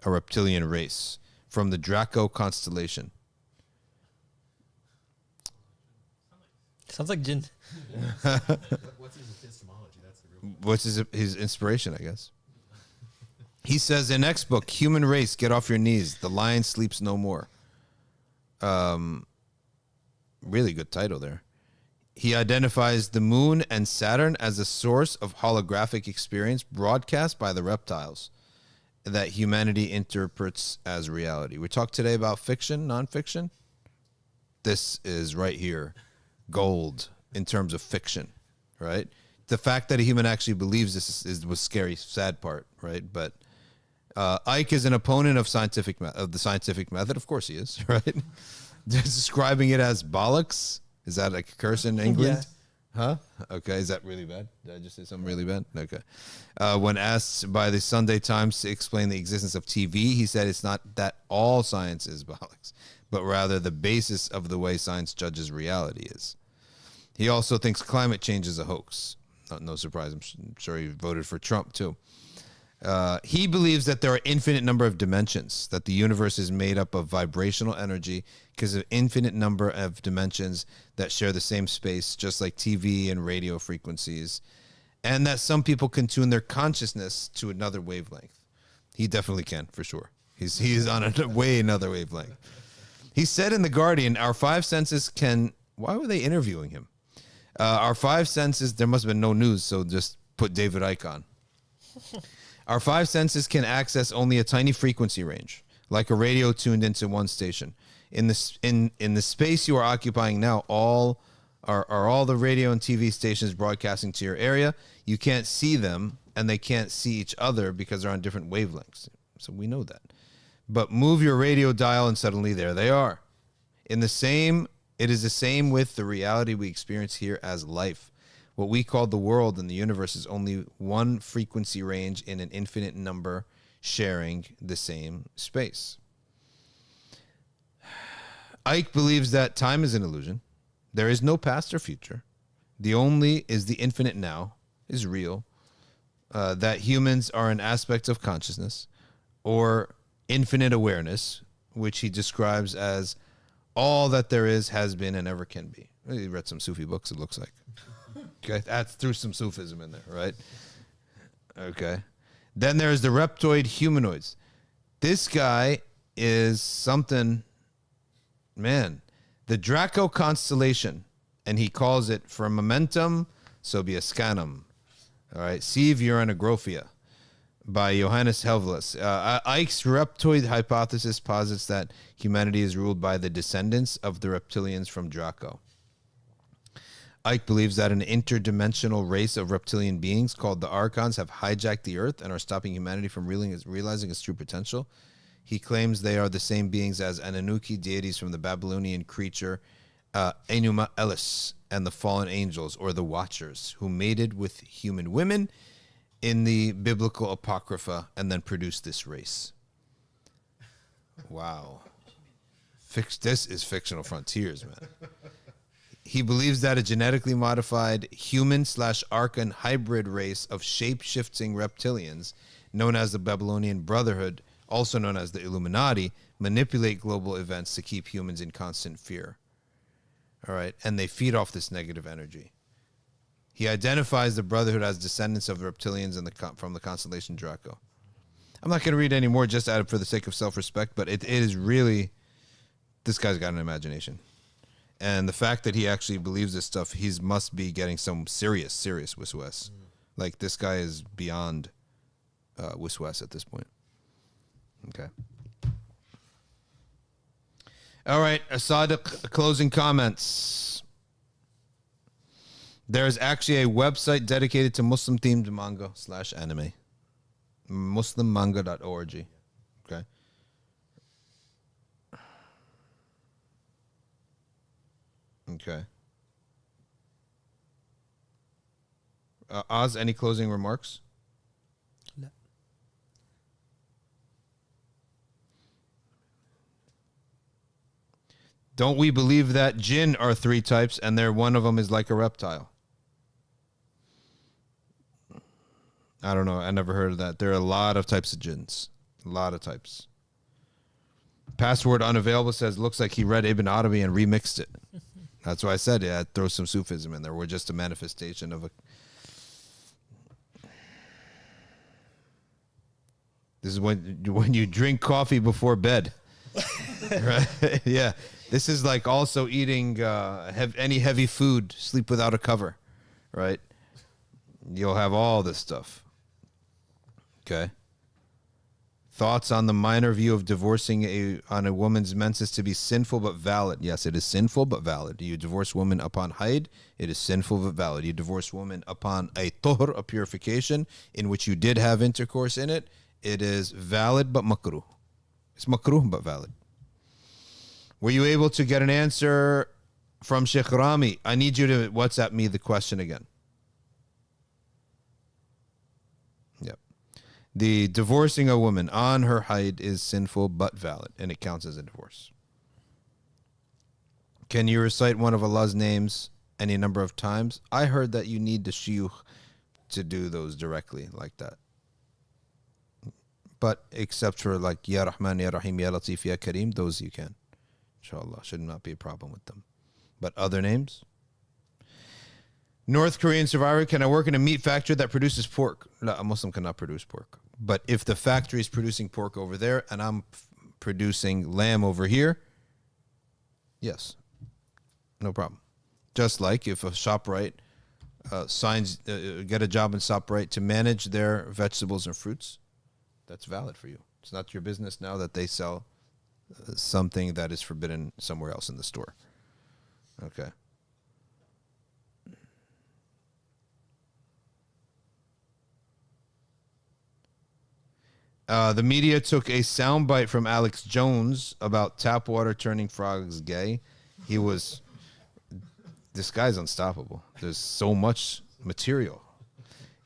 A: a reptilian race, from the Draco constellation.
B: Sounds like jinn.
E: What's his epistemology? That's the real.
A: What's his inspiration, I guess? He says in next book, Human Race, Get Off Your Knees. The Lion Sleeps No More. Really good title there. He identifies the moon and Saturn as a source of holographic experience broadcast by the reptiles that humanity interprets as reality. We talked today about fiction, nonfiction. This is right here, gold in terms of fiction, right? The fact that a human actually believes this was scary, sad part, right? But Icke is an opponent of the scientific method. Of course he is, right? Describing it as bollocks. Is that like a curse in England? Yeah. Huh? Okay. Is that really bad? Did I just say something really bad? Okay. When asked by the Sunday Times to explain the existence of TV, he said it's not that all science is bollocks, but rather the basis of the way science judges reality is. He also thinks climate change is a hoax. No surprise. I'm sure he voted for Trump too. He believes that there are infinite number of dimensions, that the universe is made up of vibrational energy because of infinite number of dimensions that share the same space, just like TV and radio frequencies, and that some people can tune their consciousness to another wavelength. He definitely can, for sure. He's on a way another wavelength. He said in The Guardian, our five senses can... Why were they interviewing him? Our five senses... There must have been no news, so just put David Icke on. Our five senses can access only a tiny frequency range, like a radio tuned into one station. In the space you are occupying now, all the radio and TV stations broadcasting to your area. You can't see them, and they can't see each other because they're on different wavelengths. So we know that. But move your radio dial, and suddenly there they are. It is the same with the reality we experience here as life. What we call the world and the universe is only one frequency range in an infinite number sharing the same space. Icke believes that time is an illusion. There is no past or future. The only is the infinite now is real. That humans are an aspect of consciousness or infinite awareness, which he describes as all that there is, has been, and ever can be. He read some Sufi books, it looks like. Okay, that's through some Sufism in there, right? Okay. Then there's the reptoid humanoids. This guy is something, man, the Draco constellation, and he calls it Firmamentum Sobiescanum. All right, Sive Uranographia by Johannes Helvellus. Icke's reptoid hypothesis posits that humanity is ruled by the descendants of the reptilians from Draco. Icke believes that an interdimensional race of reptilian beings called the Archons have hijacked the Earth and are stopping humanity from realizing its true potential. He claims they are the same beings as Anunnaki deities from the Babylonian creature Enuma Elis and the fallen angels, or the Watchers, who mated with human women in the biblical Apocrypha and then produced this race. Wow. This is fictional frontiers, man. He believes that a genetically modified human/Archon hybrid race of shape-shifting reptilians, known as the Babylonian Brotherhood, also known as the Illuminati, manipulate global events to keep humans in constant fear. All right, and they feed off this negative energy. He identifies the Brotherhood as descendants of the reptilians from the constellation Draco. I'm not going to read any more just for the sake of self-respect, but it is really, this guy's got an imagination. And the fact that he actually believes this stuff, he must be getting some serious wiswas. Like, this guy is beyond wiswas at this point. Okay. All right, Sadiq, closing comments. There's actually a website dedicated to Muslim-themed manga / anime. Muslimmanga.org. Okay. Okay. Oz, any closing remarks?
B: No.
A: Don't we believe that jinn are 3 types and one of them is like a reptile? I don't know. I never heard of that. There are a lot of types of jinns. A lot of types. Password unavailable says, looks like he read Ibn Arabi and remixed it. That's why I said, yeah, throw some Sufism in there. We're just a manifestation of a... This is when you drink coffee before bed. Right? Yeah. This is like also eating any heavy food, sleep without a cover. Right? You'll have all this stuff. Okay. Thoughts on the minor view of divorcing on a woman's menses to be sinful but valid. Yes, it is sinful but valid. You divorce woman upon haid, it is sinful but valid. You divorce woman upon a tuhr, a purification, in which you did have intercourse in it, it is valid but makruh. It's makruh but valid. Were you able to get an answer from Sheikh Rami? I need you to WhatsApp me the question again. Yep. The divorcing a woman on her haid is sinful but valid, and it counts as a divorce. Can you recite one of Allah's names any number of times? I heard that you need the shiyukh to do those directly like that. But except for like Ya Rahman, Ya Rahim, Ya Latif, Ya Kareem, those you can. Inshallah, should not be a problem with them. But other names? North Korean survivor, can I work in a meat factory that produces pork? No, a Muslim cannot produce pork. But if the factory is producing pork over there and I'm producing lamb over here, yes, no problem. Just like if a ShopRite get a job in ShopRite to manage their vegetables and fruits, that's valid for you. It's not your business now that they sell something that is forbidden somewhere else in the store. Okay. The media took a soundbite from Alex Jones about tap water turning frogs gay. This guy's unstoppable. There's so much material.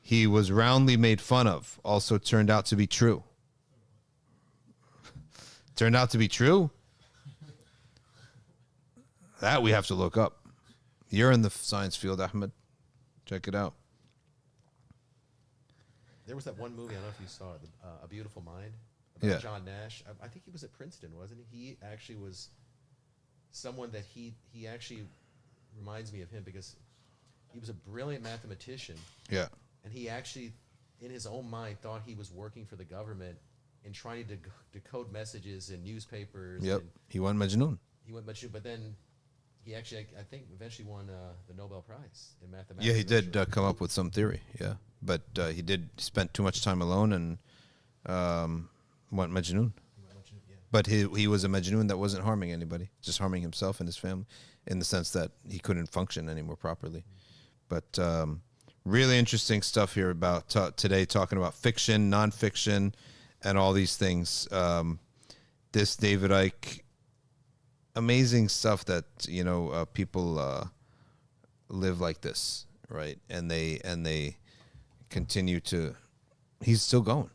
A: He was roundly made fun of. Also turned out to be true. Turned out to be true? That we have to look up. You're in the science field, Ahmed. Check it out.
E: There was that one movie, I don't know if you saw it, A Beautiful Mind, about
A: Yeah.
E: John Nash. I think he was at Princeton, wasn't he? He actually was someone that he actually reminds me of him because he was a brilliant mathematician.
A: Yeah.
E: And he actually, in his own mind, thought he was working for the government and trying to decode messages in newspapers.
A: Yep.
E: And
A: He went Majnoon.
E: he went much, but then he actually, I think, eventually won the Nobel Prize in mathematics.
A: Yeah, he did come up with some theory. Yeah. But he did spend too much time alone and went Majnoon. But he was a Majnoon that wasn't harming anybody, just harming himself and his family in the sense that he couldn't function anymore properly. But really interesting stuff here about today, talking about fiction, nonfiction, and all these things. This David Icke, amazing stuff that, people live like this, right? And they continue to, he's still going.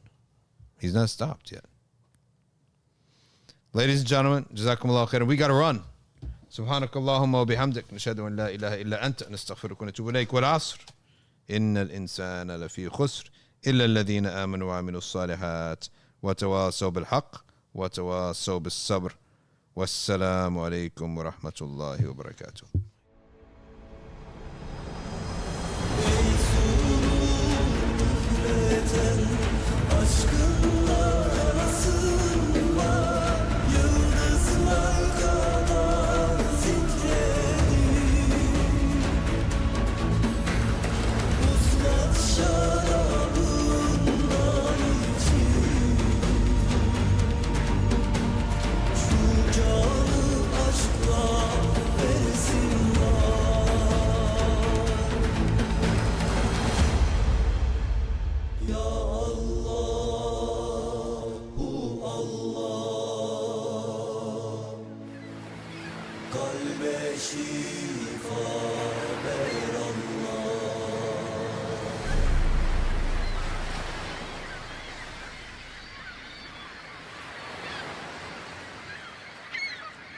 A: He's not stopped yet. Ladies and gentlemen, Jazakumullah khairan. We got to run. سبحانك اللهم وبحمدك نشهد أن لا إله إلا أنت نستغفرك ونتوب إليك والعصر إن الإنسان لفي خسر إلا الذين آمنوا وعملوا الصالحات وتواصوا بالحق وتواصوا بالصبر والسلام عليكم ورحمة الله وبركاته.
H: Yıldızlar kadar titre قلب شیفا